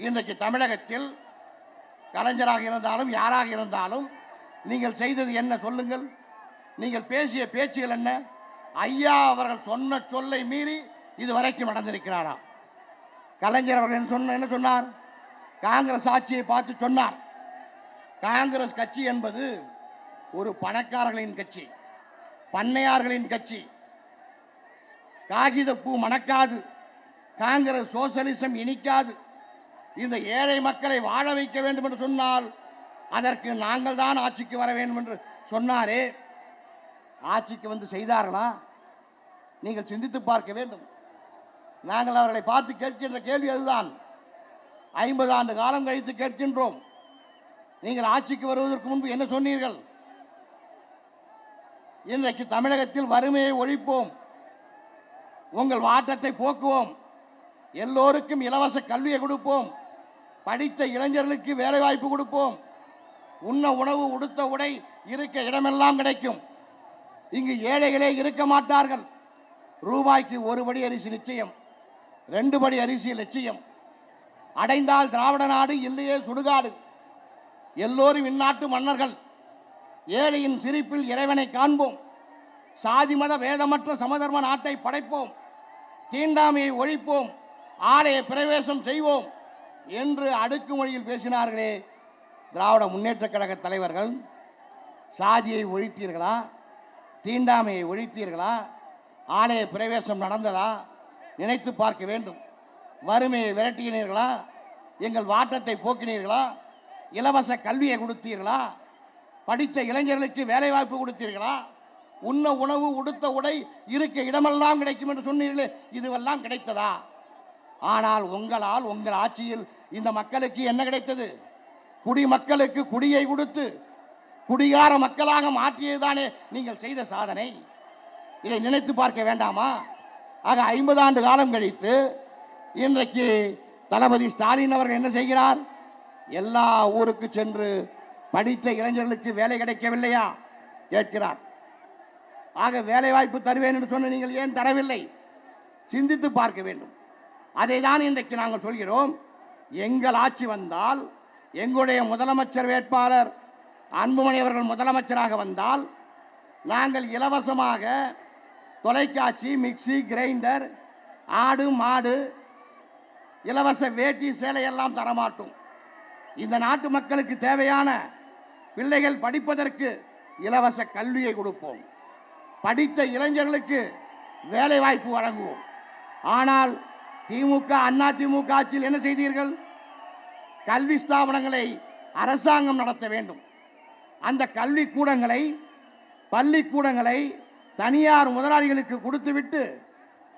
இன்றைக்கு தமிழகத்தில் கலைஞராக இருந்தாலும் யாராக இருந்தாலும் நீங்கள் செய்தது என்ன சொல்லுங்கள்? நீங்கள் பேசிய பேச்சுகள் என்ன? ஐயா அவர்கள் சொன்ன சொல்லை மீறி இதுவரைக்கும் நடந்திருக்கிறாரா? கலைஞர் அவர்கள் என்ன சொன்னார்? காங்கிரஸ் ஆட்சியை பார்த்து சொன்னார், காங்கிரஸ் கட்சி என்பது ஒரு பணக்காரர்களின் கட்சி, பண்ணையார்களின் கட்சி, காகித பூ மணக்காது, காங்கிரஸ் சோசலிசம் இனிக்காது, இந்த ஏழை மக்களை வாழ வைக்க வேண்டும் என்று சொன்னால் அதற்கு நாங்கள் தான் ஆட்சிக்கு வர வேண்டும் என்று சொன்னாரே, ஆட்சிக்கு வந்து செய்தார்களா? நீங்கள் சிந்தித்து பார்க்க வேண்டும். நாங்கள் அவர்களை பார்த்து கேட்கின்ற கேள்வி அதுதான். 50 ஆண்டு காலம் கழித்து கேட்கின்றோம், நீங்கள் ஆட்சிக்கு வருவதற்கு முன்பு என்ன சொன்னீர்கள்? இன்றைக்கு தமிழகத்தில் வறுமையை ஒழிப்போம், உங்கள் வாட்டத்தை போக்குவோம், எல்லோருக்கும் இலவச கல்வியை கொடுப்போம், படித்த இளைஞர்களுக்கு வேலை வாய்ப்பு கொடுப்போம், உண்ண உணவு உடுத்த உடை இருக்க இடமெல்லாம் கிடைக்கும், இங்கு ஏழைகளே இருக்க மாட்டார்கள், ரூபாய்க்கு 1 படி அரிசி நிச்சயம், 2 படி அரிசி லட்சியம், அடைந்தால் திராவிட நாடு, இல்லையே சுடுகாடு, எல்லோரும் இந்நாட்டு மன்னர்கள், ஏழையின் சிரிப்பில் இறைவனை காண்போம், சாதி மத வேதமற்ற சமதர்ம நாட்டை படைப்போம், தீண்டாமையை ஒழிப்போம், ஆலய பிரவேசம் செய்வோம் என்று அடுக்குமொழியில் பேசினார்களே திராவிட முன்னேற்ற கழக தலைவர்கள். சாதியை ஒழித்தீர்களா? தீண்டாமையை ஒழித்தீர்களா? ஆலய பிரவேசம் நடந்ததா? நினைத்து பார்க்க வேண்டும். வறுமையை விரட்டினீர்களா? எங்கள் வாட்டத்தை போக்கினீர்களா? இலவச கல்வியை கொடுத்தீர்களா? படித்த இளைஞர்களுக்கு வேலை வாய்ப்பு கொடுத்தீர்களா? உண்ண உணவு உடுத்த உடை இருக்க இடமெல்லாம் கிடைக்கும் என்று சொன்னீர்களே, இதுவெல்லாம் கிடைத்ததா? ஆனால் உங்களால் உங்கள் ஆட்சியில் இந்த மக்களுக்கு என்ன கிடைத்தது? குடிமக்களுக்கு குடியை கொடுத்து குடிகார மக்களாக மாற்றியதுதானே நீங்கள் செய்த சாதனை. இதை நினைத்து பார்க்க வேண்டாமா? ஆக 50 ஆண்டு காலம் கழித்து இன்றைக்கு தளபதி ஸ்டாலின் அவர்கள் என்ன செய்கிறார்? எல்லா ஊருக்கு சென்று படித்த இளைஞர்களுக்கு வேலை கிடைக்கவில்லையா கேட்கிறார். ஆக வேலை வாய்ப்பு தருவேன் என்று சொன்ன நீங்கள் ஏன் தரவில்லை? சிந்தித்து பார்க்க வேண்டும். அதை தான் இன்றைக்கு நாங்கள் சொல்கிறோம். எங்கள் ஆட்சி வந்தால், எங்களுடைய முதலமைச்சர் வேட்பாளர் அன்புமணி அவர்கள் முதலமைச்சராக வந்தால், நாங்கள் இலவசமாக தொலைக்காட்சி, மிக்சி, கிரைண்டர், ஆடு மாடு, இலவச வேட்டி சேலை எல்லாம் தரமாட்டோம். இந்த நாட்டு மக்களுக்கு தேவையான பிள்ளைகள் படிப்பதற்கு இலவச கல்வியை கொடுப்போம், படித்த இளைஞர்களுக்கு வேலை வாய்ப்பு வழங்குவோம். ஆனால் திமுக அண்ணா திமுக ஆட்சியில் என்ன செய்தீர்கள்? கல்வி ஸ்தாபனங்களை அரசாங்கம் நடத்த வேண்டும். அந்த கல்வி கூடங்களை, பள்ளிக்கூடங்களை தனியார் முதலாளிகளுக்கு கொடுத்துவிட்டு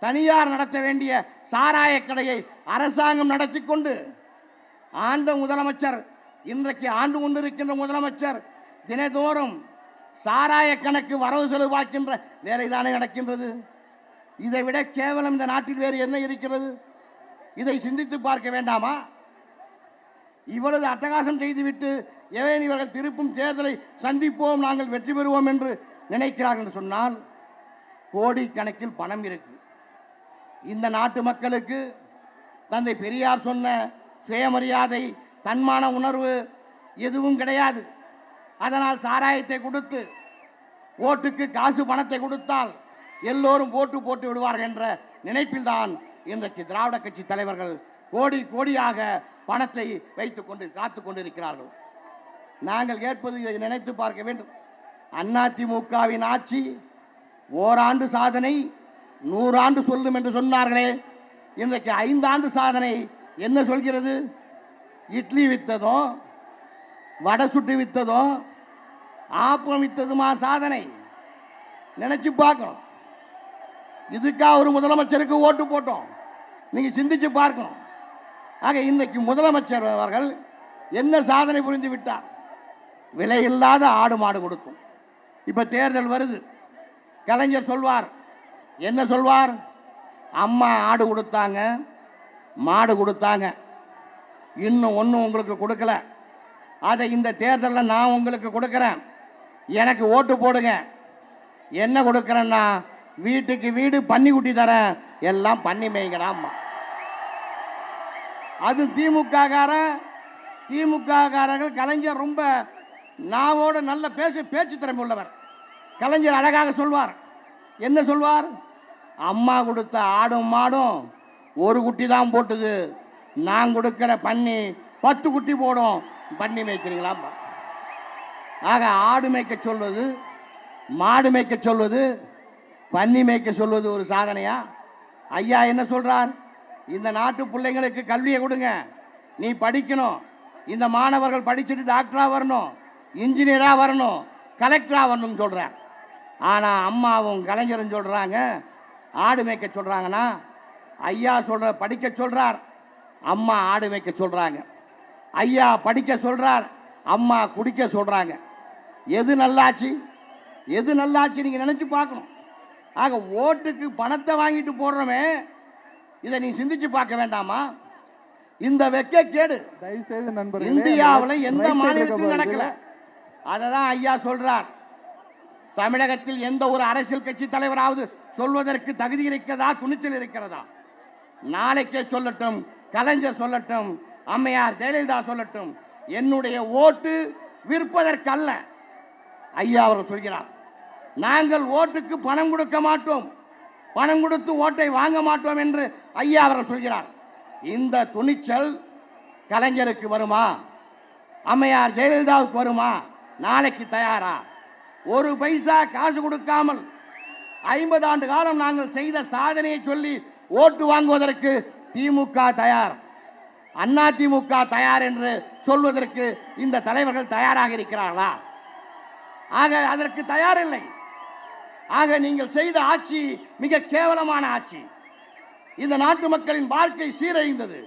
தனியார் நடத்த வேண்டிய சாராய கடையை அரசாங்கம் நடத்தி கொண்டு ஆண்ட முதலமைச்சர், இன்றைக்கு ஆண்டு கொண்டிருக்கின்ற முதலமைச்சர் தினதோறும் சாராய கணக்கு வரவு செலவு பார்க்கின்ற வேலைதானே நடக்கின்றது. இதை விட கேவலம் இந்த நாட்டில் வேறு என்ன இருக்கிறது? இதை சிந்தித்து பார்க்க வேண்டாமா? இவ்வளவு அட்டகாசம் செய்துவிட்டு ஏன் இவர்கள் திருப்பும் தேர்தலை சந்திப்போம், நாங்கள் வெற்றி பெறுவோம் என்று நினைக்கிறார்கள் என்று சொன்னால், கோடிக்கணக்கில் பணம் இருக்கு. இந்த நாட்டு மக்களுக்கு தந்தை பெரியார் சொன்ன சுயமரியாதை, தன்மான உணர்வு எதுவும் கிடையாது. அதனால் சாராயத்தை கொடுத்து ஓட்டுக்கு காசு பணத்தை கொடுத்தால் எல்லோரும் ஓட்டு போட்டு விடுவார்கள் என்ற நினைப்பில் தான் இன்றைக்கு திராவிட கட்சி தலைவர்கள் கோடி கோடியாக பணத்தை வைத்துக் கொண்டு காத்துக் கொண்டிருக்கிறார்கள். நாங்கள் கேட்பது, இதை நினைத்து பார்க்க வேண்டும். அதிமுகவின் ஆட்சி ஓராண்டு சாதனை 100 ஆண்டு சொல்லும் என்று சொன்னார்களே, இன்றைக்கு 5 ஆண்டு சாதனை என்ன சொல்கிறது? இட்லி வித்ததோ, வடை சுட்டு வித்ததோ, ஆப்பம் வித்ததுமா சாதனை? நினைச்சு பார்க்கணும். இதுக்கா ஒரு முதலமைச்சருக்கு ஓட்டு போட்டோம்? நீங்க சிந்திச்சு பார்க்கணும். ஆக இன்றைக்கு முதலமைச்சர் அவர்கள் என்ன சாதனை புரிந்து விட்டார்? விலையில்லாத ஆடு மாடு கொடுக்கும். இப்ப தேர்தல் வருது, கலைஞர் சொல்வார், என்ன சொல்வார்? அம்மா ஆடு கொடுத்தாங்க, மாடு கொடுத்தாங்க, இன்னும் ஒன்றும் உங்களுக்கு கொடுக்கல, அதை இந்த தேர்தலில் நான் உங்களுக்கு கொடுக்கிறேன், எனக்கு ஓட்டு போடுங்க. என்ன கொடுக்கிறேன்னா, வீட்டுக்கு வீடு பன்னி குட்டி தரேன், எல்லாம் பண்ணி மேய்ங்கடா. அது திமுக காரர்கள் கலைஞர் ரொம்ப நாவோட நல்ல பேச்சு திறமை உள்ளவர். கலைஞர் அழகாக சொல்வார். என்ன சொல்வார்? அம்மா கொடுத்த ஆடும் மாடும் ஒரு குட்டி தான் போட்டுது, நான் கொடுக்கிற பன்னி 10 குட்டி போடும், பன்னி மேய்க்கிறீங்களா? ஆக ஆடு மேய்க்க சொல்வது, மாடு மேய்க்க சொல்வது, பன்னி மேய்க்க சொல்வது ஒரு சாதனையா? ஐயா என்ன சொல்றார்? இந்த நாட்டு பிள்ளைங்களுக்கு கல்வியை கொடுங்க, நீ படிக்கணும், இந்த மாணவர்கள் படிச்சுட்டு டாக்டரா வரணும், இன்ஜினியரா வரணும், கலெக்டரா வரணும் சொல்ற. ஆனா அம்மாவும் கலைஞரும் சொல்றாங்க ஆடு மேய்க்க சொல்றாங்கன்னா, ஐயா சொல்ற படிக்க சொல்றார், அம்மா ஆடு மேய்க்க சொல்றாங்க. ஐயா படிக்க சொல்றார், அம்மா குடிக்க சொல்றாங்க. எது நல்லாச்சு? எது நல்லாச்சு? நீங்க நினைச்சு பார்க்கணும். ஆக ஓட்டுக்கு பணத்தை வாங்கிட்டு போடுறோமே, இதை நீ சிந்திச்சு பார்க்க வேண்டாமா? இந்த வெக்க கேடு இந்தியாவில் எந்த மாநிலத்திலும் நடக்கல. அததான் ஐயா சொல்றார். தமிழகத்தில் எந்த ஒரு அரசியல் கட்சி தலைவராவது சொல்வதற்கு தகுதி இருக்கிறதா, துணிச்சல் இருக்கிறதா? நாளைக்கே சொல்லட்டும், கலைஞர் சொல்லட்டும், அம்மையார் ஜெயலலிதா சொல்லட்டும், என்னுடைய ஓட்டு விற்பதற்கல்ல. ஐயா அவர்கள் சொல்கிறார், நாங்கள் ஓட்டுக்கு பணம் கொடுக்க மாட்டோம், பணம் கொடுத்து ஓட்டை வாங்க மாட்டோம் என்று ஐயா அவர்கள் சொல்கிறார். இந்த துணிச்சல் கலைஞருக்கு வருமா? அம்மையார் ஜெயலலிதாவுக்கு வருமா? நாளைக்கு தயாரா? ஒரு பைசா காசு கொடுக்காமல் 50 ஆண்டு காலம் நாங்கள் செய்த சாதனையை சொல்லி ஓட்டு வாங்குவதற்கு திமுக தயார், அண்ணா திமுக தயார் என்று சொல்வதற்கு இந்த தலைவர்கள் தயாராக இருக்கிறார்களா? ஆக அதற்கு தயாரில்லை. ஆக நீங்கள் செய்த ஆட்சி மிக கேவலமான ஆட்சி. இந்த நாட்டு மக்களின் வாழ்க்கை சீரழிந்தது.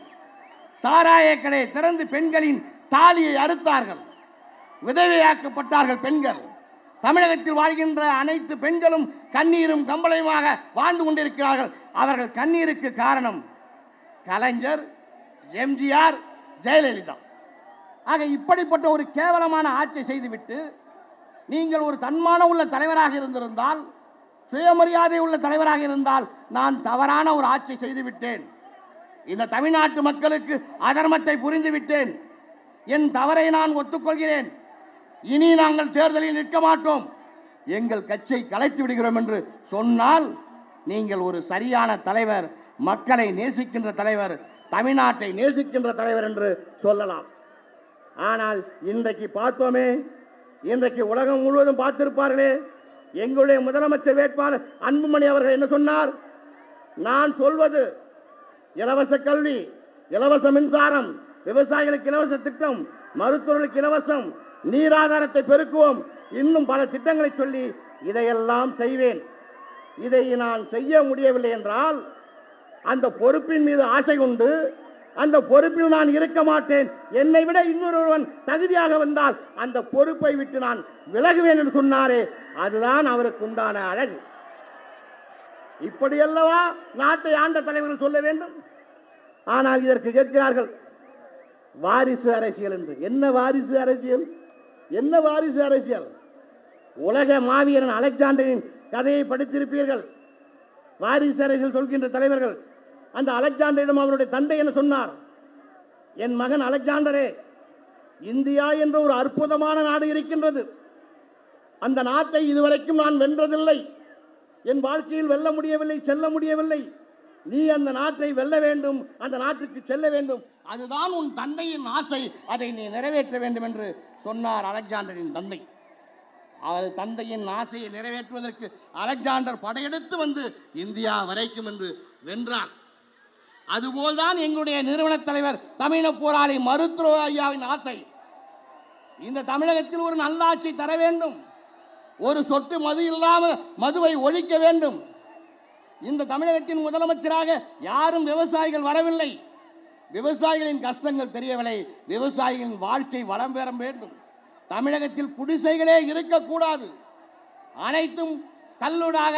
சாராய கடை திறந்து பெண்களின் தாலியை அறுத்தார்கள், விதவையாக்கப்பட்டார்கள் பெண்கள். தமிழகத்தில் வாழ்கின்ற அனைத்து பெண்களும் கண்ணீரும் கம்பளையுமாக வாழ்ந்து கொண்டிருக்கிறார்கள். அவர்கள் கண்ணீருக்கு காரணம் கலைஞர், எம்ஜிஆர், ஜெயலலிதா. ஆக இப்படிப்பட்ட ஒரு கேவலமான ஆட்சி செய்துவிட்டு நீங்கள் ஒரு தன்மான உள்ள தலைவராக இருந்திருந்தால், சுயமரியாதை உள்ள தலைவராக இருந்தால், நான் தவறான ஒரு ஆட்சி செய்து விட்டேன், இந்த தமிழ்நாட்டு மக்களுக்கு அதர்மத்தை புரிந்து விட்டேன், என் தவறை நான் ஒத்துக்கொள்கிறேன், இனி நாங்கள் தேர்தலில் நிற்க மாட்டோம், எங்கள் கட்சியை கலைத்து விடுகிறோம் என்று சொன்னால் நீங்கள் ஒரு சரியான தலைவர், மக்களை நேசிக்கின்ற தலைவர், தமிழ்நாட்டை நேசிக்கின்ற தலைவர் என்று சொல்லலாம். ஆனால் இன்றைக்கு பார்த்தோமே, இன்றைக்கு உலகம் முழுவதும் பார்த்திருப்பார்களே, எங்களுடைய முதலமைச்சர் வேட்பாளர் அன்புமணி அவர்கள் என்ன சொன்னார்? நான் சொல்வது இலவச கல்வி, இலவச மின்சாரம், விவசாயிகளுக்கு இலவச திட்டம், மருத்துவர்களுக்கு இலவசம், நீராதாரத்தை பெருக்குவோம், இன்னும் பல திட்டங்களை சொல்லி இதையெல்லாம் செய்வேன். இதை நான் செய்ய முடியவில்லை என்றால் அந்த பொறுப்பின் மீது ஆசை உண்டு, அந்த பொறுப்பில் நான் இருக்க மாட்டேன், என்னை விட இன்னொருவன் தகுதியாக வந்தால் அந்த பொறுப்பை விட்டு நான் விலகுவேன் என்று சொன்னாரே, அதுதான் அவருக்கு உண்டான அழகு. இப்படியல்லவா நாட்டை ஆண்ட தலைவர்கள் சொல்ல வேண்டும்? ஆனால் இதற்கு கேட்கிறார்கள் வாரிசு அரசியல் என்று. என்ன வாரிசு அரசியல்? என்ன வாரிசு அரசியல்? உலக மாவீரன் அலெக்சாண்டரின் கதையை படித்திருப்பீர்கள். வாரிசு அரசியல் சொல்கின்ற தலைவர்கள் அந்த அலெக்சாண்டரிடம் அவருடைய தந்தை என்ன சொன்னார்? என் மகன் அலெக்சாண்டரே, இந்தியா என்ற ஒரு அற்புதமான நாடு இருக்கின்றது, அந்த நாட்டை இதுவரைக்கும் நான் வென்றதில்லை, என் வாழ்க்கையில் வெல்ல முடியவில்லை, செல்ல முடியவில்லை, நீ அந்த நாட்டை வெல்ல வேண்டும், அந்த நாட்டுக்கு செல்ல வேண்டும், அதுதான் உன் தந்தையின் ஆசை, அதை நீ நிறைவேற்ற வேண்டும் என்று சொன்னார் அலெக்சாண்டரின் தந்தை. அவர் தந்தையின் ஆசையை நிறைவேற்றுவதற்கு அலெக்சாண்டர் படையெடுத்து வந்து இந்தியா வரைக்கும் என்று வென்றார். அதுபோல்தான் எங்களுடைய நிறுவன தலைவர் தமிழ போராளி மருத்துவ ஐயாவின் ஆசை. இந்த தமிழகத்தில் ஒரு நல்லாட்சி தர வேண்டும், ஒரு சொட்டு மது இல்லாமல் மதுவை ஒழிக்க வேண்டும். இந்த தமிழகத்தின் முதலமைச்சராக யாரும் விவசாயிகள் வரவில்லை, விவசாயிகளின் கஷ்டங்கள் தெரியவில்லை, விவசாயிகளின் வாழ்க்கை வளம் பெற வேண்டும். தமிழகத்தில் குடிசைகளே இருக்கக்கூடாது, அனைத்தும் கல்லூடாக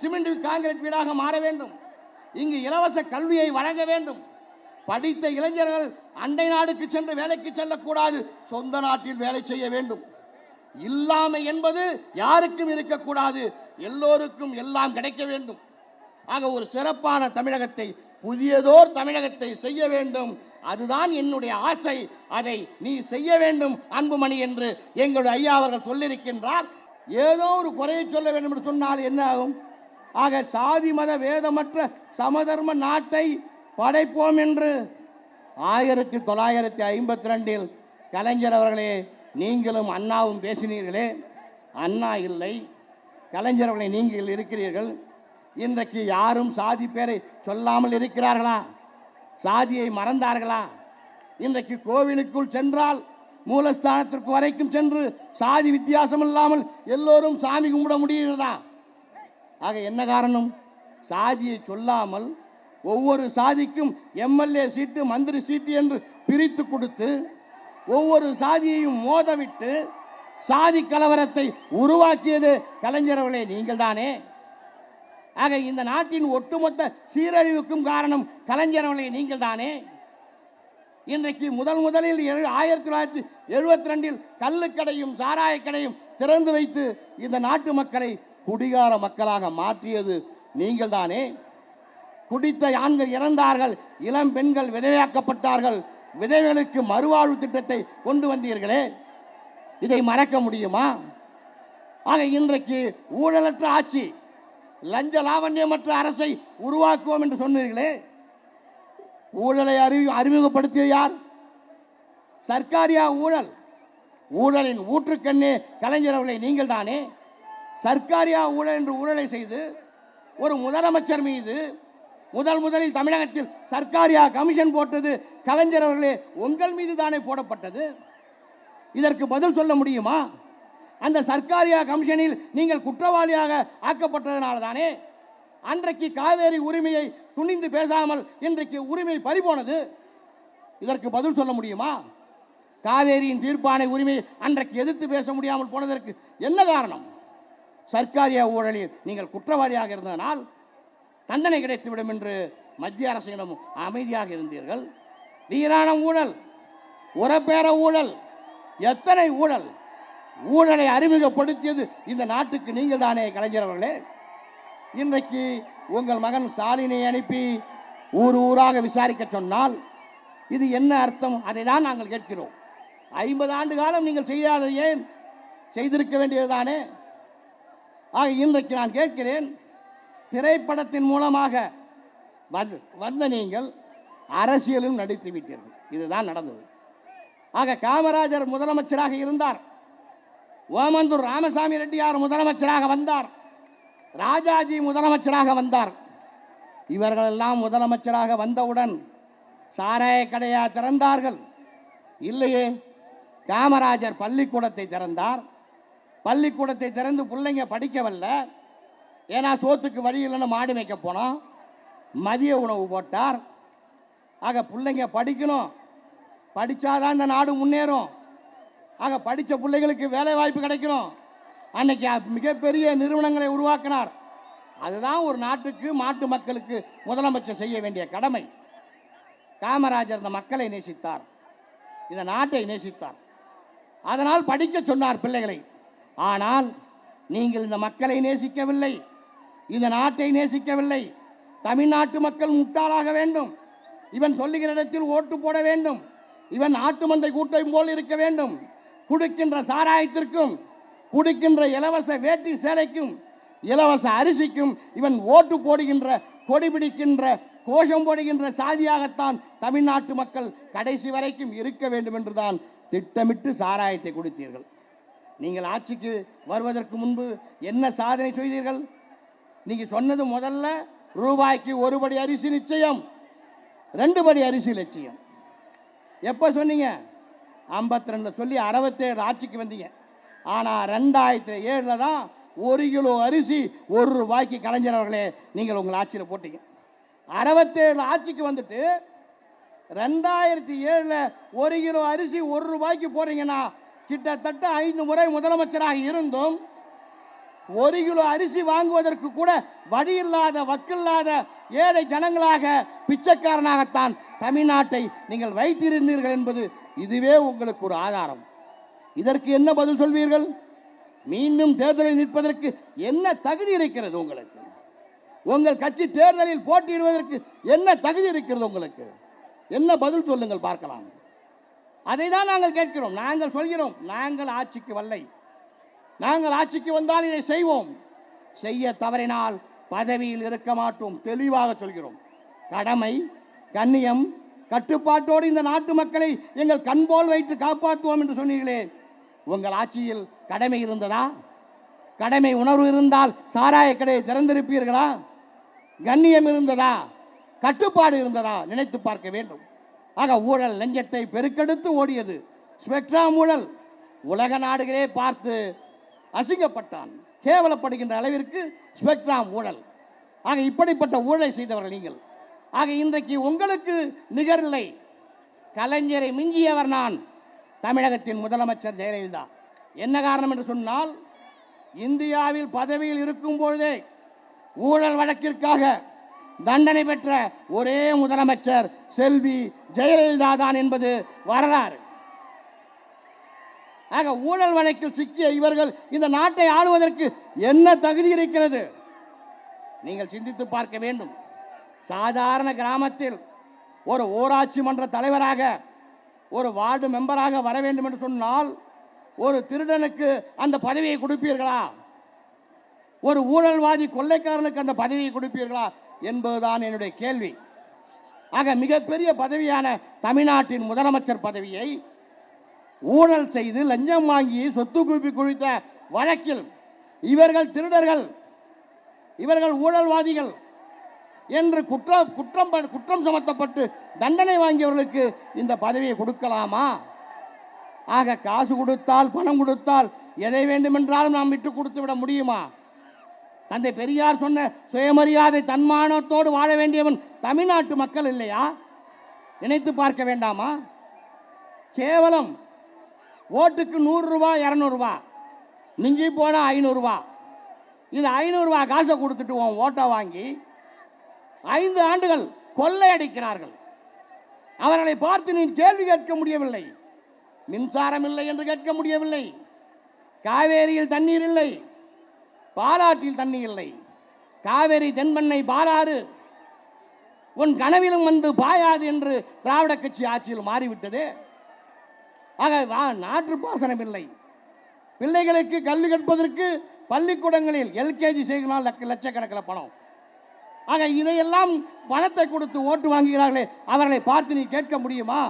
சிமெண்ட் காங்கிரீட் வீடாக மாற வேண்டும். இங்கு இலவச கல்வியை வழங்க வேண்டும். படித்த இளைஞர்கள் அண்டை நாடுக்கு சென்று வேலைக்கு செல்லக்கூடாது, சொந்த நாட்டில் வேலை செய்ய வேண்டும். இல்லாமை என்பது யாருக்கும் இருக்கக்கூடாது, எல்லோருக்கும் எல்லாம் கிடைக்க வேண்டும். ஆக ஒரு சிறப்பான தமிழகத்தை, புதியதோர் தமிழகத்தை செய்ய வேண்டும். அதுதான் என்னுடைய ஆசை, அதை நீ செய்ய வேண்டும் அன்புமணி என்று எங்களுடைய ஐயா அவர்கள் சொல்லியிருக்கின்றார். ஏதோ ஒரு குறையை சொல்ல வேண்டும் என்று சொன்னால் என்ன ஆகும்? ஆக சாதி மத வேதமற்ற சமதர்ம நாட்டை படைப்போம் என்று 1952 கலைஞர் அவர்களே நீங்களும் அண்ணாவும் பேசினீர்களே. அண்ணா இல்லை, கலைஞர் அவர்களை நீங்கள் இருக்கிறீர்கள். இன்றைக்கு யாரும் சாதி பேரை சொல்லாமல் இருக்கிறார்களா? சாதியை மறந்தார்களா? இன்றைக்கு கோவிலுக்குள் சென்றால் மூலஸ்தானத்திற்கு வரைக்கும் சென்று சாதி வித்தியாசம் இல்லாமல் எல்லோரும் சாமி கும்பிட முடிகிறதா? ஆக என்ன காரணம்? சாதியை சொல்லாமல் ஒவ்வொரு சாதிக்கும் எம்எல்ஏ சீட்டு மந்திரி சீட்டு என்று பிரித்து கொடுத்து ஒவ்வொரு சாதியையும் மோதவிட்டு சாதி கலவரத்தை உருவாக்கியது கலைஞர் அவர்களே நீங்கள் தானே. ஆக இந்த நாட்டின் ஒட்டுமொத்த சீரழிவுக்கும் காரணம் கலைஞர் அவர்களே நீங்கள் தானே. இன்றைக்கு முதலில் 1972 கள்ளுக்கடையும் சாராயக்கடையும் திறந்து வைத்து இந்த நாட்டு மக்களை குடிகார மக்களாக மாற்றியது நீங்கள் தானே. குடித்த ஆண்கள் இறந்தார்கள், இளம் பெண்கள் விதவையாக்கப்பட்டார்கள், விதவைகளுக்கு மறுவாழ்வு திட்டத்தை கொண்டு வந்தீர்களே, இதை மறக்க முடியுமா? ஆக இன்றைக்கு ஊழலற்ற ஆட்சி, லஞ்ச லாவண்யமற்ற அரசை உருவாக்குவோம் என்று சொன்னீர்களே, ஊழலை அறிமுகப்படுத்திய யார்? சர்க்காரியா ஊழல்? ஊழலின் ஊற்றுக்கண்ணே கலைஞர் அவர்களை நீங்கள் தானே. சர்க்காரியா ஊழல் என்று ஊழலை செய்து ஒரு முதலமைச்சர் மீது முதலில் தமிழகத்தில் சர்க்காரியா கமிஷன் போட்டது கலைஞர் அவர்களே உங்கள் மீது தானே போடப்பட்டது. இதற்கு பதில் சொல்ல முடியுமா? அந்த சர்க்காரியா கமிஷனில் நீங்கள் குற்றவாளியாக ஆக்கப்பட்டதனால தானே அன்றைக்கு காவேரி உரிமையை துணிந்து பேசாமல் இன்றைக்கு உரிமை பறிபோனது. இதற்கு பதில் சொல்ல முடியுமா? காவேரியின் தீர்ப்பானை உரிமையை அன்றைக்கு எதிர்த்து பேச முடியாமல் போனதற்கு என்ன காரணம்? சர்க்காரியா ஊழலில் நீங்கள் குற்றவாளியாக இருந்ததனால் தண்டனை கிடைத்துவிடும் என்று மத்திய அரசிடம் அமைதியாக இருந்தீர்கள். வீரான ஊழல், உரப்பேர ஊழல், எத்தனை ஊழல்! ஊழலை அறிமுகப்படுத்தியது இந்த நாட்டுக்கு நீங்கள் தானே கலைஞர் அவர்களே. இன்றைக்கு உங்கள் மகன் ஸ்டாலினை அனுப்பி ஊராக விசாரிக்க சொன்னால் இது என்ன அர்த்தம்? அதை தான் நாங்கள் கேட்கிறோம். 50 ஆண்டு காலம் நீங்கள் செய்யாத ஏன் செய்திருக்க வேண்டியதுதானே. ஆக இன்றைக்கு நான் கேட்கிறேன், திரைப்படத்தின் மூலமாக வந்த நீங்கள் அரசியலும் நடித்து விட்டீர்கள். இதுதான் நடந்தது. ஆக காமராஜர் முதலமைச்சராக இருந்தார், ஓமந்தூர் ராமசாமி ரெட்டியார் முதலமைச்சராக வந்தார், ராஜாஜி முதலமைச்சராக வந்தார். இவர்கள் எல்லாம் முதலமைச்சராக வந்தவுடன் சாராய கடையா திறந்தார்கள்? இல்லையே. காமராஜர் பள்ளிக்கூடத்தை திறந்தார். பள்ளிக்கூடத்தை திறந்து பிள்ளைங்க படிக்கவல்ல, ஏன்னா சோத்துக்கு வழி இல்லைன்னு மாடு மேய்க்க போனோம். மதிய உணவு போட்டார். ஆக பிள்ளைங்க படிக்கணும், படிச்சாதான் இந்த நாடு முன்னேறும். ஆக படித்த பிள்ளைகளுக்கு வேலை வாய்ப்பு கிடைக்கணும். அன்னைக்கு மிகப்பெரிய நிறுவனங்களை உருவாக்கினார். அதுதான் ஒரு நாட்டுக்கு நாட்டு மக்களுக்கு முதலமைச்சர் செய்ய வேண்டிய கடமை. காமராஜர் இந்த மக்களை நேசித்தார், இந்த நாட்டை நேசித்தார். அதனால் படிக்க சொன்னார் பிள்ளைகளை. ஆனால் நீங்கள் இந்த மக்களை நேசிக்கவில்லை, இந்த நாட்டை நேசிக்கவில்லை. தமிழ்நாட்டு மக்கள் முட்டாளாக வேண்டும், இவன் சொல்லுகிற இடத்தில் ஓட்டு போட வேண்டும், இவன் நாட்டு மந்தை கூட்டம் போல் இருக்க வேண்டும், குடிக்கின்ற சாராயத்திற்கும் குடிக்கின்ற இலவச வேட்டி சேலைக்கும் இலவச அரிசிக்கும் இவன் ஓட்டு போடுகின்ற கொடி பிடிக்கின்ற கோஷம் போடுகின்ற சாதியாகத்தான் தமிழ்நாட்டு மக்கள் கடைசி வரைக்கும் இருக்க வேண்டும் என்றுதான் திட்டமிட்டு சாராயத்தை கொடுத்தீர்கள். நீங்கள் ஆட்சிக்கு வருவதற்கு முன்பு என்ன சாதனை செய்தீர்கள்? நீங்க சொன்னது முதல்ல ரூபாய்க்கு 1 படி அரிசி நிச்சயம், 2 படி அரிசி லட்சியம். எப்ப சொன்னீங்க? 52 சொல்லி 67 ஆட்சிக்கு வந்தீங்க. ஆனா 2007 தான் 1 கிலோ அரிசி 1 ரூபாய்க்கு கலைஞர் அவர்களே நீங்கள் உங்கள் ஆட்சியில் போட்டீங்க. 67 ஆட்சிக்கு வந்துட்டு 2007 1 கிலோ அரிசி 1 ரூபாய்க்கு போறீங்கன்னா கிட்டத்தட்ட 5 முறை முதலமைச்சராக இருந்தும் 1 கிலோ அரிசி வாங்குவதற்கு கூட வழி இல்லாத வக்கில்லாத ஏழை ஜனங்களாக பிச்சைக்காரனாகத்தான் தமிழ்நாட்டை நீங்கள் வைத்திருந்தீர்கள் என்பது இதுவே உங்களுக்கு ஒரு ஆதாரம். இதற்கு என்ன பதில் சொல்வீர்கள்? மீண்டும் தேர்தலில் நிற்பதற்கு என்ன தகுதி இருக்கிறது உங்களுக்கு? உங்கள் கட்சி தேர்தலில் போட்டியிடுவதற்கு என்ன தகுதி இருக்கிறது உங்களுக்கு? என்ன பதில் சொல்லுங்கள் பார்க்கலாம். அதை தான் நாங்கள் கேட்கிறோம். நாங்கள் சொல்கிறோம், நாங்கள் ஆட்சிக்கு வரலை, நாங்கள் ஆட்சிக்கு வந்தால் இதை செய்வோம், செய்ய தவறினால் பதவியில் இருக்க மாட்டோம். தெளிவாக சொல்கிறோம். கடமை, கண்ணியம், கட்டுப்பாட்டோடு இந்த நாட்டு மக்களை எங்கள் கண்போல் வைத்து காப்பாற்றுவோம் என்று சொன்னீர்களே, உங்கள் ஆட்சியில் கடமை இருந்ததா? கடமை உணர்வு இருந்தால் சாராய கடையை திறந்திருப்பீர்களா? கண்ணியம் இருந்ததா? கட்டுப்பாடு இருந்ததா? நினைத்து பார்க்க வேண்டும். ஆக ஊழல் லஞ்சத்தை பெருக்கெடுத்து ஓடியது. ஸ்பெக்ட்ரம் ஊழல் உலக நாடுகளே பார்த்து அசிங்கப்பட்டான், கேவலப்படுகின்ற அளவிற்கு ஸ்பெக்ட்ரம் ஊழல். ஆக இப்படிப்பட்ட ஊழலை செய்தவர்கள் நீங்கள். ஆக இன்றைக்கு உங்களுக்கு நிகரில்லை. கலைஞரை மிஞ்சியவர் நான், தமிழகத்தின் முதலமைச்சர் ஜெயலலிதா. என்ன காரணம் என்று சொன்னால், இந்தியாவில் பதவியில் இருக்கும் பொழுதே ஊழல் வழக்கிற்காக தண்டனை பெற்ற ஒரே முதலமைச்சர் செல்வி ஜெயலலிதா தான் என்பது வரலாறு. ஆக ஊழல் வழக்கில் சிக்கிய இவர்கள் இந்த நாட்டை ஆளுவதற்கு என்ன தகுதி இருக்கிறது? நீங்கள் சிந்தித்து பார்க்க வேண்டும். சாதாரண கிராமத்தில் ஒரு ஊராட்சி மன்ற தலைவராக, ஒரு வார்டு மெம்பராக வர வேண்டும் என்று சொன்னால் ஒரு திருடனுக்கு அந்த பதவியை கொடுப்பீர்களா? ஒரு ஊழல்வாதி கொள்ளைக்காரனுக்கு அந்த பதவியை கொடுப்பீர்களா என்பதுதான் என்னுடைய கேள்வி. ஆக மிகப்பெரிய பதவியான தமிழ்நாட்டின் முதலமைச்சர் பதவியை ஊழல் செய்து லஞ்சம் வாங்கி சொத்து குவிப்பு குறித்த வழக்கில் இவர்கள் திருடர்கள், இவர்கள் ஊழல்வாதிகள் என்று குற்றம் சுமத்தப்பட்டு தண்டனை வாங்கியவர்களுக்கு இந்த பதவியை கொடுக்கலாமா? ஆக காசு கொடுத்தால், பணம் கொடுத்தால் எதை வேண்டுமென்றாலும் நாம் விட்டு கொடுத்து விட முடியுமா? தந்தை பெரியார் சொன்ன சுயமரியாதை தன்மானத்தோடு வாழ வேண்டியவன் தமிழ்நாட்டு மக்கள் இல்லையா? நினைத்து பார்க்க வேண்டாமா? கேவலம் ஓட்டுக்கு 100 ரூபாய் 200 ரூபாய், மிஞ்சி போனா 500 ரூபாய். இந்த 500 ரூபாய் காசை கொடுத்துட்டு ஓட்டை வாங்கி 5 ஆண்டுகள் கொள்ளையடிக்கிறார்கள். அவர்களை பார்த்து நீ கேள்வி கேட்க முடியவில்லை. மின்சாரம் இல்லை என்று கேட்க முடியவில்லை. காவேரியில் தண்ணீர் இல்லை, பாலாற்றில் தண்ணீர் இல்லை. காவேரி, தென்பெண்ணை, பாலாறு உன் கனவிலும் வந்து பாயாது என்று திராவிட கட்சி ஆட்சியில் மாறிவிட்டது. ஆக நாட்டு பாசனம் இல்லை. பிள்ளைகளுக்கு கல்வி கற்பதற்கு பள்ளிக்கூடங்களில் எல்கேஜி செய்கிறால் லட்சக்கணக்கில் பணம். ஆக இதையெல்லாம் பணத்தை கொடுத்து ஓட்டு வாங்குகிறார்களே, அவர்களை பார்த்து நீ கேட்க முடியுமா?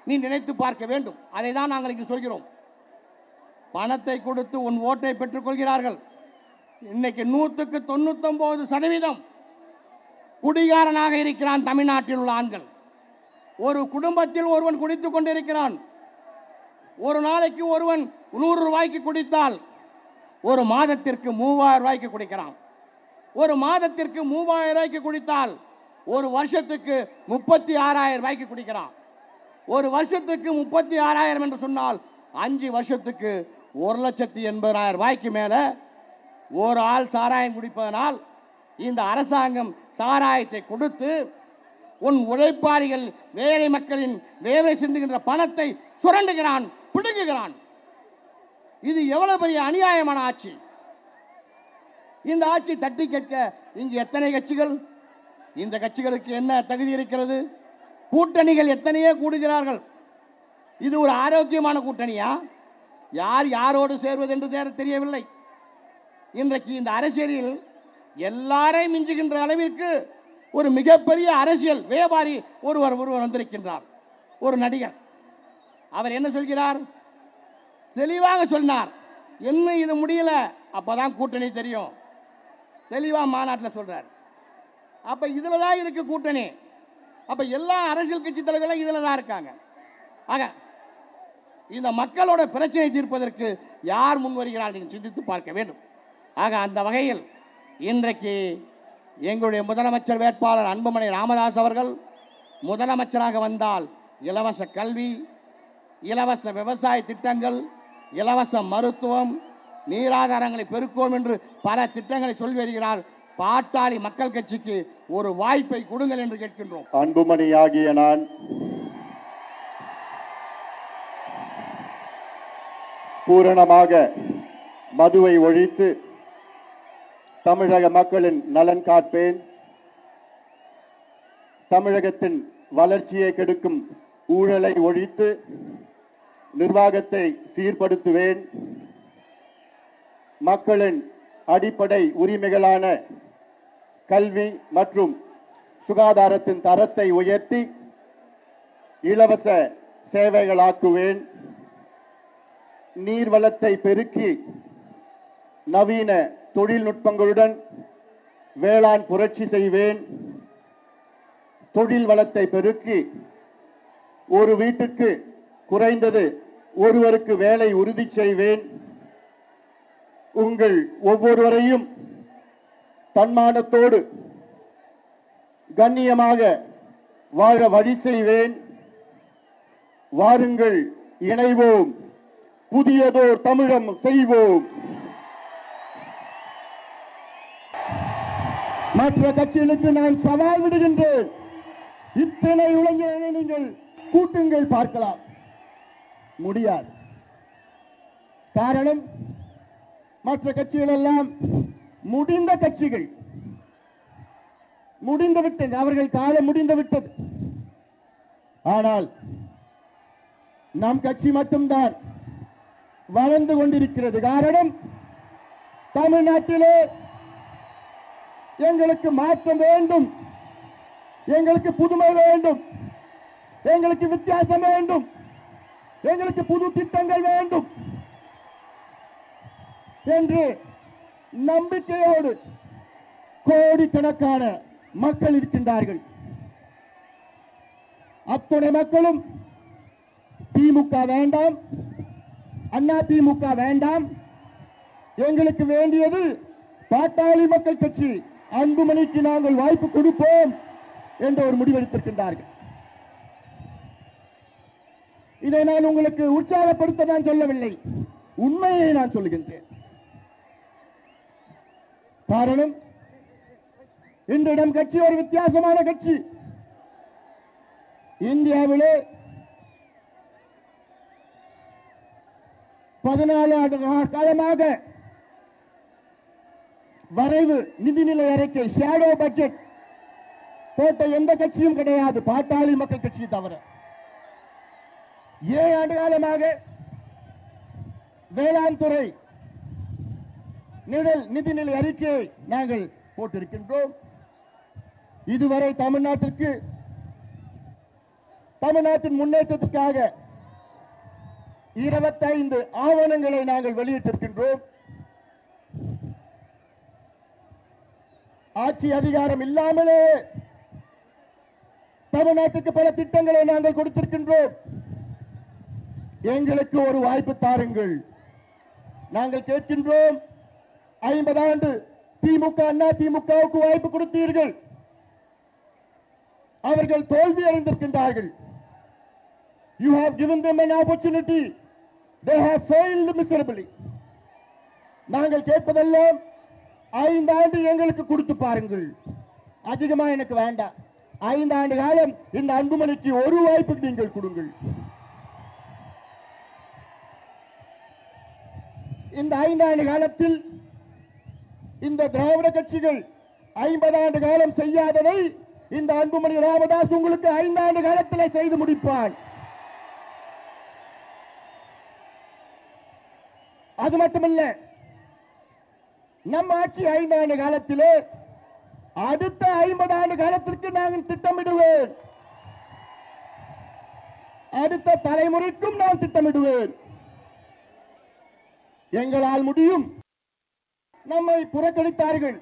நீ நினைத்து பார்க்க வேண்டும். அதை தான் நாங்கள் இங்கு சொல்கிறோம். பணத்தை கொடுத்து உன் ஓட்டை பெற்றுக் கொள்கிறார்கள். இன்னைக்கு 100க்கு 99% குடிகாரனாக இருக்கிறான் தமிழ்நாட்டில் உள்ள ஆண்கள். ஒரு குடும்பத்தில் ஒருவன் குடித்துக் கொண்டிருக்கிறான். ஒரு நாளைக்கு ஒருவன் 100 ரூபாய்க்கு குடித்தால் ஒரு மாதத்திற்கு 3000 ரூபாய்க்கு குடிக்கிறான். ஒரு மாதத்திற்கு 3000 ரூபாய்க்கு குடித்தால் ஒரு வருஷத்துக்கு 36,000 ரூபாய்க்கு குடிக்கிறான். ஒரு வருஷத்துக்கு 36,000 என்று சொன்னால் 5 வருஷத்துக்கு 1,80,000 ரூபாய்க்கு மேல ஒரு ஆள் சாராயம் குடிப்பதனால் இந்த அரசாங்கம் சாராயத்தை கொடுத்து உன் உழைப்பாளிகள், வேலை மக்களின் வேலை சிந்துகின்ற பணத்தை சுரண்டுகிறான், பிடுங்குகிறான். இது எவ்வளவு பெரிய அநியாயமான ஆட்சி! இந்த ஆட்சி தட்டி கேட்க இங்கு எத்தனை கட்சிகள்? இந்த கட்சிகளுக்கு என்ன தகுதி இருக்கிறது? கூட்டணிகள் எத்தனையோ கூடுகிறார்கள். இது ஒரு ஆரோக்கியமான கூட்டணியா? யார் யாரோடு சேர்வது என்று தெரியவில்லை. இன்றைக்கு இந்த அரசியலில் எல்லாரையும் மிஞ்சுகின்ற அளவிற்கு ஒரு மிகப்பெரிய அரசியல் வியாபாரி ஒருவர் வந்திருக்கின்றார். ஒரு நடிகர். அவர் என்ன சொல்கிறார்? தெளிவாக சொன்னார். என்ன இது முடியல, அப்பதான் கூட்டணி தெரியும். தெளிவா மாநாட்டில் சொல்றார். அப்ப இதுலதான் இருக்கு கூட்டணி. அப்ப எல்லா அரசியல் கட்சி தலைவர்களும் இதுல தான் இருக்காங்க. ஆக இந்த மக்களோட பிரச்சனை தீர்ப்பதற்கு யார் முன் வருகிறார் நீங்கள் சிந்தித்து பார்க்க வேண்டும். ஆக அந்த வகையில் இன்றைக்கு எங்களுடைய முதலமைச்சர் வேட்பாளர் அன்புமணி ராமதாஸ் அவர்கள் முதலமைச்சராக வந்தால் இலவச கல்வி, இலவச விவசாய திட்டங்கள், இலவச மருத்துவம், நீராதாரங்களை பெருக்குவோம் என்று பல திட்டங்களை சொல்லி வருகிறார். பாட்டாளி மக்கள் கட்சிக்கு ஒரு வாய்ப்பை கொடுங்கள் என்று கேட்கின்றோம். அன்புமணி ஆகிய நான் பூரணமாக மதுவை ஒழித்து தமிழக மக்களின் நலன் காப்பேன். தமிழகத்தின் வளர்ச்சியை கெடுக்கும் ஊழலை ஒழித்து நிர்வாகத்தை சீர்படுத்துவேன். மக்களின் அடிப்படை உரிமைகளான கல்வி மற்றும் சுகாதாரத்தின் தரத்தை உயர்த்தி இலவச சேவைகளாக்குவேன். நீர்வளத்தை பெருக்கி நவீன தொழில்நுட்பங்களுடன் வேளாண் புரட்சி செய்வேன். தொழில் வளத்தை பெருக்கி ஒரு வீட்டுக்கு குறைந்தது ஒருவருக்கு வேலை உறுதி செய்வேன். உங்கள் ஒவ்வொருவரையும் தன்மானத்தோடு கண்ணியமாக வாழ வழி செய்வேன். வாருங்கள், இணைவோம், புதியதோர் தமிழம் செய்வோம். மற்ற கட்சிகளுக்கு நான் சவால் விடுகின்றேன். இத்தனை இளைஞர்களை நீங்கள் கூட்டுங்கள், பார்க்கலாம். முடியாது. காரணம், மற்ற கட்சிகள் எல்லாம் முடிந்த கட்சிகள், முடிந்துவிட்டது, அவர்கள் காலம் முடிந்துவிட்டது. ஆனால் நம் கட்சி மட்டும்தான் வளர்ந்து கொண்டிருக்கிறது. காரணம், தமிழ்நாட்டிலே எங்களுக்கு மாற்றம் வேண்டும், எங்களுக்கு புதுமை வேண்டும், எங்களுக்கு வித்தியாசம் வேண்டும், எங்களுக்கு புது திட்டங்கள் வேண்டும் என்று நம்பிக்கையோடு கோடிக்கணக்கான மக்கள் இருக்கின்றார்கள். அத்தனை மக்களும் திமுக வேண்டாம், அண்ணா திமுக வேண்டாம், எங்களுக்கு வேண்டியது பாட்டாளி மக்கள் கட்சி, அன்புமணிக்கு நாங்கள் வாய்ப்பு கொடுப்போம் என்ற ஒரு முடிவெடுத்திருக்கின்றார்கள். இதை நான் உங்களுக்கு உற்சாகப்படுத்த நான் சொல்லவில்லை, உண்மையை நான் சொல்லுகின்றேன். காரணம், இன்று நம் கட்சி ஒரு வித்தியாசமான கட்சி. இந்தியாவிலே 14 ஆண்டு காலமாக வரைவு நிதிநிலை அறிக்கை, ஷேடோ பட்ஜெட் போட்ட எந்த கட்சியும் கிடையாது, பாட்டாளி மக்கள் கட்சி தவிர. 7 ஆண்டு காலமாக வேளாண் துறை நிதிநிலை அறிக்கையை நாங்கள் போட்டிருக்கின்றோம். இதுவரை தமிழ்நாட்டின் முன்னேற்றத்துக்காக 25 ஆவணங்களை நாங்கள் வெளியிட்டிருக்கின்றோம். ஆட்சி அதிகாரம் இல்லாமலே தமிழ்நாட்டுக்கு பல திட்டங்களை நாங்கள் கொடுத்திருக்கின்றோம். எங்களுக்கு ஒரு வாய்ப்பு தாருங்கள். நாங்கள் கேட்கின்றோம், 50 ஆண்டு திமுக அண்ணா திமுகவுக்கு வாய்ப்பு கொடுத்தீர்கள், அவர்கள் தோல்வி அடைந்திருக்கின்றார்கள். You have given them an opportunity, they have failed miserably. நாங்கள் கேட்பதெல்லாம் 5 ஆண்டு எங்களுக்கு கொடுத்து பாருங்கள், அதிகமா எனக்கு வேண்டாம். 5 ஆண்டு காலம் இந்த அன்புமணிக்கு ஒரு வாய்ப்பு நீங்கள் கொடுங்கள். இந்த 5 ஆண்டு காலத்தில் இந்த திராவிட கட்சிகள் 50 ஆண்டு காலம் செய்யாததை இந்த அன்புமணி ராமதாஸ் உங்களுக்கு 5 ஆண்டு காலத்தில் செய்து முடிப்பான். அது மட்டுமல்ல, நம் ஆட்சி 5 ஆண்டு காலத்திலே அடுத்த 50 ஆண்டு காலத்திற்கு நாங்கள் திட்டமிடுவேன். அடுத்த தலைமுறைக்கும் நான் திட்டமிடுவேன். எங்களால் முடியும். நம்மை புறக்கணித்தார்கள்,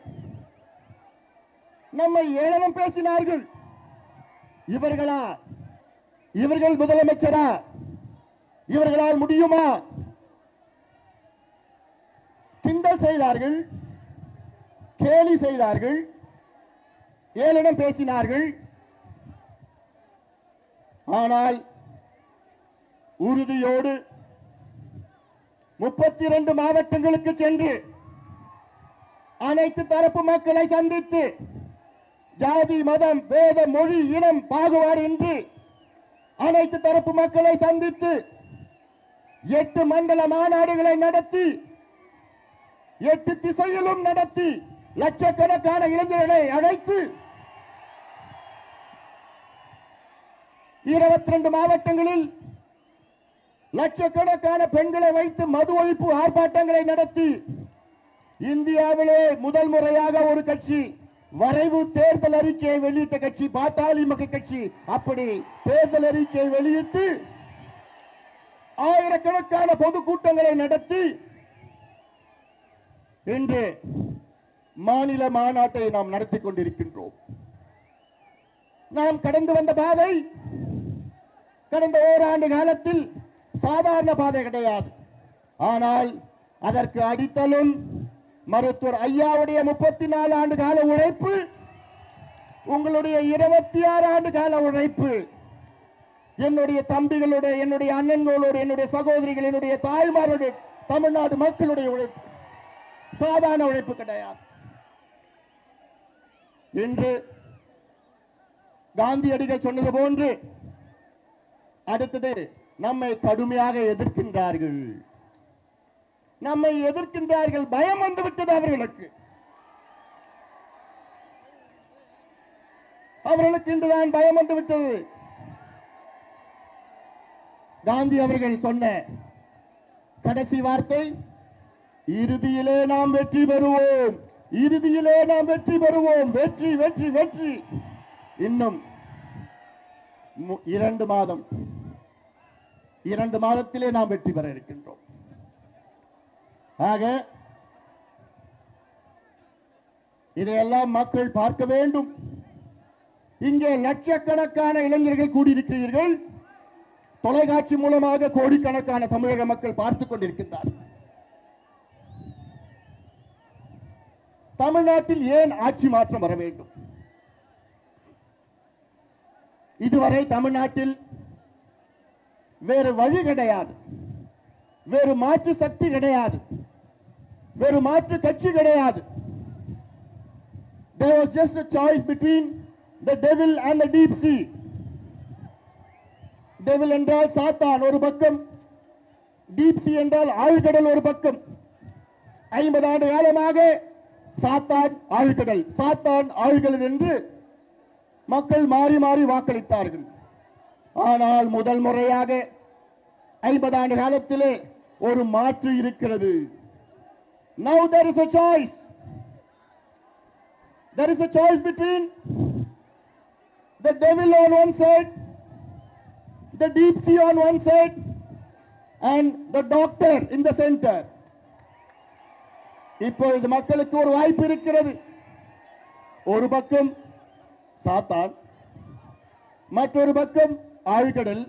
நம்மை ஏளனம் பேசினார்கள். இவர்கள் முதலமைச்சரா? இவர்களால் முடியுமா? கிண்டல் செய்தார்கள், கேலி செய்தார்கள், ஏளனம் பேசினார்கள். ஆனால் உறுதியோடு 32 மாவட்டங்களுக்கு சென்று அனைத்து தரப்பு மக்களை சந்தித்து ஜாதி மதம் வேத மொழி இனம் பாகுபாடு இன்றி அனைத்து தரப்பு மக்களை சந்தித்து 8 மண்டல மாநாடுகளை நடத்தி 8 திசையிலும் நடத்தி லட்சக்கணக்கான இளைஞர்களை அழைத்து 22 மாவட்டங்களில் லட்சக்கணக்கான பெண்களை வைத்து மது ஒழிப்பு ஆர்ப்பாட்டங்களை நடத்தி இந்தியாவிலே முதல் முறையாக ஒரு கட்சி வரைவு தேர்தல் அறிக்கையை வெளியிட்ட கட்சி பாட்டாளி மக்கள் கட்சி. அப்படி தேர்தல் அறிக்கையை வெளியிட்டு ஆயிரக்கணக்கான பொதுக்கூட்டங்களை நடத்தி இன்று மாநில மாநாட்டை நாம் நடத்திக் கொண்டிருக்கின்றோம். நாம் கடந்து வந்த பாதை கடந்த ஓராண்டு காலத்தில் சாதாரண பாதை கிடையாது. ஆனால் அதற்கு அடித்தலும் மருத்துவர் ஐயாவுடைய 34 ஆண்டு கால உழைப்பு, உங்களுடைய 26 ஆண்டு கால உழைப்பு, என்னுடைய தம்பிகளுடைய, என்னுடைய அண்ணன்களோடு, என்னுடைய சகோதரிகள், என்னுடைய தாய்மாரோடு, தமிழ்நாடு மக்களுடைய உழைப்பு சாதாரண உழைப்பு கிடையாது. இன்று காந்தியடிகள் சொன்னது போன்று அடுத்தது நம்மை கடுமையாக எதிர்க்கின்றார்கள். நம்மை எதிர்க்கின்றார்கள். பயம் வந்துவிட்டது அவர்களுக்கு. அவர்களுக்கு இன்றுதான் பயம் வந்துவிட்டது. காந்தி அவர்கள் சொன்ன கடைசி வார்த்தை, இறுதியிலே நாம் வெற்றி பெறுவோம், இறுதியிலே நாம் வெற்றி பெறுவோம், வெற்றி வெற்றி வெற்றி. இன்னும் 2 மாதத்திலே நாம் வெற்றி பெற இருக்கின்றோம். ஆக இதையெல்லாம் மக்கள் பார்க்க வேண்டும். இங்கே லட்சக்கணக்கான இளைஞர்கள் கூடியிருக்கிறீர்கள். தொலைக்காட்சி மூலமாக கோடிக்கணக்கான தமிழக மக்கள் பார்த்துக் கொண்டிருக்கின்றார்கள். தமிழ்நாட்டில் ஏன் ஆட்சி மாற்றம் வர வேண்டும்? இதுவரை தமிழ்நாட்டில் வேறு வழி கிடையாது, வேறு மாற்று சக்தி கிடையாது, வேறு மாற்று கட்சி கிடையாது. There was just a choice between the devil and the deep sea. devil என்றால் சாத்தான் ஒரு பக்கம், deep sea என்றால் ஆழ்கடல் ஒரு பக்கம். 50 ஆண்டு காலமாக சாத்தான் ஆழ்கடல், சாத்தான் ஆழ்கடல் என்று மக்கள் மாறி மாறி வாக்களித்தார்கள். ஆனால் முதல் முறையாக 50 ஆண்டு காலத்திலே ஒரு மாற்று இருக்கிறது. Now there is a choice. There is a choice between the devil on one side, the deep sea on one side, and the doctor in the center. இப்பொழுது மக்களுக்கு ஒரு வாய்ப்பு இருக்கிறது. ஒரு பக்கம் சாத்தான், மற்றொரு பக்கம் ஆழ்கடல்.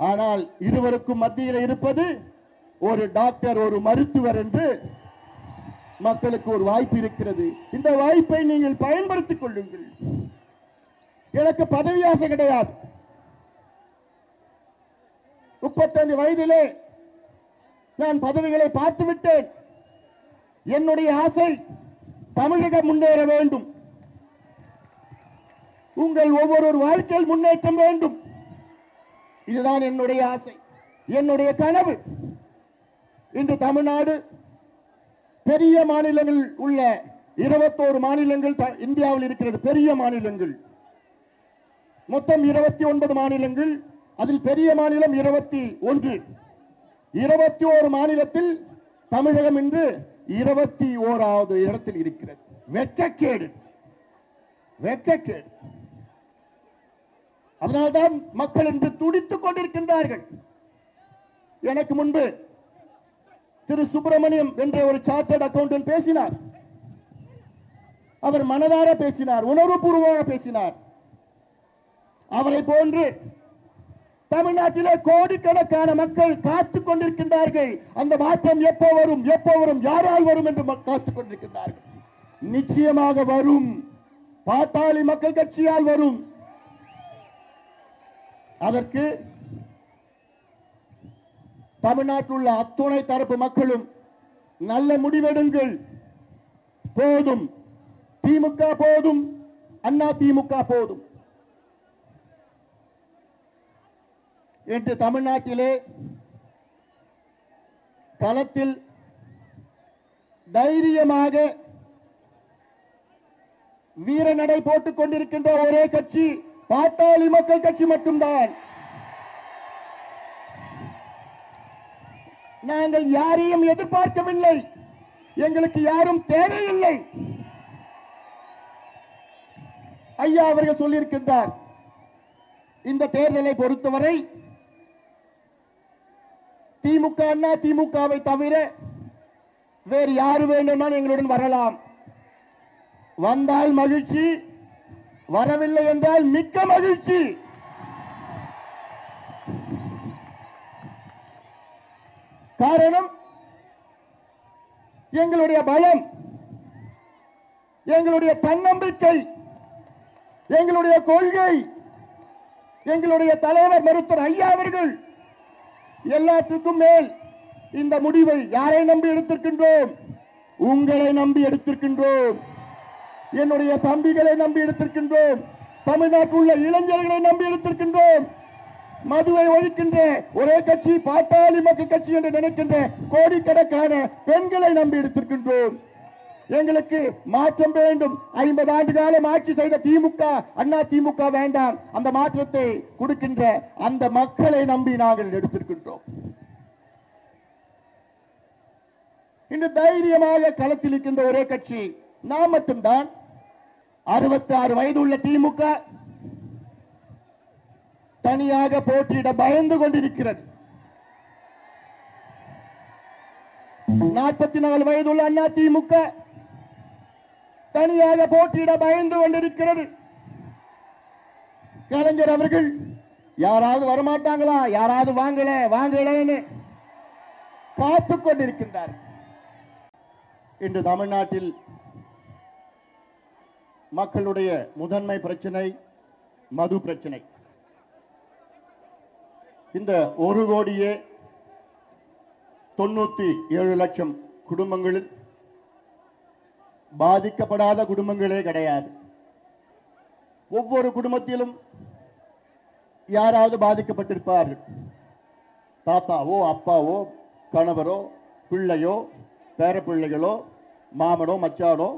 ஆனால் இருவருக்கும் மத்தியில் இருப்பது ஒரு டாக்டர், ஒரு மருத்துவர் என்று மக்களுக்கு ஒரு வாய்ப்பு இருக்கிறது. இந்த வாய்ப்பை நீங்கள் பயன்படுத்திக் கொள்ளுங்கள். எனக்கு பதவி ஆசை கிடையாது. 35 வயதிலே நான் பதவிகளை பார்த்து விட்டேன். என்னுடைய ஆசை தமிழகம் முன்னேற வேண்டும். உங்கள் ஒவ்வொரு வாழ்க்கையில் முன்னேற்றம் வேண்டும். இதுதான் என்னுடைய ஆசை, என்னுடைய கனவு. இன்று தமிழ்நாடு பெரிய மாநிலங்கள் உள்ள 21 மாநிலங்கள் இந்தியாவில் இருக்கிறது. பெரிய மாநிலங்கள் மொத்தம் 29 மாநிலங்கள். அதில் பெரிய மாநிலம் 21. 21 மாநிலத்தில் தமிழகம் இன்று 21வது இடத்தில் இருக்கிறது. வெட்கக்கேடு, வெட்கக்கேடு. அதனால்தான் மக்கள் இன்று துடித்துக் கொண்டிருக்கின்றார்கள். எனக்கு முன்பு திரு சுப்பிரமணியம் என்ற ஒரு சார்ட்டர்ட் அக்கவுண்டன்ட் பேசினார். அவர் மனதார பேசினார், உணர்வுபூர்வமாக பேசினார். அவரை போன்று தமிழ்நாட்டிலே கோடிக்கணக்கான மக்கள் காத்துக் கொண்டிருக்கின்றார்கள். அந்த மாற்றம் எப்போ வரும், எப்போ வரும், யாரால் வரும் என்று காத்துக் கொண்டிருக்கின்றார்கள். நிச்சயமாக வரும். பாட்டாளி மக்கள் கட்சியால் வரும். அதற்கு தமிழ்நாட்டில் உள்ள அத்துணை தரப்பு மக்களும் நல்ல முடிவெடுங்கள். போதும், திமுக போதும், அண்ணா திமுக போதும் என்று தமிழ்நாட்டிலே களத்தில் தைரியமாக வீரநடை போட்டுக் கொண்டிருக்கின்ற ஒரே கட்சி பாட்டாளி மக்கள் கட்சி மட்டும்தான். நாங்கள் யாரையும் எதிர்பார்க்கவில்லை. எங்களுக்கு யாரும் தேவையில்லை. ஐயா அவர்கள் சொல்லியிருக்கின்றார், இந்த தேர்தலை பொறுத்தவரை திமுக அண்ணா திமுகவை தவிர வேறு யாரு வேண்டுமானால் எங்களுடன் வரலாம். வந்தால் மகிழ்ச்சி, வரவில்லை என்றால் மிக்க மகிழ்ச்சி. காரணம் எங்களுடைய பலம், எங்களுடைய தன்னம்பிக்கை, எங்களுடைய கொள்கை, எங்களுடைய தலைவர் மருத்துவர் ஐயா அவர்கள் எல்லாத்துக்கும் மேல் இந்த முடிவை யாரை நம்பி எடுத்திருக்கின்றோம்? உங்களை நம்பி எடுத்திருக்கின்றோம். என்னுடைய தம்பிகளை நம்பி எடுத்திருக்கின்றோம். தமிழ்நாட்டில் உள்ள இளைஞர்களை நம்பி எடுத்திருக்கின்றோம். மதுவை ஒழிக்கின்ற ஒரே கட்சி பாட்டாளி மக்கள் கட்சி என்று நினைக்கின்ற கோடிக்கணக்கான பெண்களை நம்பி எடுத்திருக்கின்றோம். எங்களுக்கு மாற்றம் வேண்டும். 50 ஆண்டு காலம் ஆட்சி செய்த திமுக அண்ணா திமுக வேண்டாம். அந்த மாற்றத்தை கொடுக்கின்ற அந்த மக்களை நம்பி நாங்கள் எடுத்திருக்கின்றோம். இன்று தைரியமாக களத்தில் இருக்கின்ற ஒரே கட்சி நாம் மட்டும்தான். 66 வயது உள்ள திமுக தனியாக போட்டியிட பயந்து கொண்டிருக்கிறது. 44 வயது உள்ள அண்ணா திமுக தனியாக போட்டியிட பயந்து கொண்டிருக்கிறது. கலைஞர் அவர்கள் யாராவது வரமாட்டாங்களா, யாராவது வாங்கலன்னு பார்த்துக் கொண்டிருக்கின்றார். இன்று தமிழ்நாட்டில் மக்களுடைய முதன்மை பிரச்சனை மது பிரச்சனை. இந்த 1,97,00,000 குடும்பங்களில் பாதிக்கப்படாத குடும்பங்களே கிடையாது. ஒவ்வொரு குடும்பத்திலும் யாராவது பாதிக்கப்பட்டிருப்பார்கள். தாத்தாவோ அப்பாவோ கணவரோ பிள்ளையோ பேரப்பிள்ளைகளோ மாமனோ மச்சானோ,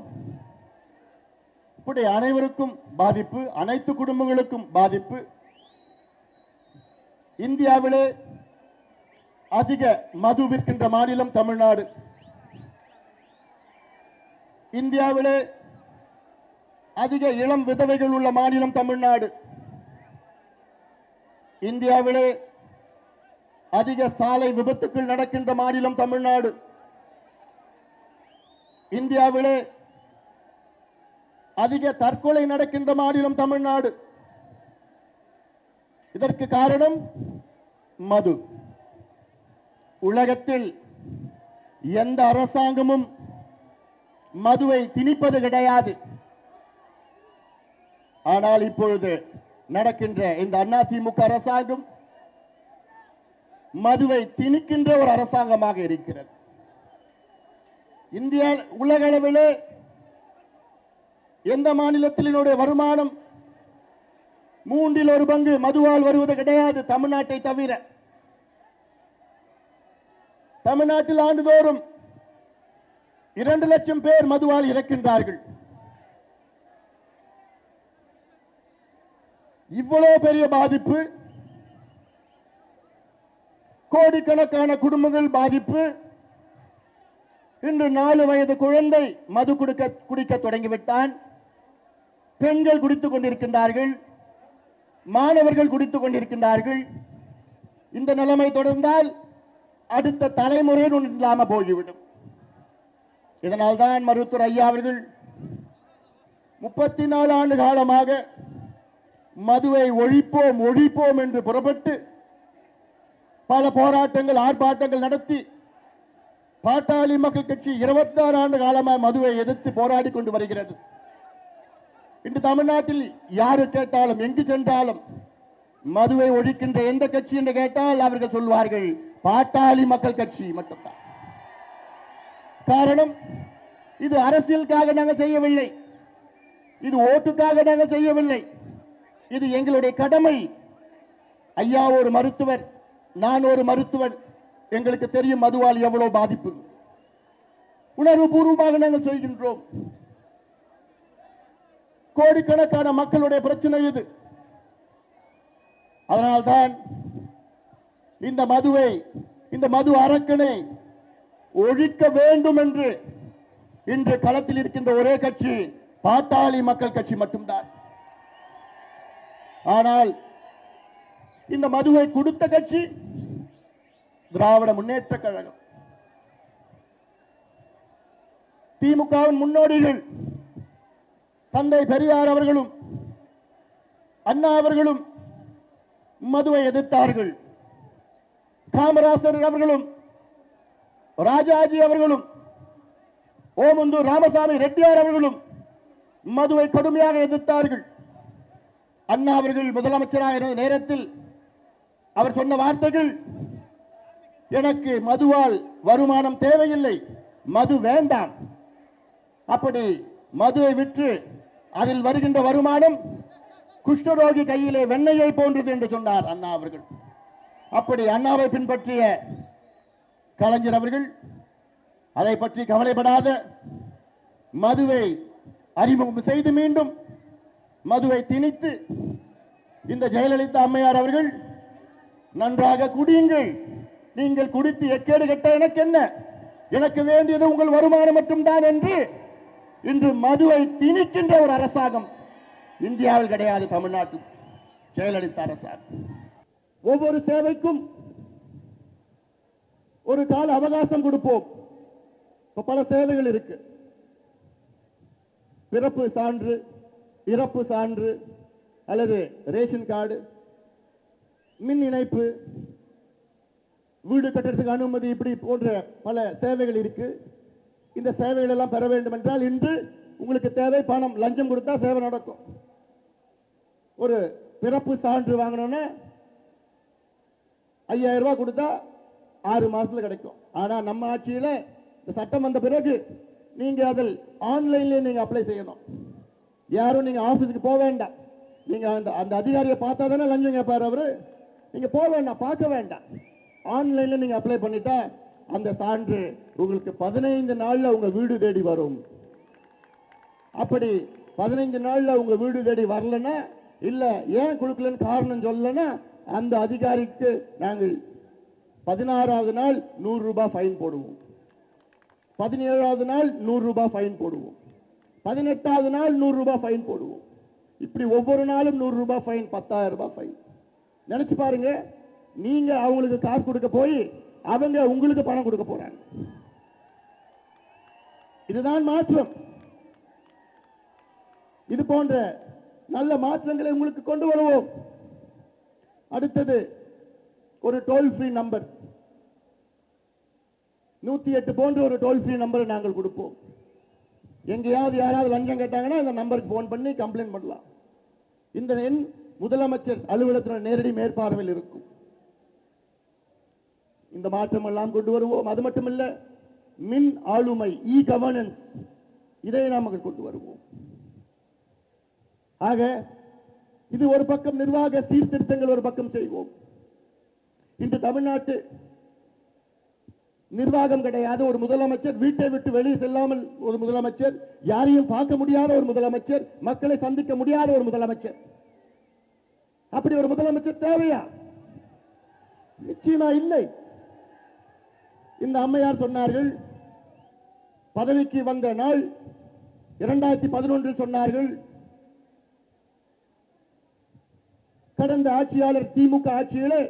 இப்படி அனைவருக்கும் பாதிப்பு, அனைத்து குடும்பங்களுக்கும் பாதிப்பு. இந்தியாவிலே அதிக மது விற்கின்ற மாநிலம் தமிழ்நாடு. இந்தியாவிலே அதிக இளம் விதவைகள் உள்ள மாநிலம் தமிழ்நாடு. இந்தியாவிலே அதிக சாலை விபத்துக்கள் நடக்கின்ற மாநிலம் தமிழ்நாடு. இந்தியாவிலே அதிக தற்கொலை நடக்கின்ற மாநிலம் தமிழ்நாடு. இதற்கு காரணம் மது. உலகத்தில் எந்த அரசாங்கமும் மதுவை திணிப்பது கிடையாது. ஆனால் இப்பொழுது நடக்கின்ற இந்த அதிமுக அரசாங்கம் மதுவை திணிக்கின்ற ஒரு அரசாங்கமாக இருக்கிறது. இந்தியா உலக அளவிலே எந்த மாநிலத்தினுடைய வருமானம் 1/3 பங்கு மதுவால் வருவது கிடையாது, தமிழ்நாட்டை தவிர. தமிழ்நாட்டில் ஆண்டுதோறும் 2 லட்சம் பேர் மதுவால் இறக்கின்றார்கள். இவ்வளவு பெரிய பாதிப்பு, கோடிக்கணக்கான குடும்பங்கள் பாதிப்பு. இன்று 4 வயது குழந்தை மது குடிக்க தொடங்கிவிட்டான். பெண்கள் குடித்துக் கொண்டிருக்கின்றார்கள், மாணவர்கள் குடித்துக் கொண்டிருக்கின்றார்கள். இந்த நிலைமை தொடர்ந்தால் அடுத்த தலைமுறை இல்லாம போய்விடும். இதனால்தான் மருத்துவர் ஐயா அவர்கள் 34 ஆண்டு காலமாக மதுவை ஒழிப்போம் என்று புறப்பட்டு பல போராட்டங்கள் ஆர்ப்பாட்டங்கள் நடத்தி பாட்டாளி மக்கள் கட்சி 26 ஆண்டு காலமாக மதுவை எதிர்த்து போராடி கொண்டு வருகிறது. இன்று தமிழ்நாட்டில் யாரு கேட்டாலும் எங்கு சென்றாலும் மதுவை ஒழிக்கின்ற எந்த கட்சி என்று கேட்டால் அவர்கள் சொல்வார்கள் பாட்டாளி மக்கள் கட்சி மட்டும்தான். காரணம், இது அரசியலுக்காக நாங்கள் செய்யவில்லை, இது ஓட்டுக்காக நாங்கள் செய்யவில்லை, இது எங்களுடைய கடமை. ஐயா ஒரு மருத்துவர், நான் ஒரு மருத்துவர், எங்களுக்கு தெரியும் மதுவால் எவ்வளவு பாதிப்பு. உணர்வு பூர்வமாக நாங்கள் செய்கின்றோம். கோடிக்கணக்கான மக்களுடைய பிரச்சனை இது. அதனால்தான் இந்த மதுவை, இந்த மது அரக்கனை ஒழிக்க வேண்டும் என்று இன்று களத்தில் இருக்கின்ற ஒரே கட்சி பாட்டாளி மக்கள் கட்சி மட்டும்தான். ஆனால் இந்த மதுவை கொடுத்த கட்சி திராவிட முன்னேற்ற கழகம். திமுகவின் முன்னோடிகள் தந்தை பெரியார் அவர்களும் அண்ணா அவர்களும் மதுவை எதிர்த்தார்கள். காமராசர் அவர்களும் ராஜாஜி அவர்களும் ஓமுந்தூர் ராமசாமி ரெட்டியார் அவர்களும் மதுவை கடுமையாக எதிர்த்தார்கள். அண்ணா அவர்கள் முதலமைச்சராக இருந்த நேரத்தில் அவர் சொன்ன வார்த்தைகள், எனக்கு மதுவால் வருமானம் தேவையில்லை, மது வேண்டாம். அப்படி மதுவை விற்று அதில் வருகின்ற வருமானம் குஷ்டரோகி கையிலே வெண்ணையை போன்றது என்று சொன்னார் அண்ணா அவர்கள். அப்படி அண்ணாவை பின்பற்றிய கலைஞர் அவர்கள் அதை பற்றி கவலைப்படாத மதுவை அறிமுகம் செய்து மீண்டும் மதுவை திணித்து இந்த ஜெயலலிதா அம்மையார் அவர்கள் நன்றாக குடியுங்கள், நீங்கள் குடித்து எக்கேடு கெட்ட எனக்கு என்ன, எனக்கு வேண்டியது உங்கள் வருமானம் மட்டும்தான் என்று இன்று மதுவை திணிக்கின்ற ஒரு அரசாங்கம் இந்தியாவில் கிடையாது, தமிழ்நாட்டில் ஜெயலலிதா அரசாங்கம். ஒவ்வொரு சேவைக்கும் ஒரு கால அவகாசம் கொடுப்போம். பல சேவைகள் இருக்கு. பிறப்பு சான்று, இறப்பு சான்று அல்லது ரேஷன் கார்டு, மின் இணைப்பு, வீடு கட்டுறதுக்கு அனுமதி, இப்படி போன்ற பல சேவைகள் இருக்கு. இந்த சேவைகள் எல்லாம் பெற வேண்டும் என்றால் இன்று உங்களுக்கு தேவை பணம். லஞ்சம் கொடுத்தா சேவை நடக்கும். ஒரு பிறப்பு சான்று வாங்கணும்னா 5000 ரூபாய் கொடுத்தா 6 மாசத்துல கிடைக்கும். ஆனா நம்ம ஆட்சியில இந்த சட்டம் வந்த பிறகு நீங்க அதில் ஆன்லைன்ல நீங்க அப்ளை செய்யணும். யாரும் நீங்க ஆபீஸுக்கு போக வேண்டாம். நீங்க அந்த அதிகாரியை பார்த்தா தானே லஞ்சம் கேட்பாரு அவரு. நீங்க போக வேண்டாம், பார்க்க வேண்டாம். ஆன்லைன்ல நீங்க அப்ளை பண்ணிட்டா அந்த சான்று உங்களுக்கு 15 நாள்ல உங்க வீடு தேடி வரும். அப்படி 15 நாள்ல உங்க வீடு தேடி வரலன்னா, இல்ல ஏன் கொடுக்கலன்னு காரணம் சொல்லலன்னா, அந்த அதிகாரிக்கு நாங்கள் 16வது நாள் 100 ரூபாய் ஃபைன் போடுவோம், 17வது நாள் 100 ரூபாய் ஃபைன் போடுவோம், 18வது நாள் 100 ரூபாய் ஃபைன் போடுவோம். இப்படி ஒவ்வொரு நாளும் 100 ரூபாய் ஃபைன், 10,000 ரூபாய் ஃபைன். நினைச்சு பாருங்க, நீங்க அவங்களுக்கு காசு கொடுக்க போய் அவங்க உங்களுக்கு பணம் கொடுக்க போறாங்க. இதுதான் மாற்றம். இது போன்ற நல்ல மாற்றங்களை உங்களுக்கு கொண்டு வருவோம். அடுத்தது ஒரு டோல் ஃப்ரீ நம்பர், 108 போன்ற ஒரு டோல் ஃப்ரீ நம்பரை நாங்கள் கொடுப்போம். எங்கேயாவது யாராவது லஞ்சம் கேட்டாங்கன்னா இந்த நம்பருக்கு போன் பண்ணி கம்ப்ளைண்ட் பண்ணலாம். இந்த எண் முதலமைச்சர் அலுவலகத்தில் நேரடி மேற்பார்வையில் இருக்கும். இந்த மாற்றம் எல்லாம் கொண்டு வருவோம். அது மட்டுமல்ல, மின் ஆளுமை, இ கவர்னன்ஸ், இதை நாம் கொண்டு வருவோம். ஆக இது ஒரு பக்கம் நிர்வாக சீர்திருத்தங்கள் ஒரு பக்கம் செய்வோம். இன்று தமிழ்நாட்டு நிர்வாகம் கிடையாது. ஒரு முதலமைச்சர் வீட்டை விட்டு வெளியே செல்லாமல் ஒரு முதலமைச்சர், யாரையும் பார்க்க முடியாத ஒரு முதலமைச்சர், மக்களை சந்திக்க முடியாத ஒரு முதலமைச்சர். அப்படி ஒரு முதலமைச்சர் தேவையா? நிச்சயமா இல்லை. இந்த அம்மையார் சொன்னார்கள், பதவிக்கு வந்த நாள் 2011 சொன்னார்கள், கடந்த ஆட்சியாளர் திமுக ஆட்சியிலே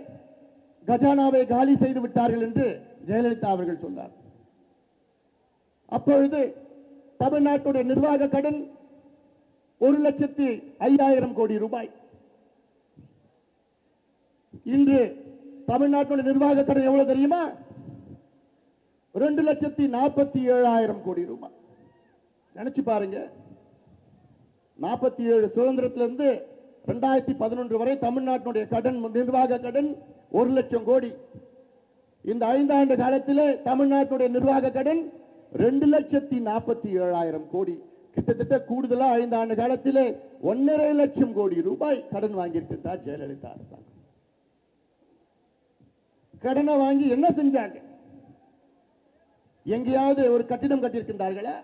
கஜானாவை காலி செய்து விட்டார்கள் என்று ஜெயலலிதா அவர்கள் சொன்னார். அப்பொழுது தமிழ்நாட்டுடைய நிர்வாக கடன் 1,05,000 கோடி ரூபாய். இன்று தமிழ்நாட்டுடைய நிர்வாக கடன் எவ்வளவு தெரியுமா? 2,47,000 கோடி ரூபாய். நினைச்சு பாருங்க, 47 சுதந்திரத்திலிருந்து 2011 வரை தமிழ்நாட்டுடைய கடன், நிர்வாக கடன் 1 லட்சம் கோடி. இந்த 5 ஆண்டு காலத்திலே தமிழ்நாட்டுடைய நிர்வாக கடன் 2,47,000 கோடி. கிட்டத்தட்ட கூடுதலா 5 ஆண்டு காலத்திலே 1,50,000 லட்சம் கோடி ரூபாய் கடன் வாங்கியிருக்கிறார் ஜெயலலிதா அரசாங்கம். கடனை வாங்கி என்ன செஞ்சாங்க? எங்கேயாவது ஒரு கட்டிடம் கட்டியிருக்கின்றார்களா?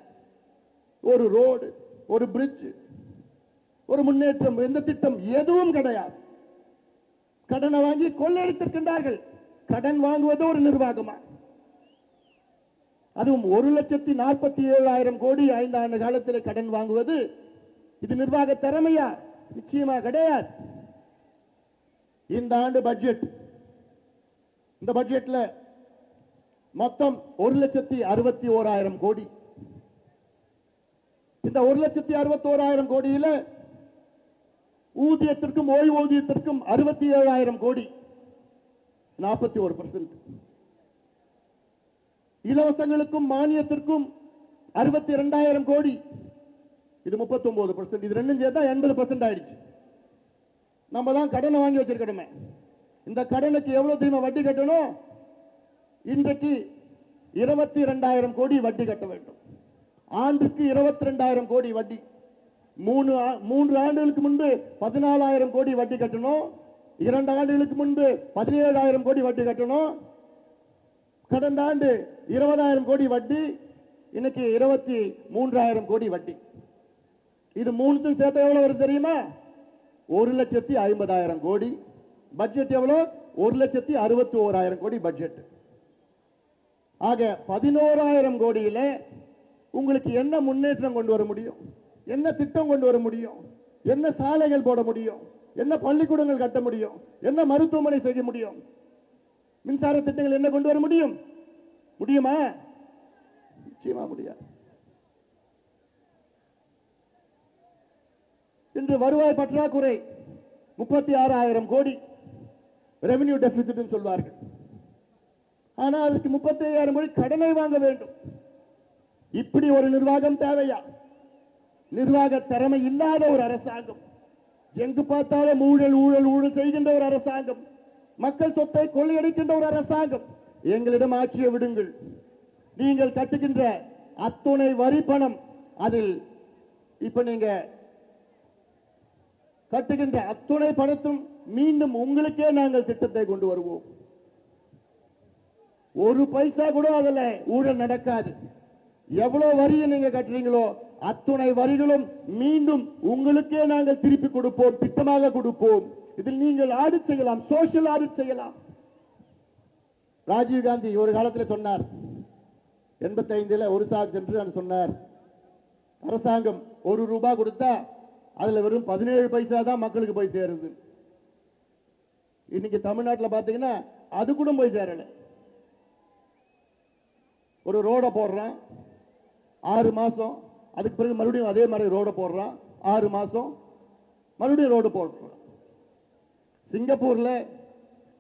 ஒரு ரோடு, ஒரு பிரிட்ஜ், ஒரு முன்னேற்றம், எந்த திட்டம் எதுவும் கிடையாது. கடனை வாங்கி கொள்ளையடித்திருக்கின்றார்கள். கடன் வாங்குவது ஒரு நிர்வாகமா? அதுவும் 1,47,000 கோடி 5 ஆண்டு காலத்தில் கடன் வாங்குவது இது நிர்வாக திறமையா? நிச்சயமா கிடையாது. இந்த ஆண்டு பட்ஜெட், இந்த பட்ஜெட்ல மொத்தம் 1,61,000 கோடி. இந்த 1,61,000 கோடியில ஊதியத்திற்கும் ஓய்வூதியத்திற்கும் 67,000 கோடி, 41%. இலவசங்களுக்கும் மானியத்திற்கும் 62,000 கோடி, இது 39%. இது ரெண்டும் சேர்த்தா 80% ஆயிடுச்சு. நம்ம தான் கடனை வாங்கி வச்சிருக்கணுமே. இந்த கடனுக்கு எவ்வளவு தெரியுமா வட்டி கட்டணும்? இன்றைக்கு 22,000 கோடி வட்டி கட்ட வேண்டும். ஆண்டுக்கு 22,000 கோடி வட்டி. 3 ஆண்டுகளுக்கு முன்பு 14,000 கோடி வட்டி கட்டணும். 2 ஆண்டுகளுக்கு முன்பு 17,000 கோடி வட்டி கட்டணும். கடந்த ஆண்டு 20,000 கோடி வட்டி, இன்னைக்கு 23,000 கோடி வட்டி. இது மூணுக்கும் சேர்த்து எவ்வளவு வரும் தெரியுமா? 1,50,000 கோடி. பட்ஜெட் எவ்வளவு? 1,61,000 கோடி பட்ஜெட். ஆக 11,000 கோடியில உங்களுக்கு என்ன முன்னேற்றம் கொண்டு வர முடியும்? என்ன திட்டம் கொண்டு வர முடியும்? என்ன சாலைகள் போட முடியும்? என்ன பள்ளிக்கூடங்கள் கட்ட முடியும்? என்ன மருத்துவமனை செய்ய முடியும்? மின்சார திட்டங்கள் என்ன கொண்டு வர முடியும்? முடியுமா? நிச்சயமா முடியாது. இன்று வருவாய் பற்றாக்குறை 36,000 கோடி ரெவென்யூ டெபிசிட் சொல்வார்கள். ஆனால் அதுக்கு 35,000 கோடி கடனை வாங்க வேண்டும். இப்படி ஒரு நிர்வாகம் தேவையா? நிர்வாக திறமை இல்லாத ஒரு அரசாங்கம், எங்கு பார்த்தாலும் ஊழல் ஊழல் ஊழல் செய்கின்ற ஒரு அரசாங்கம், மக்கள் சொத்தை கொள்ளையடிக்கின்ற ஒரு அரசாங்கம். எங்களிடம் ஆட்சியை விடுங்கள். நீங்கள் கட்டுகின்ற அத்துணை வரி பணம், அதில் இப்ப நீங்க கட்டுகின்ற அத்துணை பணத்தும் மீண்டும் உங்களுக்கே நாங்கள் திட்டத்தை கொண்டு வருவோம். ஒரு பைசா கூட அதுல ஊழல் நடக்காது. எவ்வளவு வரியை நீங்க கட்டுறீங்களோ அத்துணை வரிகளும் மீண்டும் உங்களுக்கே நாங்கள் திருப்பி கொடுப்போம், திட்டமாக கொடுப்போம். இதில் நீங்கள் ஆடிட் செய்யலாம், சோசியல் ஆடிட் செய்யலாம். ராஜீவ் காந்தி ஒரு காலத்தில் சொன்னார், 85 ஒரிசாவுக்கு சென்று சொன்னார், அரசாங்கம் 1 ரூபாய் கொடுத்தா அதுல வெறும் 17 பைசா தான் மக்களுக்கு போய் சேருது. இன்னைக்கு தமிழ்நாட்டில் பாத்தீங்கன்னா அது கூட போய் சேரல. ஒரு ரோட போடுறான் 6 மாசம், அதுக்கு பிறகு மறுபடியும் அதே மாதிரி ரோட போடுறான் 6 மாசம், மறுபடியும் ரோடு போடுறான். சிங்கப்பூர்ல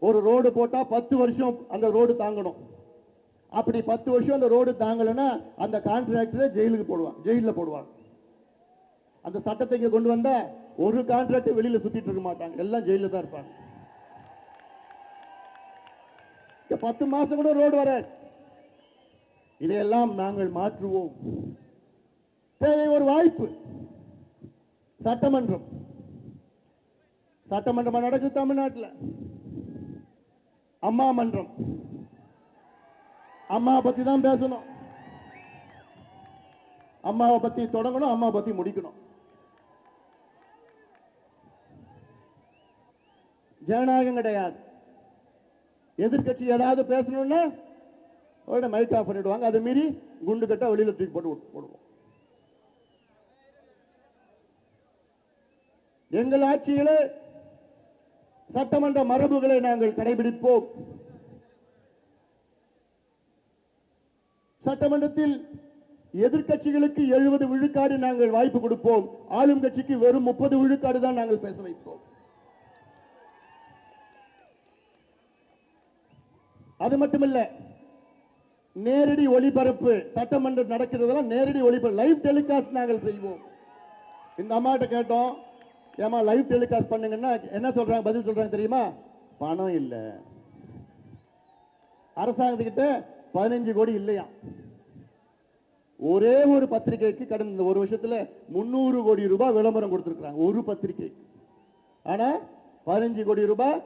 ஒரு ரோடு போட்டா 10 வருஷம் அந்த ரோடு தாங்கணும். அப்படி 10 வருஷம் அந்த ரோடு தாங்கலன்னா அந்த கான்ட்ராக்டரை ஜெயிலுக்கு போடுவான், ஜெயில போடுவாங்க. அந்த சட்டத்தை இங்க கொண்டு வந்தா ஒரு கான்ட்ராக்ட் வெளியில சுத்திட்டு இருக்க மாட்டாங்க, எல்லாம் ஜெயில தான் இருப்பாங்க. 10 மாசம் கூட ரோடு வராது. இதையெல்லாம் நாங்கள் மாற்றுவோம். தேவை ஒரு வாய்ப்பு. சட்டமன்றம் நடக்குது தமிழ்நாட்டில். அம்மா மன்றம், அம்மா பத்தி தான் பேசணும். அம்மாவை பத்தி தொடங்கணும், அம்மா பத்தி முடிக்கணும். ஜனநாயகம் கிடையாது. எதிர்கட்சி ஏதாவது பேசணும்னா மைக் ஆஃப் பண்ணிடுவாங்க. அதை மீறி குண்டு கட்ட வெளியில தூக்கி போடுவோம். எங்கள் ஆட்சியிலே சட்டமன்ற மரபுகளை நாங்கள் கடைபிடிப்போம். சட்டமன்றத்தில் எதிர்கட்சிகளுக்கு 70 விழுக்காடு நாங்கள் வாய்ப்பு கொடுப்போம். ஆளும் கட்சிக்கு வெறும் 30 விழுக்காடு தான் நாங்கள் பேச வைப்போம். அது மட்டுமல்ல, நேரடி ஒளிபரப்பு, சட்டமன்றம் நடக்கிறதெல்லாம் நேரடி ஒளிபரப்பு, லைவ் டெலிகாஸ்ட் நாங்கள் செய்வோம். இந்த அம்மாட்ட கேட்டோம், ஏமா லைவ் டெலிகாஸ்ட் பண்ணுங்கன்னா என்ன சொல்றாங்க, பதில் சொல்றாங்க தெரியுமா? பணம் இல்ல. அரசாங்கத்துக்கிட்ட 15 கோடி இல்லையா. ஒரே ஒரு பத்திரிகைக்கு கடந்த ஒரு வருஷத்துல 300 கோடி ரூபாய் விளம்பரம் கொடுத்திருக்காங்க ஒரு பத்திரிகை. ஆனா 15 கோடி ரூபாய்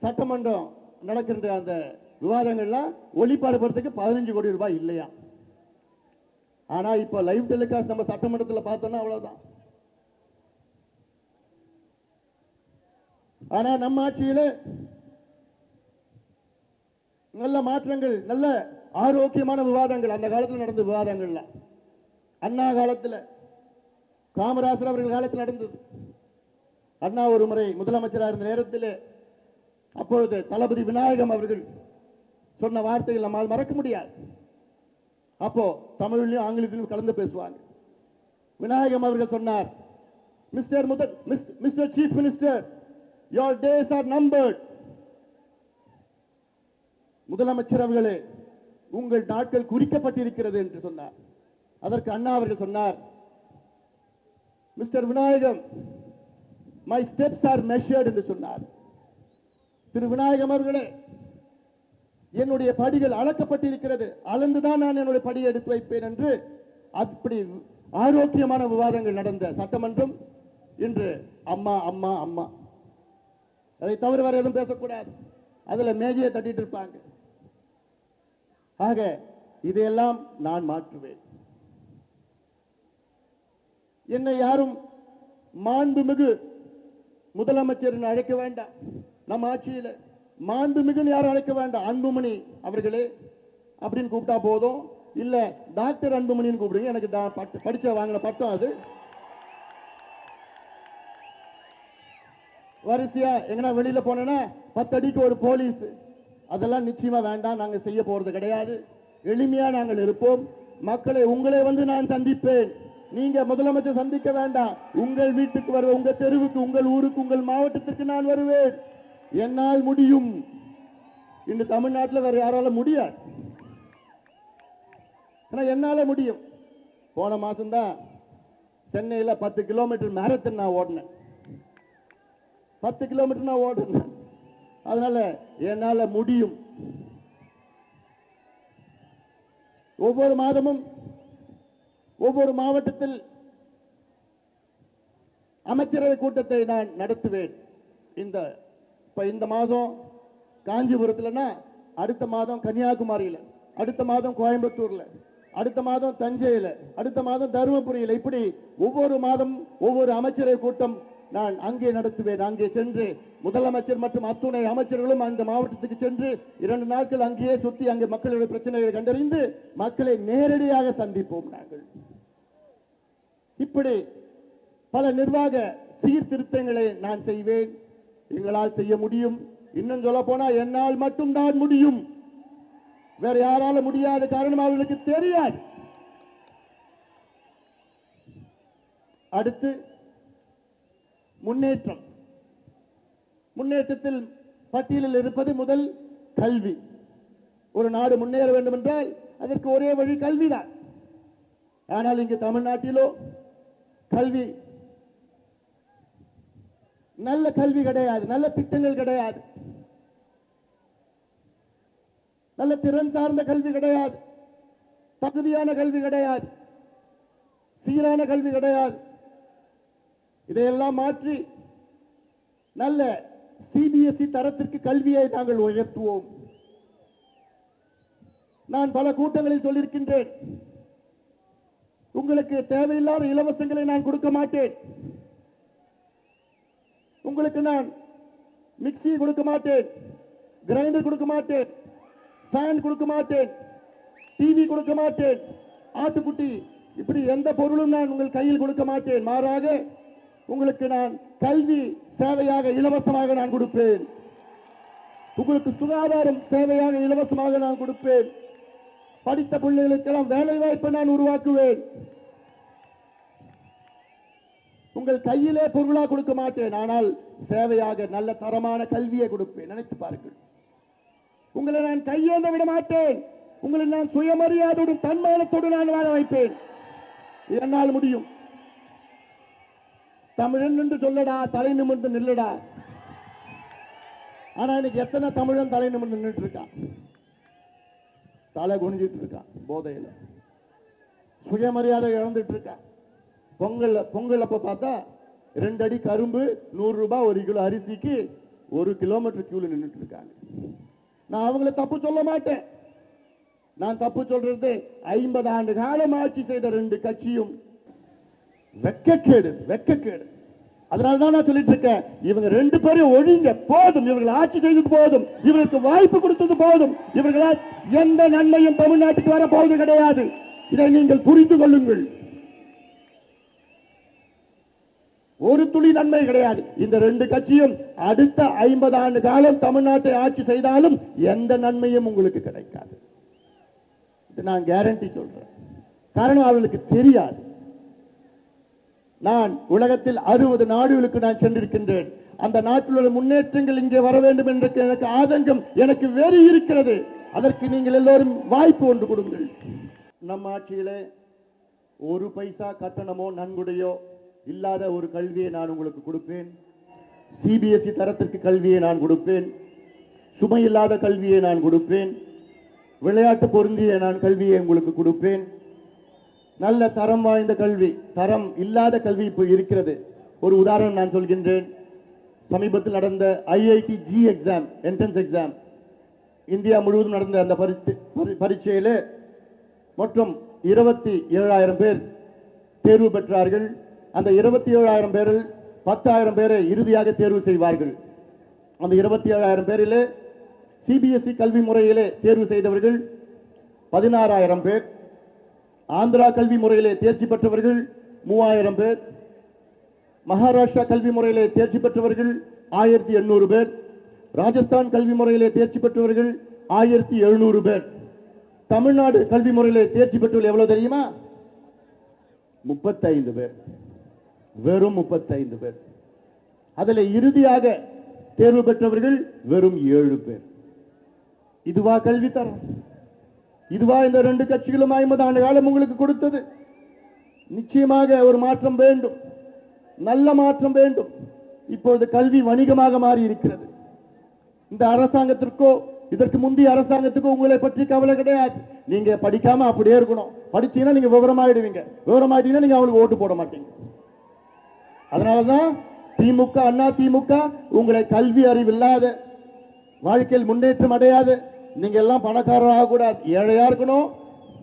சட்டமன்றம் நடக்கின்ற அந்த விவாதங்கள்லாம் ஒளிபரப்புறதுக்கு 15 கோடி ரூபாய் இல்லையா. ஆனா இப்ப லைவ் டெலிகாஸ்ட் நம்ம சட்டமன்றத்தில் பார்த்தோம்னா அவ்வளவுதான். ஆனா நம்ம ஆட்சியில நல்ல மாற்றங்கள், நல்ல ஆரோக்கியமான விவாதங்கள், அந்த காலத்தில் நடந்த விவாதங்கள்ல அண்ணா காலத்தில், காமராஜர் அவர்கள் காலத்தில் நடந்தது. அண்ணா ஒரு முறை முதலமைச்சராக இருந்த நேரத்தில் அப்பொழுது தளபதி விநாயகம் அவர்கள் சொன்ன வார்த்தைகள் நம்மால் மறக்க முடியாது. அப்போ தமிழிலும் ஆங்கிலத்திலும் கலந்து பேசுவாங்க. விநாயகம் அவர்கள் சொன்னார், mister chief minister, your days or numbered. முதலமைச்சர் அவர்களே, உங்கள் நாட்கள் குறிக்கப்பட்டிருக்கிறது என்று சொன்னார். அதற்கு அண்ணா அவர்கள் சொன்னார், mister Vinayagam, my steps R measured என்று சொன்னார். திரு விநாயகம் அவர்களே, என்னுடைய படிகள் அளக்கப்பட்டிருக்கிறது, அளந்துதான் நான் என்னுடைய படியை எடுத்து வைப்பேன் என்று அப்படி ஆரோக்கியமான விவாதங்கள் நடந்த சட்டமன்றம் இன்று அம்மா அம்மா அம்மா. அதை தவிர வேற எதுவும் பேசக்கூடாது. அதுல மேஜையை தட்டிட்டு இருப்பாங்க. ஆக இதையெல்லாம் நான் மாற்றுவேன். என்னை யாரும் மாண்புமிகு முதலமைச்சர் அழைக்க வேண்டாம். நம்ம ஆட்சியில் மாண்புமிகு யாரும் அழைக்க வேண்டாம். அன்புமணி அவர்களே அப்படின்னு கூப்பிட்டா போதும். இல்ல டாக்டர் அன்புமணின்னு கூப்பிடுங்க. எனக்கு படிச்ச வாங்கின பட்டம் அது. வரிசையா எங்கன்னா வெளியில போனா 10 அடிக்கு ஒரு போலீஸ், அதெல்லாம் நிச்சயமா வேண்டாம். நாங்க செய்ய போறது கிடையாது. எளிமையா நாங்கள் இருப்போம். மக்களை உங்களை வந்து நான் சந்திப்பேன். நீங்க முதலமைச்சர் சந்திக்க வேண்டாம். உங்கள் வீட்டுக்கு வருவேன், உங்க தெருவுக்கு, உங்கள் ஊருக்கு, உங்கள் மாவட்டத்திற்கு நான் வருவேன். என்னால் முடியும். இந்த தமிழ்நாட்டில் வேற யாரால முடியாது. என்னால முடியும். போன மாசம் தான் சென்னையில 10 கிலோமீட்டர் மேரத்தான் நான் ஓடினேன். 10 கிலோமீட்டர் நான் ஓடினேன். அதனால என்னால முடியும். ஒவ்வொரு மாதமும் ஒவ்வொரு மாவட்டத்தில் அமைச்சரவை கூட்டத்தை நான் நடத்துவேன். இந்த மாதம் காஞ்சிபுரத்தில், அடுத்த மாதம் கன்னியாகுமரியில், அடுத்த மாதம் கோயம்புத்தூர்ல, அடுத்த மாதம் தஞ்சையில், அடுத்த மாதம் தருமபுரியில், இப்படி ஒவ்வொரு மாதம் ஒவ்வொரு அமைச்சரவை கூட்டம் நான் அங்கே நடத்துவேன். அங்கே சென்று முதலமைச்சர் மற்றும் அத்துணை அமைச்சர்களும் அந்த மாவட்டத்துக்கு சென்று 2 நாட்கள் அங்கேயே சுற்றி அங்கே மக்களுடைய பிரச்சனைகளை கண்டறிந்து மக்களை நேரடியாக சந்திப்போம். நாங்கள் இப்படி பல நிர்வாக சீர்திருத்தங்களை நான் செய்வேன். எங்களால் செய்ய முடியும். இன்னும் சொல்ல போனா என்னால் மட்டும்தான் முடியும். வேற யாரால முடியாத காரணம் அவர்களுக்கு தெரியாது. அடுத்து முன்னேற்றம். முன்னேற்றத்தில் பட்டியலில் இருப்பது முதல் கல்வி. ஒரு நாடு முன்னேற வேண்டும் என்றால் அதற்கு ஒரே வழி கல்விதான். ஆனால் இங்கு தமிழ்நாட்டிலோ கல்வி, நல்ல கல்வி கிடையாது, நல்ல திட்டங்கள் கிடையாது, நல்ல திறன் சார்ந்த கல்வி கிடையாது, தகுதியான கல்வி கிடையாது, சீரான கல்வி கிடையாது. இதையெல்லாம் மாற்றி நல்ல சிபிஎஸ்இ தரத்திற்கு கல்வியை நாங்கள் உயர்த்துவோம். நான் பல கூட்டங்களில் சொல்லியிருக்கின்றேன், உங்களுக்கு தேவையில்லாத இலவசங்களை நான் கொடுக்க மாட்டேன். உங்களுக்கு நான் மிக்சி கொடுக்க மாட்டேன், கிரைண்டர் கொடுக்க மாட்டேன், ஃபேன் கொடுக்க மாட்டேன், டிவி கொடுக்க மாட்டேன், ஆட்டுக்குட்டி, இப்படி எந்த பொருளும் நான் உங்கள் கையில் கொடுக்க மாட்டேன். மாறாக உங்களுக்கு நான் கல்வி சேவையாக இலவசமாக நான் கொடுப்பேன். உங்களுக்கு சுகாதாரம் சேவையாக இலவசமாக நான் கொடுப்பேன். படித்த பிள்ளைகளுக்கெல்லாம் வேலை வாய்ப்பை நான் உருவாக்குவேன். உங்கள் கையிலே பொருளா கொடுக்க மாட்டேன், ஆனால் சேவையாக நல்ல தரமான கல்வியை கொடுப்பேன். நினைத்து பாருங்கள். உங்களை நான் கையேந்த விட மாட்டேன். உங்களை நான் சுயமரியாதையோடு தன்மானத்தோடு நான் வாழ வைப்பேன். என்னால் முடியும். தமிழன் என்று சொல்லடா, தலை நிமிர்ந்து நில்லடா. ஆனா இன்னைக்கு எத்தனை தமிழன் தலை நிமிர்ந்து நின்றுட்டு இருக்கான், தலை குனிஞ்சிட்டு இருக்கான், போதையில சுயமரியாதை இழந்துட்டு இருக்கான். பொங்கல் அப்ப பார்த்தா 2 அடி கரும்பு 100 ரூபாய், 1 கிலோ அரிசிக்கு 1 கிலோமீட்டர் கியூல நின்றுட்டு இருக்காங்க. நான் அவங்களை தப்பு சொல்ல மாட்டேன். நான் தப்பு சொல்றது 50 ஆண்டு காலம் ஆட்சி செய்த 2 கட்சியும் வெட்கக்கேடு. அதனாலதான் நான் சொல்லிட்டு இருக்கேன், இவங்க 2 பேரும் ஒழிங்க போதும், இவர்கள் ஆட்சி செய்தது போதும், இவர்களுக்கு வாய்ப்பு கொடுத்தது போதும், இவர்களால் எந்த நன்மையும் தமிழ்நாட்டுக்கு வர போவது கிடையாது. இதை நீங்கள் புரிந்து கொள்ளுங்கள். ஒரு துளி நன்மை கிடையாது. இந்த 2 கட்சியும் அடுத்த 50 ஆண்டு காலம் தமிழ்நாட்டை ஆட்சி செய்தாலும் எந்த நன்மையும் உங்களுக்கு கிடைக்காது. நான் கேரண்டி சொல்றேன். காரணம் அவர்களுக்கு தெரியாது. நான் உலகத்தில் 60 நாடுகளுக்கு நான் சென்றிருக்கின்றேன். அந்த நாட்டில் உள்ள முன்னேற்றங்கள் இங்கே வர வேண்டும் என்ற எனக்கு ஆதங்கம், எனக்கு வெறி இருக்கிறது. அதற்கு நீங்கள் எல்லோரும் வாய்ப்பு ஒன்று கொடுங்கள். நம் ஆட்சியிலே ஒரு பைசா கட்டணமோ நன்கொடையோ இல்லாத ஒரு கல்வியை நான் உங்களுக்கு கொடுப்பேன். சிபிஎஸ்இ தரத்திற்கு கல்வியை நான் கொடுப்பேன். சுமை இல்லாத கல்வியை நான் கொடுப்பேன். விளையாட்டு பொருந்திய நான் கல்வியை உங்களுக்கு கொடுப்பேன். நல்ல தரம் வாய்ந்த கல்வி, தரம் இல்லாத கல்வி இப்போ இருக்கிறது. ஒரு உதாரணம் நான் சொல்கின்றேன். சமீபத்தில் நடந்த IIT G exam, entrance exam, India முழுவதும் நடந்த அந்த பரீட்சையிலே மொத்தம் 27,000 பேர் தேர்வு பெற்றார்கள். அந்த 27,000 பேரில் 10,000 பேரை இறுதியாக தேர்வு செய்வார்கள். அந்த 27,000 பேரிலே சிபிஎஸ்இ கல்வி முறையிலே தேர்வு செய்தவர்கள் 16,000 பேர். ஆந்திரா கல்வி முறையிலே தேர்ச்சி பெற்றவர்கள் 3,000 பேர். மகாராஷ்டிரா கல்வி முறையிலே தேர்ச்சி பெற்றவர்கள் 1,800 பேர். ராஜஸ்தான் கல்வி முறையிலே தேர்ச்சி பெற்றவர்கள் 1,700 பேர். தமிழ்நாடு கல்வி முறையிலே தேர்ச்சி பெற்றவர்கள் எவ்வளவு தெரியுமா? 35 பேர். வெறும் 35 பேர். அதில் இறுதியாக தேர்வு பெற்றவர்கள் வெறும் 7 பேர். இதுவா கல்வி தரம்? இதுவா இந்த 2 கட்சிகளும் 50 ஆண்டு காலம் உங்களுக்கு கொடுத்தது? நிச்சயமாக ஒரு மாற்றம் வேண்டும், நல்ல மாற்றம் வேண்டும். இப்பொழுது கல்வி வணிகமாக மாறி இருக்கிறது. இந்த அரசாங்கத்திற்கோ இதற்கு முந்தைய அரசாங்கத்துக்கோ உங்களை பற்றி கவலை கிடையாது. நீங்க படிக்காம அப்படியே இருக்கணும். படிச்சீங்கன்னா நீங்க விவரமாயிடுவீங்க. விவரமாயிட்டீங்கன்னா நீங்க அவங்களுக்கு ஓட்டு போட மாட்டீங்க. அதனாலதான் திமுக, அண்ணா திமுக உங்களை கல்வி அறிவில்லாத, வாழ்க்கையில் முன்னேற்றம் அடையாத, நீங்க எல்லாம் பணக்காரராக கூடாது, ஏழையா இருக்கணும்,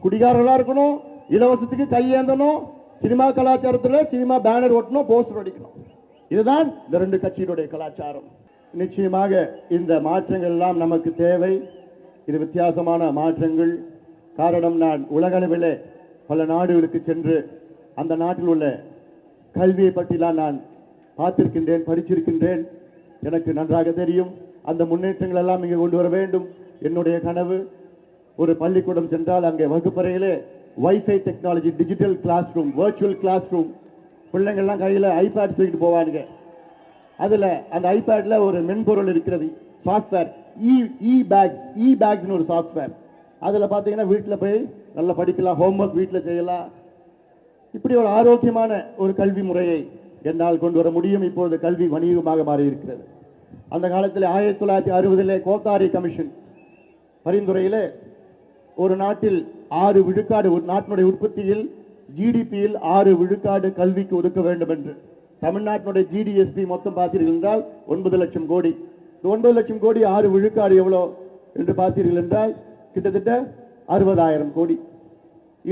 குடிகாரர்களா இருக்கணும், இலவசத்துக்கு கையேந்தணும், சினிமா கலாச்சாரத்தில் சினிமா பேனர் ஓட்டணும், போஸ்டர் அடிக்கணும். இதுதான் இந்த 2 கட்சியினுடைய கலாச்சாரம். நிச்சயமாக இந்த மாற்றங்கள் எல்லாம் நமக்கு தேவை. இது வித்தியாசமான மாற்றங்கள். காரணம், நான் உலகளவிலே பல நாடுகளுக்கு சென்று அந்த நாட்டில் உள்ள கல்வியை பற்றிலாம் நான் பார்த்திருக்கின்றேன், படிச்சிருக்கின்றேன். எனக்கு நன்றாக தெரியும். அந்த முன்னேற்றங்கள் எல்லாம் இங்கே கொண்டு வர வேண்டும். என்னுடைய கனவு, ஒரு பள்ளிக்கூடம் சென்றால் அங்கே வகுப்பறையிலே wifi technology, digital classroom, virtual classroom, பிள்ளைங்கள்லாம் கையில் ஐபேட் தூக்கிட்டு போவானுங்க. அதுல அந்த ஐபேட்ல ஒரு மென்பொருள் இருக்கிறது, சாஃப்ட்வேர், இ பேக்ஸ் ஒரு சாஃப்ட்வேர். அதுல பாத்தீங்கன்னா வீட்டில் போய் நல்லா படிக்கலாம், ஹோம்ஒர்க் வீட்டில் செய்யலாம். இப்படி ஒரு ஆரோக்கியமான ஒரு கல்வி முறையை என்னால் கொண்டு வர முடியும். இப்பொழுது கல்வி வணிகமாக மாறி இருக்கிறது. அந்த காலத்தில் 1960 கோத்தாரி கமிஷன் பரிந்துரையிலே ஒரு நாட்டில் 6 விழுக்காடு, ஒரு நாட்டினுடைய உற்பத்தியில் ஜிடிபியில் 6 விழுக்காடு கல்விக்கு ஒதுக்க வேண்டும் என்று. தமிழ்நாட்டினுடைய ஜிடிஎஸ்பி மொத்தம் பார்த்தீர்கள் என்றால் 9 லட்சம் கோடி. 9 லட்சம் கோடி 6 விழுக்காடு எவ்வளோ என்று பார்த்தீர்கள் என்றால் கிட்டத்தட்ட 60,000 கோடி.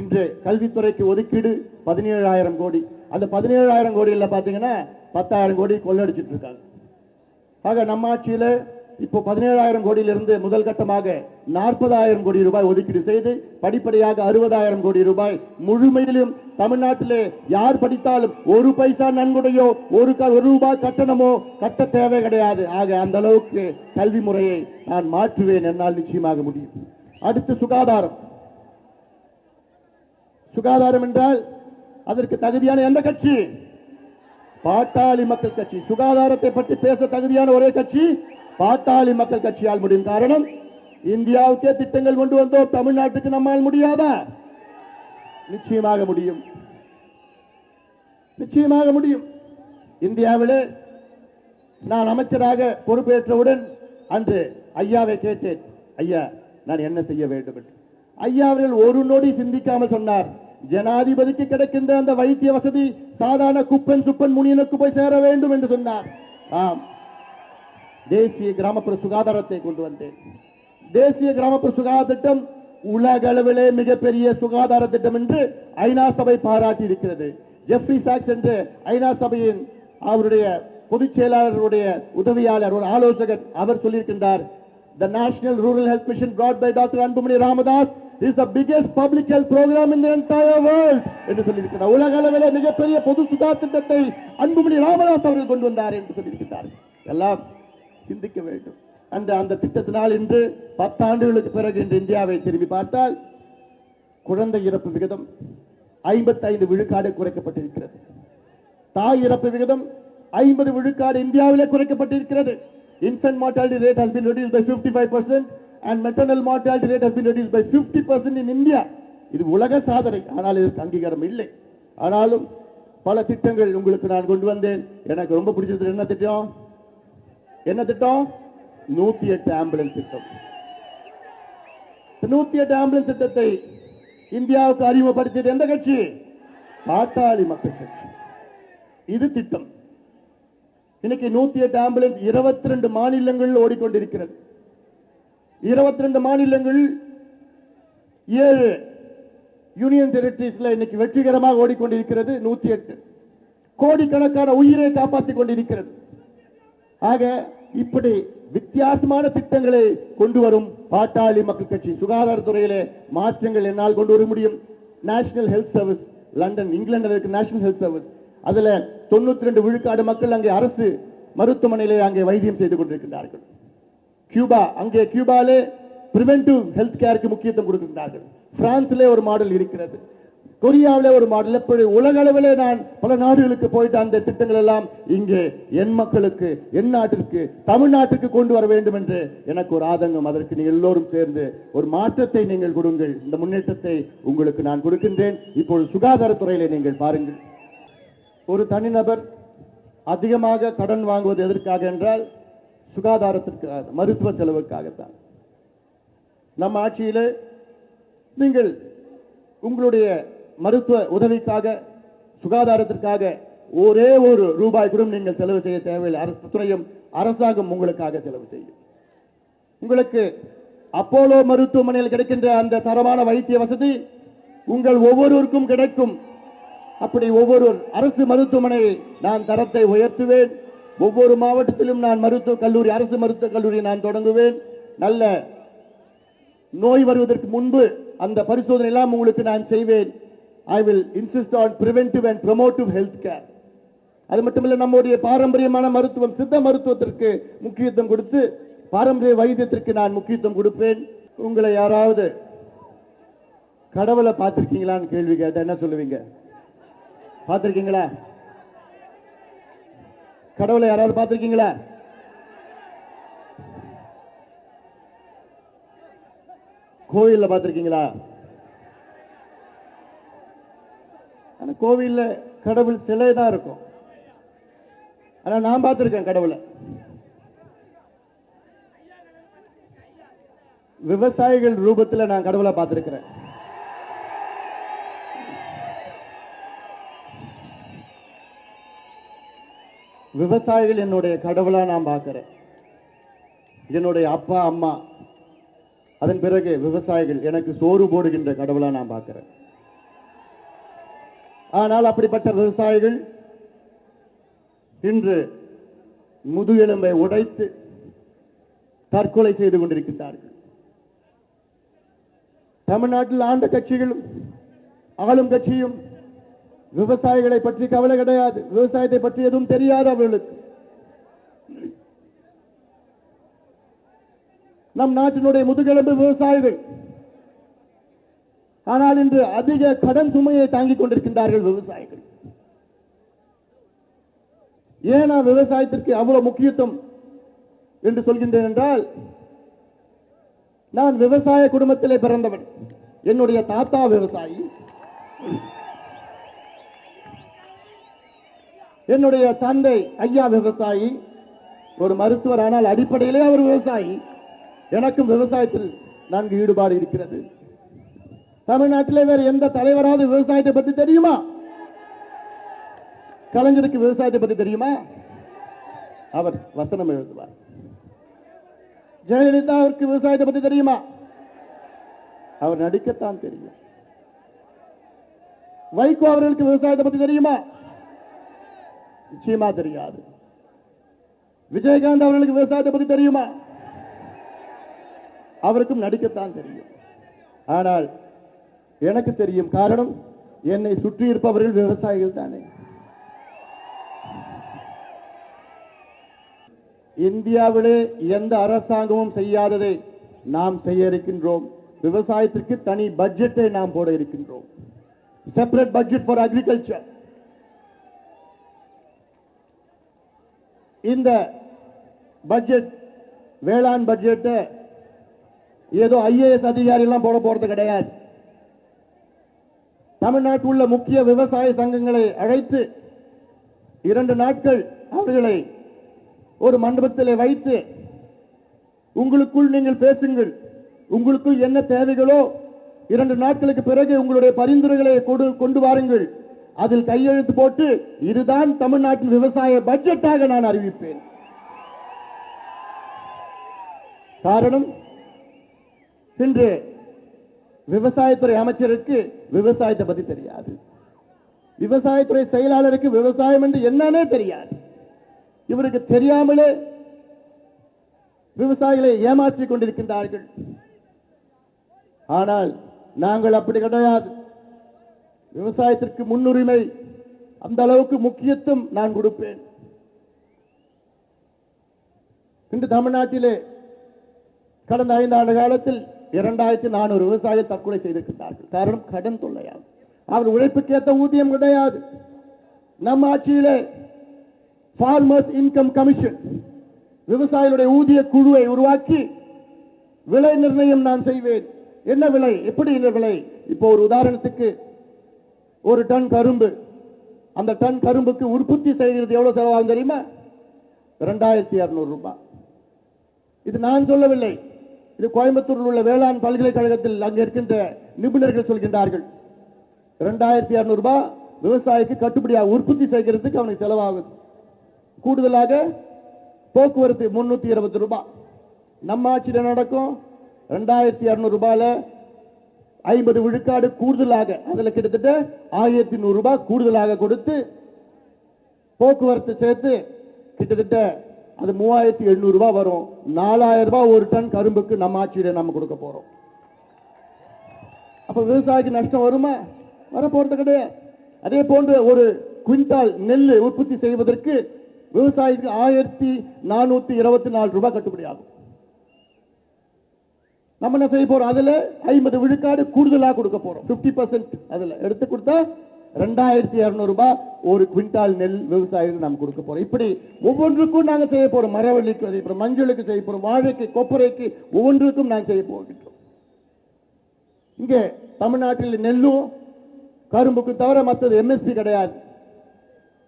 இன்று கல்வித்துறைக்கு ஒதுக்கீடு 17,000 கோடி. அந்த 17,000 கோடியில் பார்த்தீங்கன்னா 10,000 கோடி கொள்ளடிச்சிட்டு இருக்காங்க. ஆக நம்ம ஆட்சியில இப்போ 17,000 கோடியிலிருந்து முதல் கட்டமாக 40,000 கோடி ரூபாய் ஒதுக்கீடு செய்து படிப்படியாக 60,000 கோடி ரூபாய் முழுமையிலும் தமிழ்நாட்டிலே யார் படித்தாலும் ஒரு பைசா நன்கொடையோ ஒரு ரூபாய் கட்டணமோ கட்ட தேவை கிடையாது. ஆக அந்த அளவுக்கு கல்வி முறையை நான் மாற்றுவேன், என்னால் நிச்சயமாக முடியும். அடுத்து சுகாதாரம். சுகாதாரம் என்றால் அதற்கு தகுதியான எந்த கட்சி? பாட்டாளி மக்கள் கட்சி. சுகாதாரத்தை பற்றி பேச தகுதியான ஒரே கட்சி பாட்டாளி மக்கள் கட்சியால் முடியும். காரணம், இந்தியாவுக்கே திட்டங்கள் கொண்டு வந்தோம், தமிழ்நாட்டுக்கு நம்மால் முடியாதா? நிச்சயமாக முடியும், நிச்சயமாக முடியும். இந்தியாவிலே நான் அமைச்சராக பொறுப்பேற்றவுடன் அன்று ஐயாவை கேட்டேன், ஐயா நான் என்ன செய்ய வேண்டும் என்று. ஐயா அவர்கள் ஒரு நொடி சிந்திக்காமல் சொன்னார், ஜனாதிபதிக்கு கிடைக்கின்ற அந்த வைத்திய வசதி சாதாரண குப்பன் சுப்பன் முனியனுக்கு போய் சேர வேண்டும் என்று சொன்னார். ஆம், தேசிய கிராமப்புற சுகாதாரத்தை கொண்டு வந்தேன். தேசிய கிராமப்புற சுகாதார திட்டம் உலக அளவிலே மிகப்பெரிய சுகாதார திட்டம் என்று ஐநா சபை பாராட்டி இருக்கிறது. ஜெஃப்ரி சாக்ஸ் என்று ஐநா சபையின் அவருடைய பொதுச் செயலாளருடைய உதவியாளர் ஒரு ஆலோசகர் அவர் சொல்லியிருக்கின்றார், the national rural health mission brought by Dr. Anbumani Ramadas is the biggest public health program in the entire world என்று சொல்லியிருக்கிறார். உலக அளவில் மிகப்பெரிய பொது சுகாதார திட்டத்தை அன்புமணி ராமதாஸ் அவர்கள் கொண்டு வந்தார் என்று சொல்லியிருக்கிறார். எல்லாம் சிந்திக்க வேண்டும். அந்த திட்டத்தினால் இன்று 10 ஆண்டுகளுக்கு பிறகு இன்று இந்தியாவை திரும்பி பார்த்தால் குழந்தை இறப்பு விகிதம் 55 விழுக்காடு குறைக்கப்பட்டிருக்கிறது. தாய் இறப்பு விகிதம் 50 விழுக்காடு இந்தியாவிலே குறைக்கப்பட்டிருக்கிறது. Infant mortality rate has been reduced by 55% and maternal mortality rate has been reduced by 50% in India. இது உலக சாதனை. ஆனால் இதற்கு அங்கீகாரம் இல்லை. ஆனாலும் பல திட்டங்கள் உங்களுக்கு நான் கொண்டு வந்தேன். எனக்கு ரொம்ப பிடிச்சது என்ன திட்டம்? 108 ஆம்புலன்ஸ் திட்டம். 108 ஆம்புலன்ஸ் திட்டத்தை இந்தியாவுக்கு அறிமுகப்படுத்தியது எந்த கட்சி? பாட்டாளி மக்கள் கட்சி. இது திட்டம். இன்னைக்கு 108 ஆம்புலன்ஸ் 22 மாநிலங்கள் ஓடிக்கொண்டிருக்கிறது. 22 மாநிலங்கள் 7 யூனியன் டெரிட்டரிஸ்ல இன்னைக்கு வெற்றிகரமாக ஓடிக்கொண்டிருக்கிறது. 108 கோடிக்கணக்கான உயிரை காப்பாற்றிக் கொண்டிருக்கிறது. ஆக இப்படி வித்தியாசமான திட்டங்களை கொண்டு வரும் பாட்டாளி மக்கள் கட்சி. சுகாதாரத்துறையிலே மாற்றங்கள் என்னால் கொண்டு வர முடியும். National health service London England இருக்கு. நேஷனல் ஹெல்த் சர்வீஸ் அதுல 92 விழுக்காடு மக்கள் அங்கே அரசு மருத்துவமனையிலே அங்கே வைத்தியம் செய்து கொண்டிருக்கிறார்கள். கியூபாலே பிரிவென்டிவ் ஹெல்த் கேருக்கு முக்கியத்துவம் கொடுக்கின்றார்கள். பிரான்சிலே ஒரு மாடல் இருக்கிறது. கொரியாவிலே ஒரு மாடல். எப்படி உலக அளவிலே நான் பல நாடுகளுக்கு போயிட்டு அந்த திட்டங்கள் எல்லாம் இங்கே என் மக்களுக்கு, என் நாட்டிற்கு, தமிழ்நாட்டுக்கு கொண்டு வர வேண்டும் என்று எனக்கு ஒரு ஆதங்கம். அதற்கு நீங்கள் எல்லோரும் சேர்ந்து ஒரு மாற்றத்தை நீங்கள் கொடுங்கள். இந்த முன்னேற்றத்தை உங்களுக்கு நான் கொடுக்கின்றேன். இப்பொழுது சுகாதாரத்துறையிலே நீங்கள் பாருங்கள். ஒரு தனிநபர் அதிகமாக கடன் வாங்குவது எதற்காக என்றால் சுகாதாரத்திற்காக, மருத்துவ செலவுக்காகத்தான். நம் ஆட்சியிலே நீங்கள் உங்களுடைய மருத்துவ உதவிக்காக, சுகாதாரத்திற்காக ஒரே ஒரு ரூபாய் கூட நீங்கள் செலவு செய்ய தேவையில்லை. அரசு துறையும் அரசாங்கம் உங்களுக்காக செலவு செய்யும். உங்களுக்கு அப்போலோ மருத்துவமனையில் கிடைக்கின்ற அந்த தரமான வைத்திய வசதி உங்கள் ஒவ்வொருவருக்கும் கிடைக்கும். அப்படி ஒவ்வொரு அரசு மருத்துவமனை நான் தரத்தை உயர்த்துவேன். ஒவ்வொரு மாவட்டத்திலும் நான் மருத்துவக் கல்லூரி, அரசு மருத்துவக் கல்லூரி நான் தொடங்குவேன். நல்ல நோய் வருவதற்கு முன்பு அந்த பரிசோதனை எல்லாம் உங்களுக்கு நான் செய்வேன். I will insist on preventive and promotive health care. அது மட்டுமல்ல, நம்முடைய பாரம்பரியமான மருத்துவம், சித்த மருத்துவத்திற்கு முக்கியத்துவம் கொடுத்து பாரம்பரிய வைத்தியத்திற்கு நான் முக்கியத்துவம் கொடுப்பேன். உங்களை யாராவது கடவுளை பார்த்திருக்கீங்களான்னு கேள்வி கேட்டா என்ன சொல்லுவீங்க? பார்த்திருக்கீங்களா? கடவுளை யாராவது பார்த்திருக்கீங்களா? கோயில்ல பார்த்திருக்கீங்களா? ஆனா கோவில்ல கடவுள் சிலை தான் இருக்கும். ஆனா நான் பார்த்திருக்கேன் கடவுளை. விவசாயிகள் ரூபத்தில் நான் கடவுளை பார்த்திருக்கிறேன். விவசாயிகள் என்னுடைய கடவுளா நான் பார்க்கிறேன். என்னுடைய அப்பா அம்மா, அதன் பிறகு விவசாயிகள் எனக்கு சோறு போடுகின்ற கடவுளா நான் பார்க்கிறேன். ஆனால் அப்படிப்பட்ட விவசாயிகள் இன்று முதுகெலும்பை உடைத்து தற்கொலை செய்து கொண்டிருக்கின்றார்கள். தமிழ்நாட்டில் ஆண்ட கட்சிகளும் ஆளும் கட்சியும் விவசாயிகளை பற்றி கவலை கிடையாது. விவசாயத்தை பற்றி எதுவும் தெரியாது அவர்களுக்கு. நம் நாட்டினுடைய முதுகெலும்பு விவசாயிகள். ஆனால் இன்று அதிக கடன் சுமையை தாங்கிக் கொண்டிருக்கின்றார்கள் விவசாயிகள். ஏன் விவசாயத்திற்கு அவ்வளவு முக்கியத்துவம் என்று சொல்கின்றேன் என்றால், நான் விவசாய குடும்பத்திலே பிறந்தவன். என்னுடைய தாத்தா விவசாயி, என்னுடைய தந்தை ஐயா விவசாயி, ஒரு மருத்துவர். ஆனால் அடிப்படையிலே அவர் விவசாயி. எனக்கும் விவசாயத்தில் நன்கு ஈடுபாடு இருக்கிறது. தமிழ்நாட்டிலே வேறு எந்த தலைவராவது விவசாயத்தை பற்றி தெரியுமா? கலைஞருக்கு விவசாயத்தை பற்றி தெரியுமா? அவர் வசனம் எழுதுவார். ஜெயலலிதாவிற்கு விவசாயத்தை பற்றி தெரியுமா? அவர் நடிக்கத்தான் தெரியும். வைகோ அவர்களுக்கு விவசாயத்தை பற்றி தெரியுமா? நிச்சயமா தெரியாது. விஜயகாந்த் அவர்களுக்கு விவசாயத்தை பத்தி தெரியுமா? அவருக்கும் நடிக்கத்தான் தெரியும். ஆனால் எனக்கு தெரியும். காரணம், என்னை சுற்றி இருப்பவர்கள் விவசாயிகள் தானே. இந்தியாவிலே எந்த அரசாங்கமும் செய்யாததை நாம் செய்ய இருக்கின்றோம். விவசாயத்திற்கு தனி பட்ஜெட்டை நாம் போட இருக்கின்றோம். Separate budget for agriculture. இந்த பட்ஜெட், வேளாண் பட்ஜெட் ஏதோ IAS அதிகாரி எல்லாம் போட போறது கிடையாது. தமிழ்நாட்டில் உள்ள முக்கிய விவசாய சங்கங்களை அழைத்து 2 நாட்கள் அவர்களை ஒரு மண்டபத்தில் வைத்து, உங்களுக்குள் நீங்கள் பேசுங்கள், உங்களுக்குள் என்ன தேவைகளோ 2 நாட்களுக்கு பிறகு உங்களுடைய பரிந்துரைகளை கொண்டு வாருங்கள், அதில் கையெழுத்து போட்டு இதுதான் தமிழ்நாட்டின் விவசாய பட்ஜெட்டாக நான் அறிவிப்பேன். காரணம், இன்று விவசாயத்துறை அமைச்சருக்கு விவசாயத்தை பத்தி தெரியாது. விவசாயத்துறை செயலாளருக்கு விவசாயம் என்று என்னன்னே தெரியாது. இவருக்கு தெரியாமலே விவசாயிகளை ஏமாற்றிக் கொண்டிருக்கின்றார்கள். ஆனால் நாங்கள் அப்படி கிடையாது. விவசாயத்திற்கு முன்னுரிமை, அந்த அளவுக்கு முக்கியத்துவம் நான் கொடுப்பேன். இன்று தமிழ்நாட்டிலே கடந்த 5 ஆண்டு காலத்தில் 2400 விவசாயிகள் தற்கொலை செய்திருக்கிறார்கள். காரணம், கடன் தொல்லையால். அவர் உழைப்புக்கேற்ற ஊதியம் கிடையாது. நம் ஆட்சியிலே ஃபார்மர்ஸ் இன்கம் கமிஷன், விவசாயிகளுடைய ஊதிய குழுவை உருவாக்கி விலை நிர்ணயம் நான் செய்வேன். என்ன விலை, எப்படி இந்த விலை? இப்போ ஒரு உதாரணத்துக்கு, ஒரு டன் கரும்பு, அந்த டன் கரும்புக்கு உற்பத்தி செய்கிறது எவ்வளவு செலவாகும் தெரியுமா? 2200 ரூபாய். இது நான் சொல்லவில்லை, இது கோயம்புத்தூரில் உள்ள வேளாண் பல்கலைக்கழகத்தில் அங்க இருக்கின்ற நிபுணர்கள் சொல்கின்றார்கள். 2200 ரூபாய் விவசாயிக்கு கட்டுப்படியாக உற்பத்தி செய்கிறதுக்கு அவனுக்கு செலவாகுது. கூடுதலாக போக்குவரத்து 320 ரூபாய். நம்ம ஆட்சியில் நடக்கும் 2200 ரூபாயில 50 விழுக்காடு கூடுதலாக, அதுல கிட்டத்தட்ட 1100 ரூபாய் கூடுதலாக கொடுத்து போக்குவரத்து சேர்த்து கிட்டத்தட்ட அது 3800 ரூபாய் வரும். 4000 ரூபாய் ஒரு டன் கரும்புக்கு நம்ம ஆட்சியில நம்ம கொடுக்க போறோம். அப்ப விவசாயிக்கு நஷ்டம் வருமா? வரப்போறது கிடையாது. அதே போன்று ஒரு குவிண்டால் நெல் உற்பத்தி செய்வதற்கு விவசாயிக்கு 1424 ரூபாய் கட்டுப்படி ஆகும். நம்ம என்ன செய்ய போறோம்? அதுல 50 விழுக்காடு கூடுதலாக கொடுக்க போறோம். 50% அதுல எடுத்து கொடுத்தா 2200 ரூபாய் ஒரு குவிண்டால் நெல் விவசாயிகளுக்கு நாம் கொடுக்க போறோம். இப்படி ஒவ்வொன்றுக்கும் நாங்க செய்ய போறோம். மரவள்ளிக்கு செய்ய போறோம், மஞ்சளுக்கு செய்ய போறோம், வாழைக்கு, கொப்பரைக்கு, ஒவ்வொன்றுக்கும் நாங்கள் செய்ய போகின்றோம். இங்க தமிழ்நாட்டில் நெல்லும் கரும்புக்கும் தவிர மற்றது MSP கிடையாது.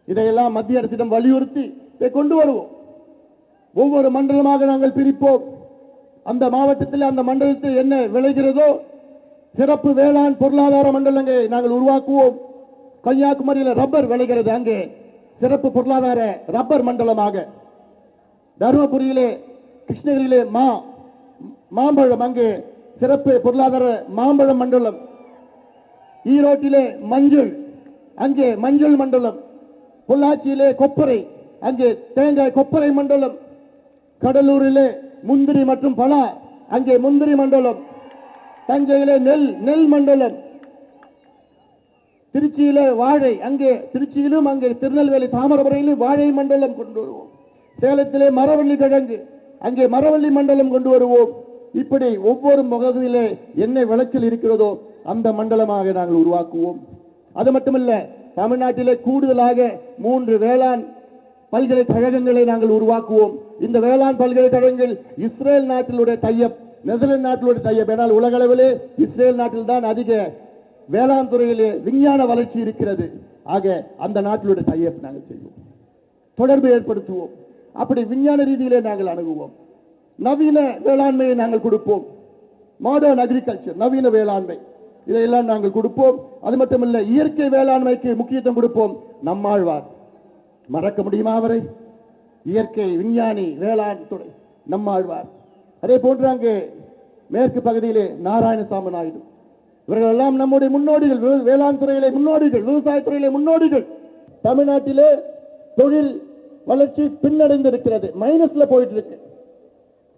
இதையெல்லாம் மத்திய அரசிடம் வலியுறுத்தி இதை கொண்டு வருவோம். ஒவ்வொரு மண்டலமாக நாங்கள் பிரிப்போம். அந்த மாவட்டத்தில் அந்த மண்டலத்தில் என்ன விளைகிறதோ சிறப்பு வேளாண் பொருளாதார மண்டலங்களை நாங்கள் உருவாக்குவோம். கன்னியாகுமரியில் ரப்பர் விளைகிறது, அங்கே சிறப்பு பொருளாதார ரப்பர் மண்டலமாக. தருமபுரியிலே, கிருஷ்ணகிரியிலே மாம்பழம், அங்கே சிறப்பு பொருளாதார மாம்பழம் மண்டலம். ஈரோட்டிலே மஞ்சள், அங்கே மஞ்சள் மண்டலம். பொள்ளாச்சியிலே கொப்பரை, அங்கே தேங்காய் கொப்பரை மண்டலம். கடலூரிலே முந்திரி மற்றும் பலா, அங்கே முந்திரி மண்டலம். தஞ்சையிலே நெல் மண்டலம். திருச்சியிலே வாழை, அங்கே திருச்சியிலும் அங்கே திருநெல்வேலி தாமிரபரணியிலும் வாழை மண்டலம் கொண்டு வருவோம். சேலத்திலே மரவள்ளி கிழங்கு, அங்கே மரவள்ளி மண்டலம் கொண்டு வருவோம். இப்படி ஒவ்வொரு பகுதியிலே என்ன விளைச்சல் இருக்கிறதோ அந்த மண்டலமாக நாங்கள் உருவாக்குவோம். அது மட்டுமல்ல, தமிழ்நாட்டிலே கூடுதலாக 3 வேளாண் பல்கலைக்கழகங்களை நாங்கள் உருவாக்குவோம். இந்த வேளாண் பல்கலைக்கழகங்கள் இஸ்ரேல் நாட்டிலுடைய டைப், நெதர்லாந்து நாட்டிலுடைய டைப். ஏனால் உலக அளவிலே இஸ்ரேல் நாட்டில் தான் அதிக வேளாண் துறையிலே விஞ்ஞான வளர்ச்சி இருக்கிறது. ஆக அந்த நாட்டிலுடைய டைப் நாங்கள் செய்வோம், தொடர்பு ஏற்படுத்துவோம். அப்படி விஞ்ஞான ரீதியிலே நாங்கள் அணுகுவோம். நவீன வேளாண்மையை நாங்கள் கொடுப்போம். மாடர்ன் அக்ரிகல்ச்சர், நவீன வேளாண்மை, இதையெல்லாம் நாங்கள் கொடுப்போம். அது மட்டுமல்ல, இயற்கை வேளாண்மைக்கு முக்கியத்துவம் கொடுப்போம். நம்மாழ்வார், மறக்க முடியுமா அவரை? இயற்கை விஞ்ஞானி, வேளாண் துறை நம்மாழ்வார். அதே போன்று அங்கே மேற்கு பகுதியிலே நாராயணசாமி நாயுடு, இவர்கள் எல்லாம் நம்முடைய முன்னோடிகள், வேளாண் துறையிலே முன்னோடிகள், விவசாய துறையிலே முன்னோடிகள். தமிழ்நாட்டிலே தொழில் வளர்ச்சி பின்னடைந்திருக்கிறது, மைனஸ்ல போயிட்டு இருக்கு.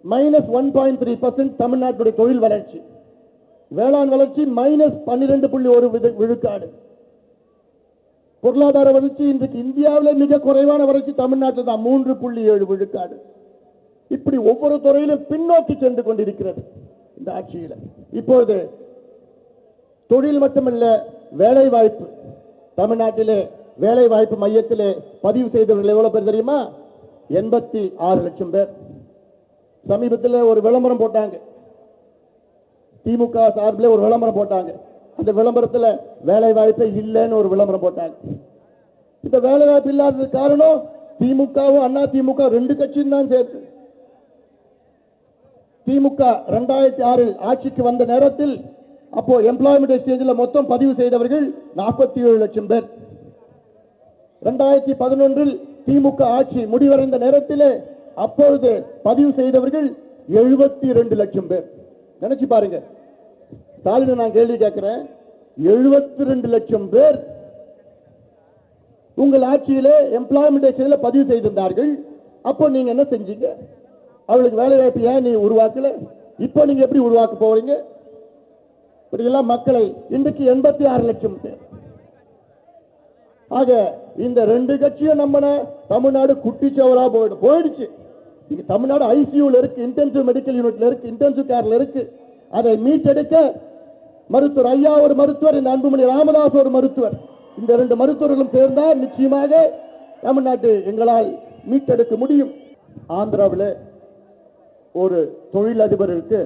-1.3% தமிழ்நாட்டுடைய தொழில் வளர்ச்சி. வேளாண் வளர்ச்சி -12.1 விழுக்காடு. பொருளாதார வளர்ச்சி இன்றைக்கு இந்தியாவில் மிக குறைவான வளர்ச்சி தமிழ்நாட்டில் தான், 3.7 விழுக்காடு. இப்படி ஒவ்வொரு துறையிலும் பின்னோக்கி சென்று கொண்டிருக்கிறது இந்த ஆட்சியில். இப்பொழுது தொழில் மட்டுமல்ல, வேலை வாய்ப்பு. தமிழ்நாட்டிலே வேலை வாய்ப்பு மையத்திலே பதிவு செய்தவர்கள் எவ்வளவு பேர் தெரியுமா? 86 லட்சம் பேர். சமீபத்தில் ஒரு விளம்பரம் போட்டாங்க, திமுக சார்பில் ஒரு விளம்பரம் போட்டாங்க. அந்த விளம்பரத்தில் வேலை வாய்ப்பே இல்லைன்னு ஒரு விளம்பரம் போட்டாங்க. இந்த வேலை வாய்ப்பு இல்லாதது காரணம் திமுகவும் அண்ணா திமுக ரெண்டு கட்சியும் தான் சேர்த்து. திமுக 2006 ஆட்சிக்கு வந்த நேரத்தில் அப்போ எம்ப்ளாய்மெண்ட் எக்ஸ்சேஞ்சில் மொத்தம் பதிவு செய்தவர்கள் 47 லட்சம் பேர். 2011 திமுக ஆட்சி முடிவடைந்த நேரத்தில் அப்பொழுது பதிவு செய்தவர்கள் 72 லட்சம் பேர். நினைச்சு பாருங்க, ஸ்டாலின் நான் கேள்வி கேட்கிறேன், 72 லட்சம் பேர் உங்கள் ஆட்சியிலே எம்ப்ளாய்மெண்ட் எக்ஸ்சேஞ்சில் பதிவு செய்திருந்தார்கள். அப்போ நீங்க என்ன செஞ்சீங்க? அவளுக்கு வேலை வாய்ப்பு ஏன் நீ உருவாக்கல? இப்போ நீங்க எப்படி உருவாக்க போறீங்க? இப்படியெல்லாம் மக்களை இன்றைக்கு 86 லட்சம் பேர். ஆக இந்த ரெண்டு கட்சியும் நம்பின தமிழ்நாடு குட்டிச்சவரா போயிடுச்சு. தமிழ்நாடு ஐசியூல இருக்கு, இன்டென்சிவ் மெடிக்கல் யூனிட்ல இருக்கு, இன்டென்சிவ் கேர்ல இருக்கு. அதை மீட்டெடுக்க மருத்துவர் ஐயா ஒரு மருத்துவர், இந்த அன்புமணி ராமதாஸ் ஒரு மருத்துவர், இந்த ரெண்டு மருத்துவர்களும் சேர்ந்தால் நிச்சயமாக தமிழ்நாட்டு எங்களால் மீட்டெடுக்க முடியும். ஆந்திராவில் ஒரு தொழிலதிபருக்கு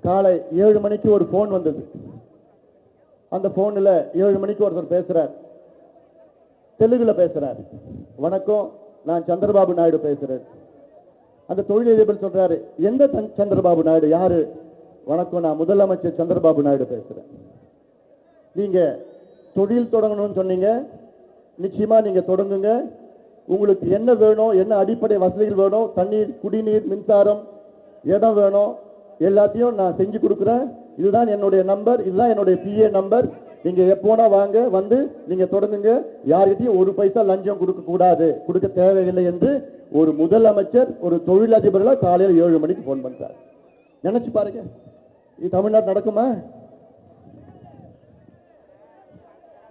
காலை 7 மணிக்கு ஒரு போன் வந்தது. அந்த போன்ல 7 மணிக்கு ஒருத்தர் பேசுறார், தெலுங்குல பேசுறார். வணக்கம், நான் சந்திரபாபு நாயுடு பேசுறேன். அந்த தொழிலதிபர் சொல்றாரு, எந்த சந்திரபாபு நாயுடு? யாரு? வணக்கம், நான் முதலமைச்சர் சந்திரபாபு நாயுடு பேசுறேன். நீங்க தொழில் தொடங்கணும்னு சொன்னீங்க, நிச்சயமா நீங்க தொடங்குங்க. உங்களுக்கு என்ன வேணும், என்ன அடிப்படை வசதிகள் வேணும், தண்ணீர், குடிநீர், மின்சாரம், இடம் வேணும், எல்லாத்தையும் நான் செஞ்சு கொடுக்குறேன். இதுதான் என்னுடைய நம்பர், இதுதான் என்னுடைய PA நம்பர். நீங்க எப்போனா வாங்க, வந்து நீங்க தொடங்குங்க. யார்கிட்டையும் ஒரு பைசா லஞ்சம் கொடுக்க கூடாது, கொடுக்க தேவையில்லை என்று ஒரு முதலமைச்சர் ஒரு தொழிலதிபர்களை காலையில் 7 மணிக்கு போன் பண்றார். நினைச்சு பாருங்க, இது தமிழ்நாடு நடக்குமா?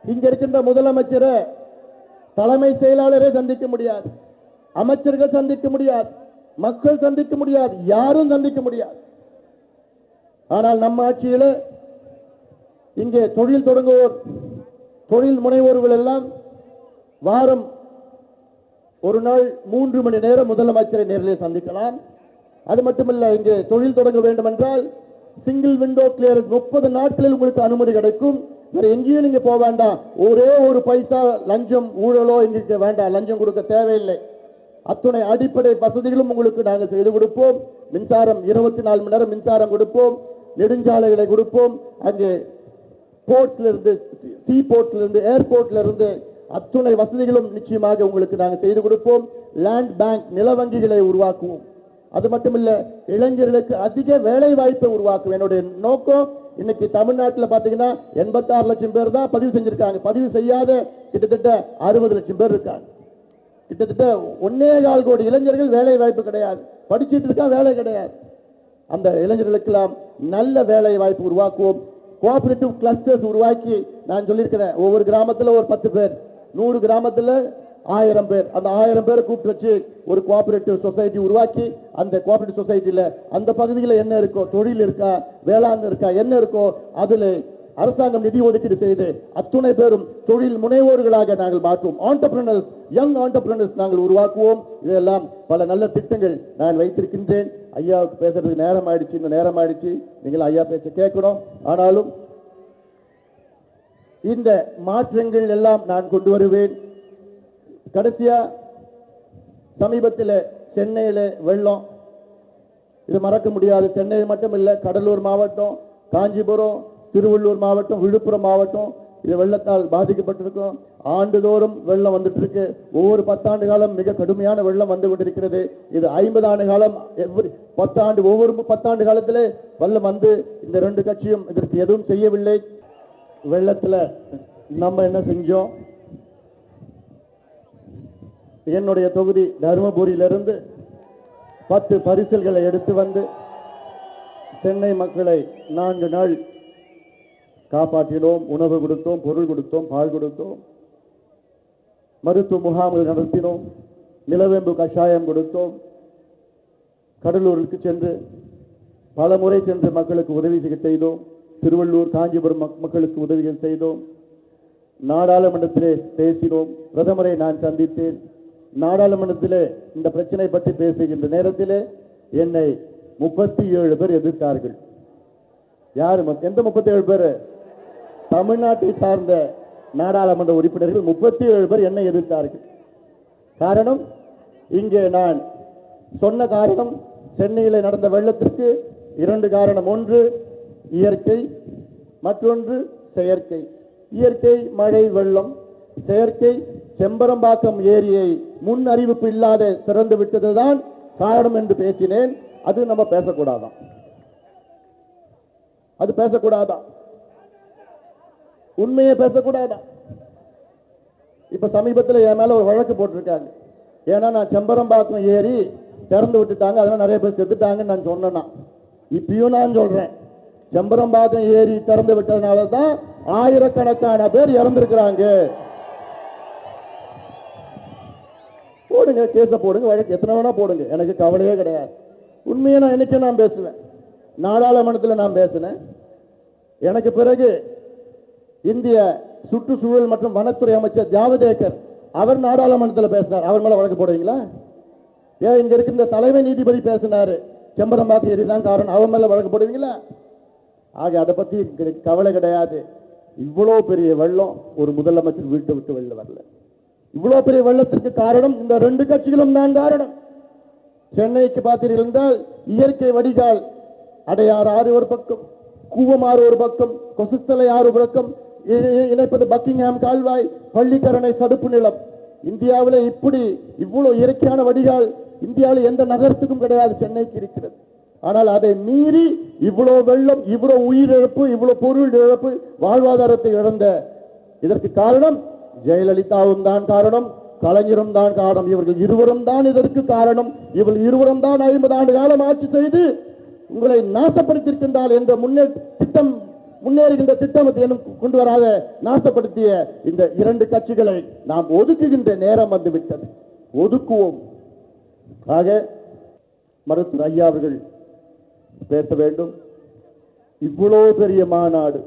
இங்க இருக்கின்ற முதலமைச்சரை தலைமை செயலாளரே சந்திக்க முடியாது, அமைச்சர்கள் சந்திக்க முடியாது, மக்கள் சந்திக்க முடியாது, யாரும் சந்திக்க முடியாது. ஆனால் நம்ம ஆட்சியில் இங்கே தொழில் தொடங்குவோர், தொழில் முனைவோர்கள் எல்லாம் வாரம் ஒரு நாள் 3 மணி நேரம் முதலமைச்சரை நேரில் சந்திக்கலாம். அது மட்டுமல்ல, இங்கே தொழில் தொடங்க வேண்டும் என்றால் சிங்கிள் விண்டோ கிளியரன்ஸ் 30 நாட்களில் உங்களுக்கு அனுமதி கிடைக்கும். வேற எங்கேயும் நீங்க போக வேண்டாம். ஒரே ஒரு பைசா லஞ்சம் ஊழலோ எங்களுக்கு வேண்டாம், லஞ்சம் கொடுக்க தேவையில்லை. அத்துணை அடிப்படை வசதிகளும் உங்களுக்கு நாங்கள் செய்து கொடுப்போம். மின்சாரம் 24 மணி நேரம் மின்சாரம் கொடுப்போம், நெடுஞ்சாலைகளை கொடுப்போம். அங்கே போர்ட்ல இருந்து, சீ போர்ட்ல இருந்து, ஏர்போர்ட்ல இருந்து அத்துணை வசதிகளும் நிச்சயமாக உங்களுக்கு நாங்கள் செய்து கொடுப்போம். லேண்ட் பேங்க், நில வங்கிகளை உருவாக்குவோம். அது மட்டுமில்ல, இளைஞர்களுக்கு அதிக வேலை வாய்ப்பை உருவாக்கும். என்னுடைய நோக்கம், இன்னைக்கு தமிழ்நாட்டில் பாத்தீங்கன்னா 86 லட்சம் பேர் தான் பதிவு செஞ்சிருக்காங்க. பதிவு செய்யாத கிட்டத்தட்ட 60 லட்சம் பேர் இருக்காங்க. கிட்டத்தட்ட 1.25 கோடி இளைஞர்கள் வேலை வாய்ப்பு கிடையாது, படிச்சுட்டு இருக்கா, வேலை கிடையாது. அந்த இளைஞர்களுக்கெல்லாம் நல்ல வேலை வாய்ப்பு உருவாக்குவோம். கோஆபரேட்டிவ் கிளஸ்டர்ஸ் உருவாக்கி, நான் சொல்லியிருக்கிறேன், ஒவ்வொரு கிராமத்தில் ஒரு 10 பேர், 100 கிராமத்தில் 1000 பேர், அந்த 1000 பேரை கூப்பிட்டு வச்சு ஒரு கோஆபரேட்டிவ் சொசைட்டி உருவாக்கி, அந்த கோஆபரேட்டிவ் சொசைட்டில அந்த பகுதியில் என்ன இருக்கோ, தொழில் இருக்கா, வேளாண் இருக்கா, என்ன இருக்கோ அதுல அரசாங்கம் நிதி ஒதுக்கீடு செய்து அத்துணை பேரும் தொழில் முனைவோர்களாக நாங்கள் மாற்றுவோம். ஆண்டர்பிரினர்ஸ், யங் ஆண்டர்பிரினர்ஸ் நாங்கள் உருவாக்குவோம். இதெல்லாம் பல நல்ல திட்டங்கள் நான் வைத்திருக்கின்றேன். ஐயாவுக்கு பேசுறதுக்கு நேரம் ஆயிடுச்சு, இந்த நேரம் ஆயிடுச்சு, நீங்கள் ஐயா பேச்ச கேட்கணும். ஆனாலும் இந்த மாற்றங்கள் எல்லாம் நான் கொண்டு வருவேன். கடைசியா சமீபத்தில் சென்னையில வெள்ளம், இது மறக்க முடியாது. சென்னை மட்டும் இல்ல, கடலூர் மாவட்டம், காஞ்சிபுரம், திருவள்ளூர் மாவட்டம், விழுப்புரம் மாவட்டம் இது வெள்ளத்தால் பாதிக்கப்பட்டிருக்கும். ஆண்டுதோறும் வெள்ளம் வந்துட்டு இருக்கு. ஒவ்வொரு 10 ஆண்டு காலம் மிக கடுமையான வெள்ளம் வந்து கொண்டிருக்கிறது. இது 50 ஆண்டு காலம், ஒவ்வொரு 10 ஆண்டு காலத்திலே வெள்ளம் வந்து இந்த ரெண்டு கட்சியும் இதற்கு எதுவும் செய்யவில்லை. வெள்ளத்துல நம்ம என்ன செஞ்சோம்? என்னுடைய தொகுதி தருமபுரியிலிருந்து 10 பரிசல்களை எடுத்து வந்து சென்னை மக்களை 4 நாள் காப்பாற்றினோம். உணவு கொடுத்தோம், பொருள் கொடுத்தோம், பால் கொடுத்தோம், மருத்துவ முகாம்கள் நடத்தினோம், நிலவேம்பு கஷாயம் கொடுத்தோம். கடலூருக்கு சென்று பல முறை சென்று மக்களுக்கு உதவி செய்தோம். திருவள்ளூர், காஞ்சிபுரம் மக்களுக்கு உதவிகள் செய்தோம். நாடாளுமன்றத்திலே பேசினோம். பிரதமரை நான் சந்தித்தேன். நாடாளுமன்றத்திலே இந்த பிரச்சனை பற்றி பேசுகின்ற நேரத்திலே என்னை 37 பேர் எதிர்த்தார்கள். யாரு? எந்த 37 பேர்? தமிழ்நாட்டை சார்ந்த நாடாளுமன்ற உறுப்பினர்கள் 37 பேர் என்னை எதிர்த்தார்கள். காரணம், இங்கே நான் சொன்ன காரணம், சென்னையில் நடந்த வெள்ளத்திற்கு 2 காரணம். ஒன்று இயற்கை, மற்றொன்று செயற்கை. இயற்கை மழை வெள்ளம், செயற்கை செம்பரம்பாக்கம் ஏரியை முன் அறிவிப்பு இல்லாத திறந்து விட்டதுதான் காரணம் என்று பேசினேன். அது நம்ம பேசக்கூடாதான், அது பேசக்கூடாதான், உண்மையை பேசக்கூடாதான். இப்ப சமீபத்தில் என் மேல ஒரு வழக்கு போட்டிருக்காங்க. ஏன்னா நான் செம்பரம்பாக்கம் ஏரி திறந்து விட்டுட்டாங்க, அதனால நிறைய பேர் செத்துட்டாங்கன்னு நான் சொன்னேன்னா, இப்பயும் நான் சொல்றேன், செம்பரம்பாக்கம் ஏரி திறந்து விட்டதுனாலதான் ஆயிரக்கணக்கான பேர் இறந்திருக்கிறாங்க. போடுங்க, கேஸ போடுங்க, வழக்கு எத்தனை வேணா போடுங்க, எனக்கு கவலையே கிடையாது. உண்மையை நான் என்னைக்கு நான் பேசுவேன். நாடாளுமன்றத்தில் நான் பேசினேன். எனக்கு பிறகு இந்திய சுற்றுச்சூழல் மற்றும் வனத்துறை அமைச்சர் ஜாவடேகர் அவர் நாடாளுமன்றத்தில் பேசினார். அவர் மேல வழக்கு போடுவீங்களா? ஏன் இங்க இருக்கின்ற தலைமை நீதிபதி பேசினாரு, செம்பரம்பாக்கம் ஏரி தான் காரணம், அவர் மேல வழக்கு போடுவீங்களா? ஆக அதை பத்தி கவலை கிடையாது. இவ்வளவு பெரிய வெள்ளம் ஒரு முதலமைச்சர் வீட்டை விட்டு வெளில வரல. இவ்வளவு பெரிய வெள்ளத்திற்கு காரணம் இந்த 2 கட்சிகளும் தான் காரணம். சென்னைக்கு பார்த்தீர்கள் என்றால் இயற்கை வடிகால், அடையாறு ஆறு ஒரு பக்கம், கூவமாறு ஒரு பக்கம், கொசுத்தலை ஆறு ஒரு பக்கம் இணைப்பது பக்கிங்ஹாம் கால்வாய், பள்ளிக்கரணை சதுப்பு நிலம். இந்தியாவில் இப்படி இவ்வளவு இயற்கையான வடிகால் இந்தியாவில் எந்த நகரத்துக்கும் கிடையாது, சென்னைக்கு இருக்கிறது. ஆனால் அதை மீறி இவ்வளவு வெள்ளம், இவ்வளவு உயிரிழப்பு, இவ்வளவு பொருள் இழப்பு, வாழ்வாதாரத்தை இழந்த இதற்கு காரணம் ஜெயலலிதாவும் தான் காரணம், கலைஞரும் தான் காரணம். இவர்கள் இருவரும் தான் இதற்கு காரணம். இவர்கள் இருவரும் தான் 50 ஆண்டு காலம் ஆட்சி செய்து உங்களை நாசப்படுத்தியிருக்கின்றால் என்ற முன்னேறுகின்ற திட்டத்தை கொண்டு வராத நாசப்படுத்திய இந்த 2 கட்சிகளை நாம் ஒதுக்குகின்ற நேரம் வந்துவிட்டது. ஒதுக்குவோம். ஆக மருத்துவர் ஐயா அவர்கள் பேச வேண்டும். இவ்வளவு பெரிய மாநாடு,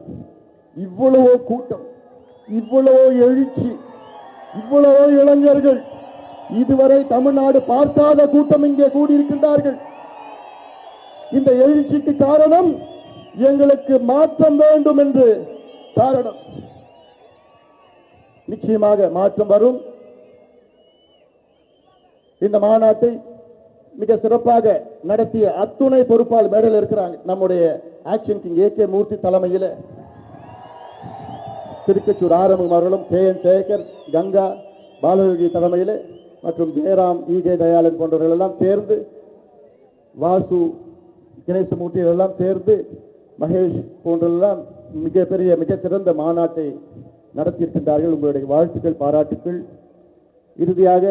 இவ்வளவோ கூட்டம், இவ்வளவோ எழுச்சி, இவ்வளவோ இளைஞர்கள், இதுவரை தமிழ்நாடு பார்க்காத கூட்டம் இங்கே கூடியிருக்கின்றார்கள். இந்த எழுச்சிக்கு காரணம் எங்களுக்கு மாற்றம் வேண்டும் என்று காரணம். நிச்சயமாக மாற்றம் வரும். இந்த மாநாட்டை மிக சிறப்பாக நடத்திய அத்துணை பொறுப்பாளர் மேடையில் இருக்கிறாங்க. நம்முடைய ஆக்ஷன் கிங் ஏகே மூர்த்தி தலைமையில் திருக்கச்சூர் ஆரம்பம் அவர்களும், KN சேகர், கங்கா, பாலயோகி தலைமையில் மற்றும் ஜெயராம், EJ தயாளன் போன்றவர்கள் எல்லாம் சேர்ந்து, வாசு, கணேசமூர்த்தி எல்லாம் சேர்ந்து, மகேஷ் போன்றெல்லாம் மிகப்பெரிய மிக சிறந்த மாநாட்டை நடத்தியிருக்கின்றார்கள். உங்களுடைய வாழ்த்துக்கள், பாராட்டுக்கள். இறுதியாக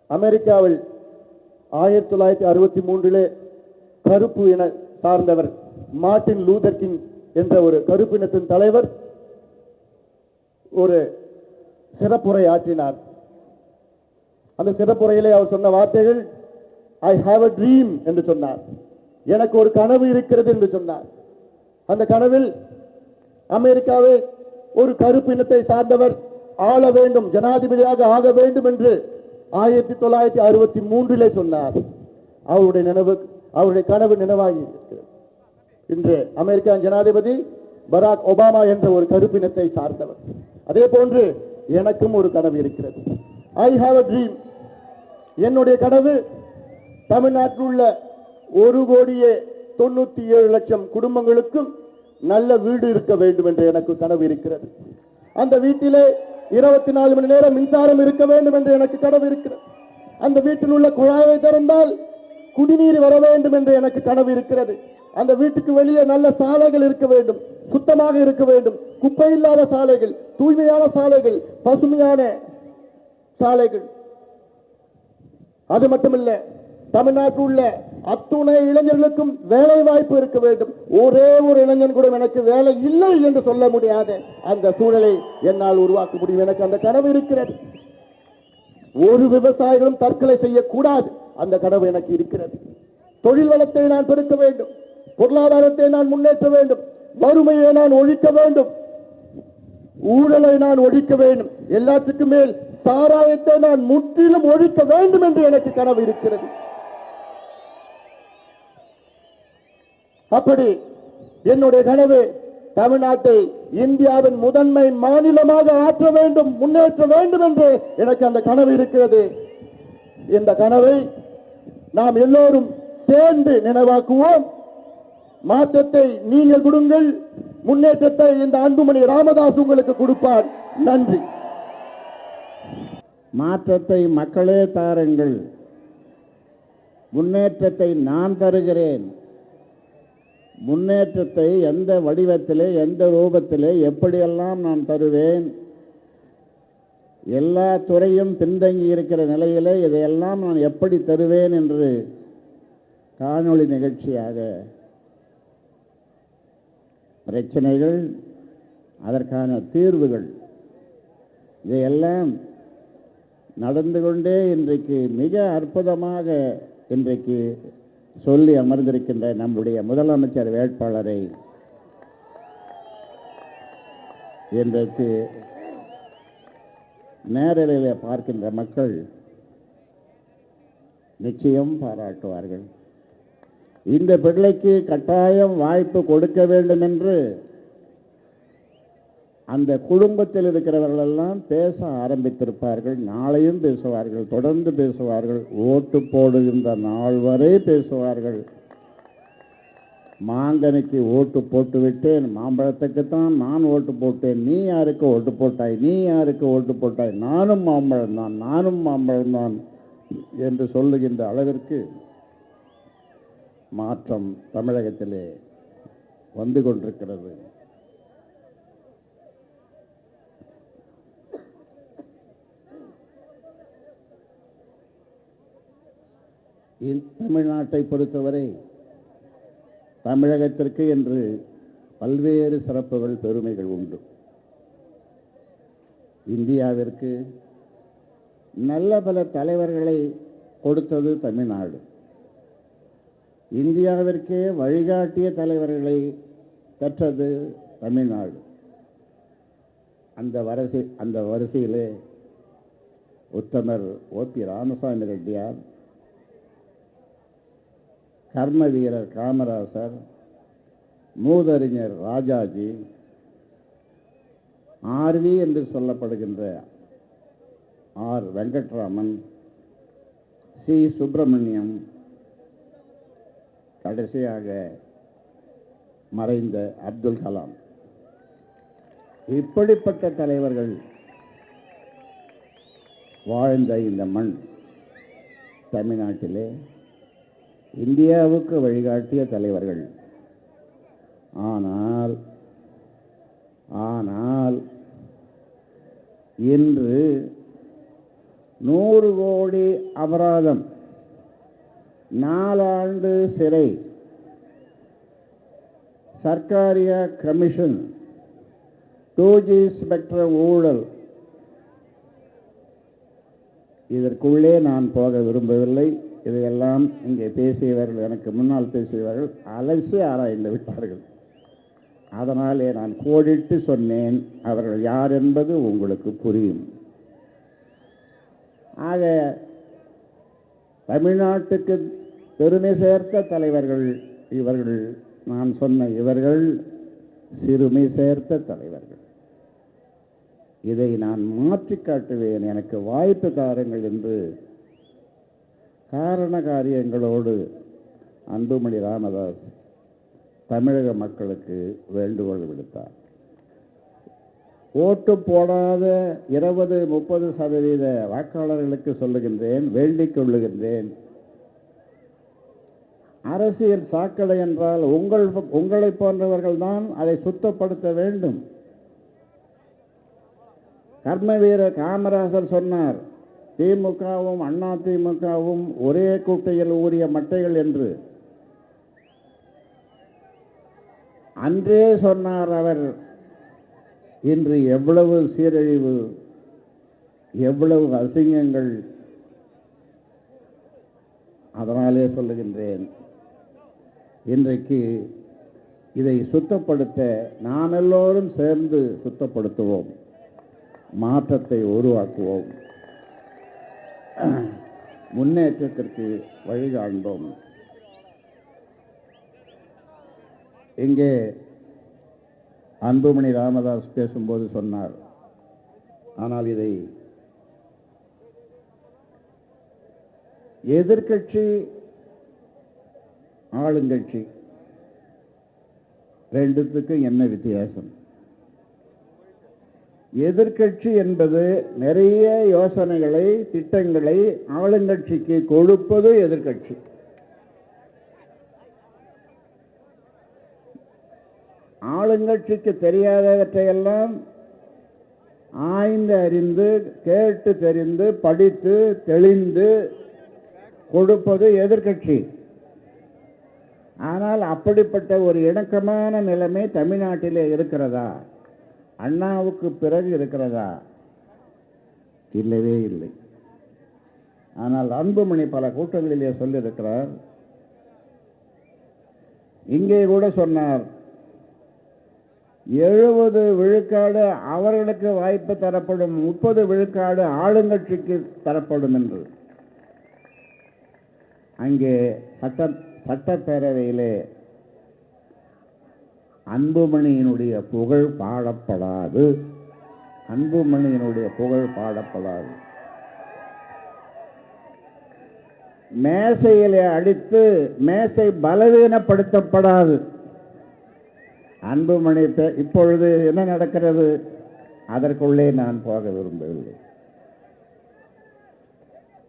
அமெரிக்காவில் 1963 கருப்பு இன சார்ந்தவர் மார்ட்டின் லூதர் கிங் என்ற ஒரு கருப்பு இனத்தின் தலைவர் ஒரு சிறப்புரை ஆற்றினார். அந்த சிறப்புரையிலே அவர் சொன்ன வார்த்தைகள், ஐ ஹாவ் a dream என்று சொன்னார். எனக்கு ஒரு கனவு இருக்கிறது என்று சொன்னார். அந்த கனவில் அமெரிக்காவை ஒரு கருப்பு இனத்தை சார்ந்தவர் ஆள வேண்டும், ஜனாதிபதியாக ஆக வேண்டும் என்று 1963 சொன்னார். அவருடைய கனவு நினைவாகி இருக்கிறது. இன்று அமெரிக்க ஜனாதிபதி பராக் ஒபாமா என்ற ஒரு கருப்பினத்தை சார்ந்தவர். அதே போன்று எனக்கும் ஒரு கனவு இருக்கிறது. I have a dream. என்னுடைய கனவு தமிழ்நாட்டில் உள்ள 1,97,00,000 குடும்பங்களுக்கும் நல்ல வீடு இருக்க வேண்டும் என்று எனக்கு கனவு இருக்கிறது. அந்த வீட்டிலே 24 மணி நேரம் மின்சாரம் இருக்க வேண்டும் என்று எனக்கு கனவு இருக்கிறது. அந்த வீட்டில் உள்ள குழாயை திறந்தால் குடிநீர் வர வேண்டும் என்று எனக்கு கனவு இருக்கிறது. அந்த வீட்டுக்கு வெளியே நல்ல சாலைகள் இருக்க வேண்டும், சுத்தமாக இருக்க வேண்டும், குப்பை இல்லாத சாலைகள், தூய்மையான சாலைகள், பசுமையான சாலைகள். அது மட்டுமல்ல, தமிழ்நாட்டில் உள்ள அத்துணை இளைஞர்களுக்கும் வேலை வாய்ப்பு இருக்க வேண்டும். ஒரே ஒரு இளைஞன் கூட எனக்கு வேலை இல்லை என்று சொல்ல முடியாத அந்த சூழலை என்னால் உருவாக்க முடியும். எனக்கு அந்த கனவு இருக்கிறது. ஒரு விவசாயிகளும் தற்கொலை செய்யக்கூடாது, அந்த கனவு எனக்கு இருக்கிறது. தொழில் வளத்தை நான் பெருக்க வேண்டும், பொருளாதாரத்தை நான் முன்னேற்ற வேண்டும், வறுமையை நான் ஒழிக்க வேண்டும், ஊழலை நான் ஒழிக்க வேண்டும், எல்லாத்துக்கும் மேல் சாராயத்தை நான் முற்றிலும் ஒழிக்க வேண்டும் என்று எனக்கு கனவு இருக்கிறது. அப்படி என்னுடைய கனவு தமிழ்நாட்டை இந்தியாவின் முதன்மை மாநிலமாக ஆற்ற வேண்டும், முன்னேற்ற வேண்டும் என்று எனக்கு அந்த கனவு இருக்கிறது. இந்த கனவை நாம் எல்லோரும் சேர்ந்து நினைவாக்குவோம். மாற்றத்தை நீங்கள் கொடுங்கள், முன்னேற்றத்தை இந்த அன்புமணி ராமதாஸ் உங்களுக்கு கொடுப்பார். நன்றி. மாற்றத்தை மக்களே தாருங்கள், முன்னேற்றத்தை நான் தருகிறேன். முன்னேற்றத்தை எந்த வடிவத்திலே, எந்த ரூபத்திலே, எப்படியெல்லாம் நான் தருவேன். எல்லா துறையும் பின்தங்கி இருக்கிற நிலையிலே இதையெல்லாம் நான் எப்படி தருவேன் என்று காணொளி நிகழ்ச்சியாக பிரச்சனைகள், அதற்கான தீர்வுகள், இதையெல்லாம் நடந்து கொண்டே இன்றைக்கு மிக அற்புதமாக இன்றைக்கு சொல்லி அமர்ந்திருக்கின்ற நம்முடைய முதலமைச்சர் வேட்பாளரை இன்றைக்கு நேரலையில் பார்க்கின்ற மக்கள் நிச்சயம் பாராட்டுவார்கள். இந்த பிள்ளைக்கு கட்டாயம் வாய்ப்பு கொடுக்க வேண்டும் என்று அந்த குடும்பத்தில் இருக்கிறவர்கள் எல்லாம் பேச ஆரம்பித்திருப்பார்கள். நாளையும் பேசுவார்கள், தொடர்ந்து பேசுவார்கள், ஓட்டு போடுகின்ற நாள் வரை பேசுவார்கள். மாங்கனிக்கு ஓட்டு போட்டு விட்டேன், மாம்பழத்துக்குத்தான் நான் ஓட்டு போட்டேன், நீ யாருக்கு ஓட்டு போட்டாய், நீ யாருக்கு ஓட்டு போட்டாய், நானும் மாம்பழம் தான், நானும் மாம்பழம் தான் என்று சொல்லுகின்ற அளவிற்கு மாற்றம் தமிழகத்திலே வந்து கொண்டிருக்கிறது. தமிழ்நாட்டை பொறுத்தவரை தமிழகத்திற்கு என்று பல்வேறு சிறப்புகள், பெருமைகள் உண்டு. இந்தியாவிற்கு நல்ல பல தலைவர்களை கொடுத்தது தமிழ்நாடு. இந்தியாவிற்கே வழிகாட்டிய தலைவர்களை பெற்றது தமிழ்நாடு. அந்த வரிசையிலே உத்தமர் ஓ.பி. ராமசாமி ரெட்டியார், கர்ம வீரர் காமராசர், மூதறிஞர் ராஜாஜி, ஆர்வி என்று சொல்லப்படுகின்ற ஆர் வெங்கட்ராமன், சி சுப்பிரமணியம், கடைசியாக மறைந்த அப்துல் கலாம், இப்படிப்பட்ட தலைவர்கள் வாழ்ந்த இந்த மண் தமிழ்நாட்டிலே இந்தியாவுக்கு வழிகாட்டிய தலைவர்கள். ஆனால் இன்று 100 கோடி அபராதம், 4 ஆண்டு சிறை, சர்க்காரியா கமிஷன், 2G ஸ்பெக்ட்ரம் ஊழல், இதற்குள்ளே நான் போக விரும்பவில்லை. இதையெல்லாம் இங்கே பேசியவர்கள், எனக்கு முன்னால் பேசியவர்கள் அலசி ஆராய்ந்து விட்டார்கள். அதனாலே நான் கோடிட்டு சொன்னேன், அவர்கள் யார் என்பது உங்களுக்கு புரியும். ஆக தமிழ்நாட்டுக்கு பெருமை சேர்த்த தலைவர்கள் இவர்கள். நான் சொன்ன இவர்கள் சிறுமை சேர்த்த தலைவர்கள். இதை நான் மாற்றி காட்டுவேன், எனக்கு வாய்ப்பு தாருங்கள் என்று காரண காரியங்களோடு அன்புமணி ராமதாஸ் தமிழக மக்களுக்கு வேண்டுகோள் விடுத்தார். ஓட்டு போடாத 20-30% வாக்காளர்களுக்கு சொல்லுகின்றேன், வேண்டிக் கொள்ளுகின்றேன், அரசியல் சாக்கடை என்றால் உங்களை போன்றவர்கள் தான் அதை சுத்தப்படுத்த வேண்டும். கர்ம வீரர் காமராசர் சொன்னார், திமுகவும் அண்ணா திமுகவும் ஒரே குட்டையில் ஊறிய மட்டைகள் என்று அன்றே சொன்னார் அவர். இன்று எவ்வளவு சீரழிவு, எவ்வளவு அசிங்கங்கள். அதனாலே சொல்லுகின்றேன், இன்றைக்கு இதை சுத்தப்படுத்த நாம் எல்லோரும் சேர்ந்து சுத்தப்படுத்துவோம், மாற்றத்தை உருவாக்குவோம், முன்னேற்றத்திற்கு வழிகாண்போம். இங்கே அன்புமணி ராமதாஸ் பேசும்போது சொன்னார், ஆனால் இதை எதிர்க்கட்சி ஆளுங்கட்சி ரெண்டுத்துக்கும் என்ன வித்தியாசம்? எதிர்க்கட்சி என்பது நிறைய யோசனைகளை, திட்டங்களை ஆளுங்கட்சிக்கு கொடுப்பது எதிர்க்கட்சி. ஆளுங்கட்சிக்கு தெரியாதவற்றையெல்லாம் ஆய்ந்து அறிந்து, கேட்டு தெரிந்து, படித்து தெளிந்து கொடுப்பது எதிர்க்கட்சி. ஆனால் அப்படிப்பட்ட ஒரு இணக்கமான நிலைமை தமிழ்நாட்டிலே இருக்கிறதா? அண்ணாவுக்கு பிறகு இருக்கிறதா? இல்லவே இல்லை. ஆனால் அன்புமணி பல கூட்டங்களிலே சொல்லியிருக்கிறார். இங்கே கூட சொன்னார், 70 விழுக்காடு அவர்களுக்கு வாய்ப்பு தரப்படும், 30 விழுக்காடு ஆளுங்கட்சிக்கு தரப்படும் என்று. அங்கே சட்டப்பேரவையிலே அன்புமணியினுடைய புகழ் பாடப்படாது. அன்புமணியினுடைய புகழ் பாடப்படாது. மேசையிலே அடித்து மேசை பலவீனப்படுத்தப்படாது. அன்புமணி இப்பொழுது என்ன நடக்கிறது? அதற்குள்ளே நான் போக விரும்பவில்லை.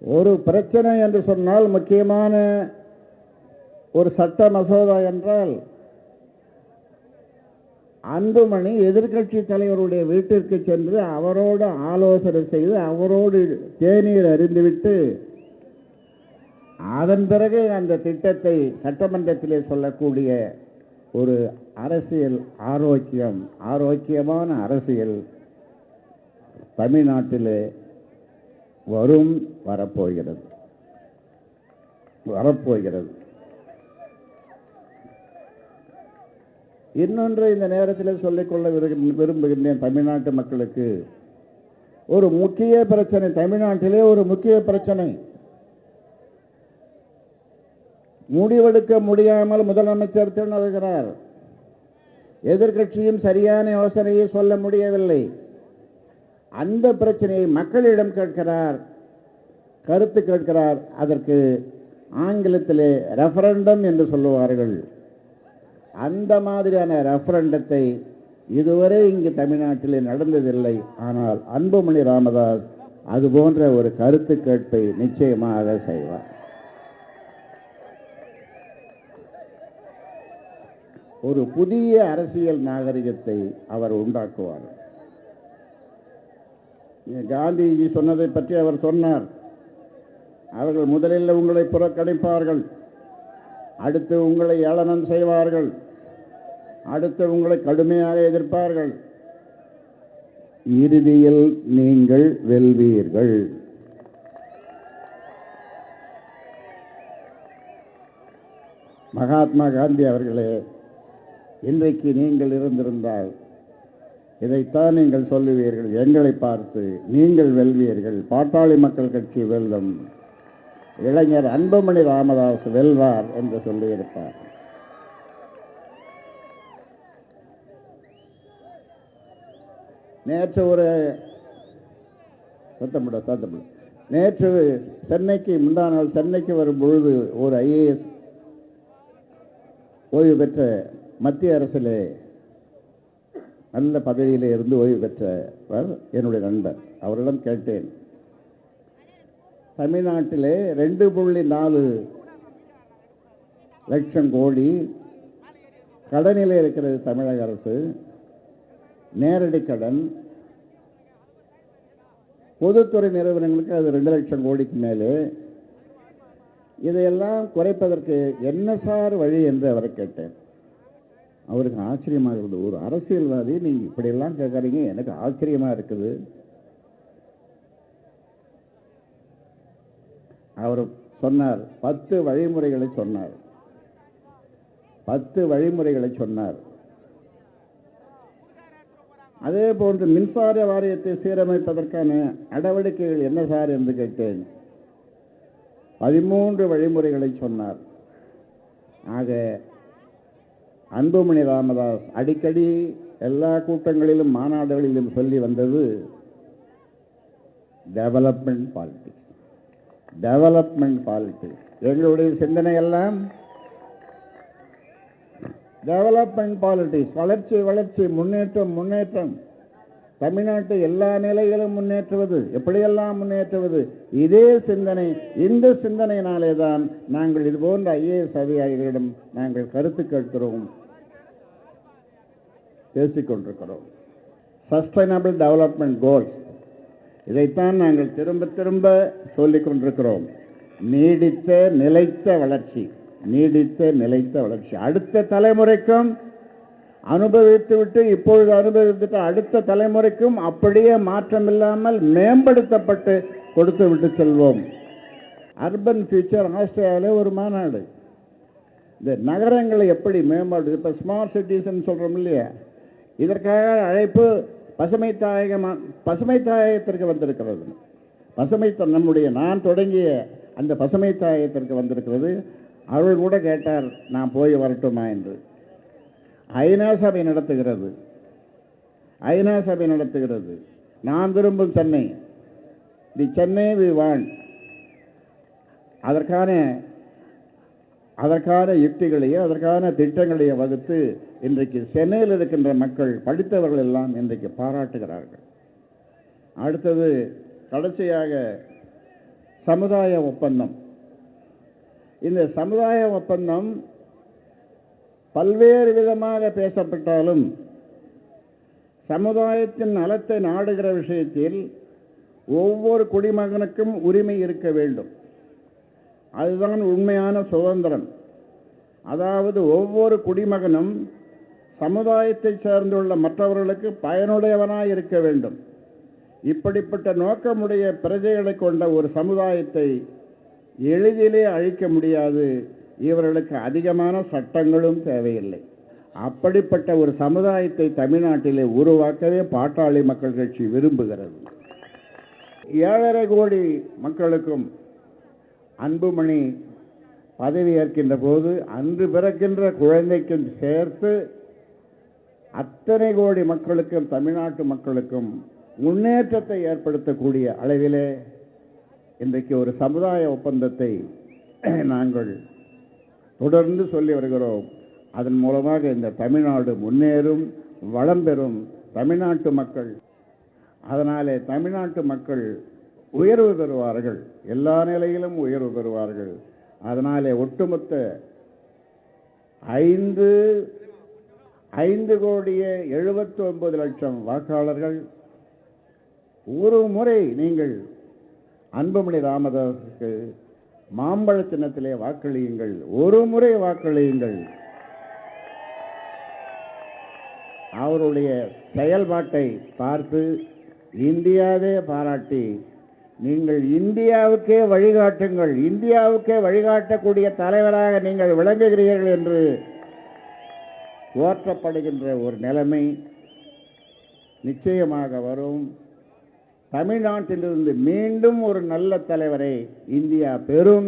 ஒரு பிரச்சனை என்று சொன்னால், முக்கியமான ஒரு சட்ட மசோதா என்றால், அன்புமணி எதிர்க்கட்சி தலைவருடைய வீட்டிற்கு சென்று அவரோடு ஆலோசனை செய்து, அவரோடு தேநீர் அருந்திவிட்டு, அதன் பிறகு அந்த திட்டத்தை சட்டமன்றத்திலே சொல்லக்கூடிய ஒரு அரசியல் ஆரோக்கியமான அரசியல் தமிழ்நாட்டிலே வரப்போகிறது. இன்னொன்று இந்த நேரத்தில் சொல்லிக்கொள்ள விரும்புகின்றேன். தமிழ்நாட்டு மக்களுக்கு ஒரு முக்கிய பிரச்சனை, தமிழ்நாட்டிலே ஒரு முக்கிய பிரச்சனை, முடிவெடுக்க முடியாமல் முதலமைச்சர் திணறுகிறார். எதிர்க்கட்சியும் சரியான யோசனையை சொல்ல முடியவில்லை. அந்த பிரச்சனையை மக்களிடம் கேட்கிறார், கருத்து கேட்கிறார். அதற்கு ஆங்கிலத்திலே ரெஃபரண்டம் என்று சொல்லுவார்கள். அந்த மாதிரியான ரெஃபரண்டத்தை இதுவரை இங்கு தமிழ்நாட்டிலே நடந்ததில்லை. ஆனால் அன்புமணி ராமதாஸ் அது போன்ற ஒரு கருத்து கேட்பை நிச்சயமாக செய்வார். ஒரு புதிய அரசியல் நாகரிகத்தை அவர் உண்டாக்குவார். காந்திஜி சொன்னதை பற்றி அவர் சொன்னார். அவர்கள் முதலில் உங்களை புறக்கணிப்பார்கள், அடுத்து உங்களை ஏளனம் செய்வார்கள், அடுத்து உங்களை கடுமையாக எதிர்ப்பார்கள், இறுதியில் நீங்கள் வெல்வீர்கள். மகாத்மா காந்தி அவர்களே, இன்றைக்கு நீங்கள் இருந்திருந்தால் இதைத்தான் நீங்கள் சொல்லுவீர்கள். எங்களை பார்த்து நீங்கள் வெல்வீர்கள், பாட்டாளி மக்கள் கட்சி வெல்லும், இளைஞர் அன்புமணி ராமதாஸ் வெல்வார் என்று சொல்லியிருப்பார். நேற்று முந்தாநாள் சென்னைக்கு வரும் பொழுது ஒரு IAS ஓய்வு பெற்ற, மத்திய அரசிலே நல்ல பதவியிலே இருந்து ஓய்வு பெற்றவர் என்னுடைய நண்பர். அவரிடம் கேட்டேன், தமிழ்நாட்டிலே 2.4 லட்சம் கோடி கடனிலே இருக்கிறது தமிழக அரசு, நேரடி கடன். பொதுத்துறை நிறுவனங்களுக்கு அது 2 லட்சம் கோடிக்கு மேலே. இதையெல்லாம் குறைப்பதற்கு என்ன சார் வழி என்று அவரை கேட்டேன். அவருக்கு ஆச்சரியமாக இருந்தது. ஒரு அரசியல்வாதி நீங்க இப்படியெல்லாம் கேட்கறீங்க, எனக்கு ஆச்சரியமா இருக்குது. அவர் சொன்னார் 10 வழிமுறைகளை சொன்னார். 10 வழிமுறைகளை சொன்னார். அதே போன்று மின்சார வாரியத்தை சீரமைப்பதற்கான நடவடிக்கைகள் என்ன சார் என்று கேட்டேன். 13 வழிமுறைகளை சொன்னார். ஆக அன்புமணி ராமதாஸ் அடிக்கடி எல்லா கூட்டங்களிலும் மாநாடுகளிலும் சொல்லி வந்தது டெவலப்மெண்ட் பாலிடிக்ஸ், டெவலப்மெண்ட் பாலிடிக்ஸ். எங்களுடைய சிந்தனை எல்லாம் டெவலப்மெண்ட் பாலிடிக்ஸ், வளர்ச்சி வளர்ச்சி, முன்னேற்றம் முன்னேற்றம். தமிழ்நாட்டை எல்லா நிலையிலும் முன்னேற்றுவது, எப்படியெல்லாம் முன்னேற்றுவது, இதே சிந்தனை. இந்த சிந்தனையினாலே தான் நாங்கள் இது போன்ற ஐஏஎஸ் அதிகாரிகளிடம் நாங்கள் கருத்து கேட்கிறோம், பேசிக்கொண்டிருக்கிறோம். சஸ்டைனபிள் டெவலப்மெண்ட் கோல்ஸ், இதைத்தான் நாங்கள் திரும்ப திரும்ப சொல்லிக் கொண்டிருக்கிறோம். நீடித்த நிலைத்த வளர்ச்சி, நீடித்த நிலைத்த வளர்ச்சி. அடுத்த தலைமுறைக்கும் அனுபவித்துவிட்டு இப்பொழுது அனுபவித்துட்டு அடுத்த தலைமுறைக்கும் அப்படியே மாற்றம் இல்லாமல் மேம்படுத்தப்பட்டு கொடுத்து விட்டு செல்வோம். அர்பன் ஃபியூச்சர் ஆஸ்திரேலியாவில் ஒரு மாநாடு. இந்த நகரங்களை எப்படி மேம்பாடு, இப்போ ஸ்மார்ட் சிட்டிஸ்ன்னு சொல்கிறோம் இல்லையா, இதற்காக அழைப்பு பசுமை தாயகத்திற்கு வந்திருக்கிறது. நம்முடைய நான் தொடங்கிய அந்த பசுமை தாயகத்திற்கு வந்திருக்கிறது. அவள் கூட கேட்டார் நான் போய் வரட்டுமா என்று. ஐநா சபை நடத்துகிறது, ஐநா சபை நடத்துகிறது. நான் விரும்பும் சென்னை, தி சென்னை வி வாண்ட். அதற்கான யுக்திகளையும் அதற்கான திட்டங்களையும் வகுத்து இன்றைக்கு சென்னையில் இருக்கின்ற மக்கள், படித்தவர்கள் எல்லாம் இன்றைக்கு பாராட்டுகிறார்கள். அடுத்தது கடைசியாக சமுதாய ஒப்பந்தம். இந்த சமுதாய ஒப்பந்தம் பல்வேறு விதமாக பேசப்பட்டாலும் சமுதாயத்தின் நலத்தை நாடுகிற விஷயத்தில் ஒவ்வொரு குடிமகனுக்கும் உரிமை இருக்க வேண்டும். அதுதான் உண்மையான சுதந்திரம். அதாவது ஒவ்வொரு குடிமகனும் சமுதாயத்தை சார்ந்துள்ள மற்றவர்களுக்கு பயனுடையவனாய் இருக்க வேண்டும். இப்படிப்பட்ட நோக்கமுடைய பிரஜைகளை கொண்ட ஒரு சமுதாயத்தை எளிதிலே அழிக்க முடியாது. இவர்களுக்கு அதிகமான சட்டங்களும் தேவையில்லை. அப்படிப்பட்ட ஒரு சமுதாயத்தை தமிழ்நாட்டிலே உருவாக்கவே பாட்டாளி மக்கள் கட்சி விரும்புகிறது. 7.5 கோடி மக்களுக்கும் அன்புமணி பதவி ஏற்கின்ற போது அன்று பிறக்கின்ற குழந்தைக்கும் சேர்த்து அத்தனை கோடி மக்களுக்கும், தமிழ்நாட்டு மக்களுக்கும் முன்னேற்றத்தை ஏற்படுத்தக்கூடிய அளவிலே இன்றைக்கு ஒரு சமுதாய ஒப்பந்தத்தை நாங்கள் தொடர்ந்து சொல்லி வருகிறோம். அதன் மூலமாக இந்த தமிழ்நாடு முன்னேறும், வளம் பெறும். தமிழ்நாட்டு மக்கள், அதனாலே தமிழ்நாட்டு மக்கள் உயர்வு பெறுவார்கள், எல்லா நிலையிலும் உயர்வு பெறுவார்கள். அதனாலே ஒட்டுமொத்த 5,79,00,000 வாக்காளர்கள் ஒரு முறை நீங்கள் அன்புமணி ராமதாஸுக்கு மாம்பழ சின்னத்திலே வாக்களியுங்கள், ஒரு முறை வாக்களியுங்கள். அவருடைய செயல்பாட்டை பார்த்து இந்தியாவே பாராட்டி நீங்கள் இந்தியாவுக்கே வழிகாட்டுங்கள், இந்தியாவுக்கே வழிகாட்டக்கூடிய தலைவராக நீங்கள் விளங்குகிறீர்கள் என்று போற்றப்படுகின்ற ஒரு நிலைமை நிச்சயமாக வரும். தமிழ்நாட்டிலிருந்து மீண்டும் ஒரு நல்ல தலைவரை இந்தியா பெறும்.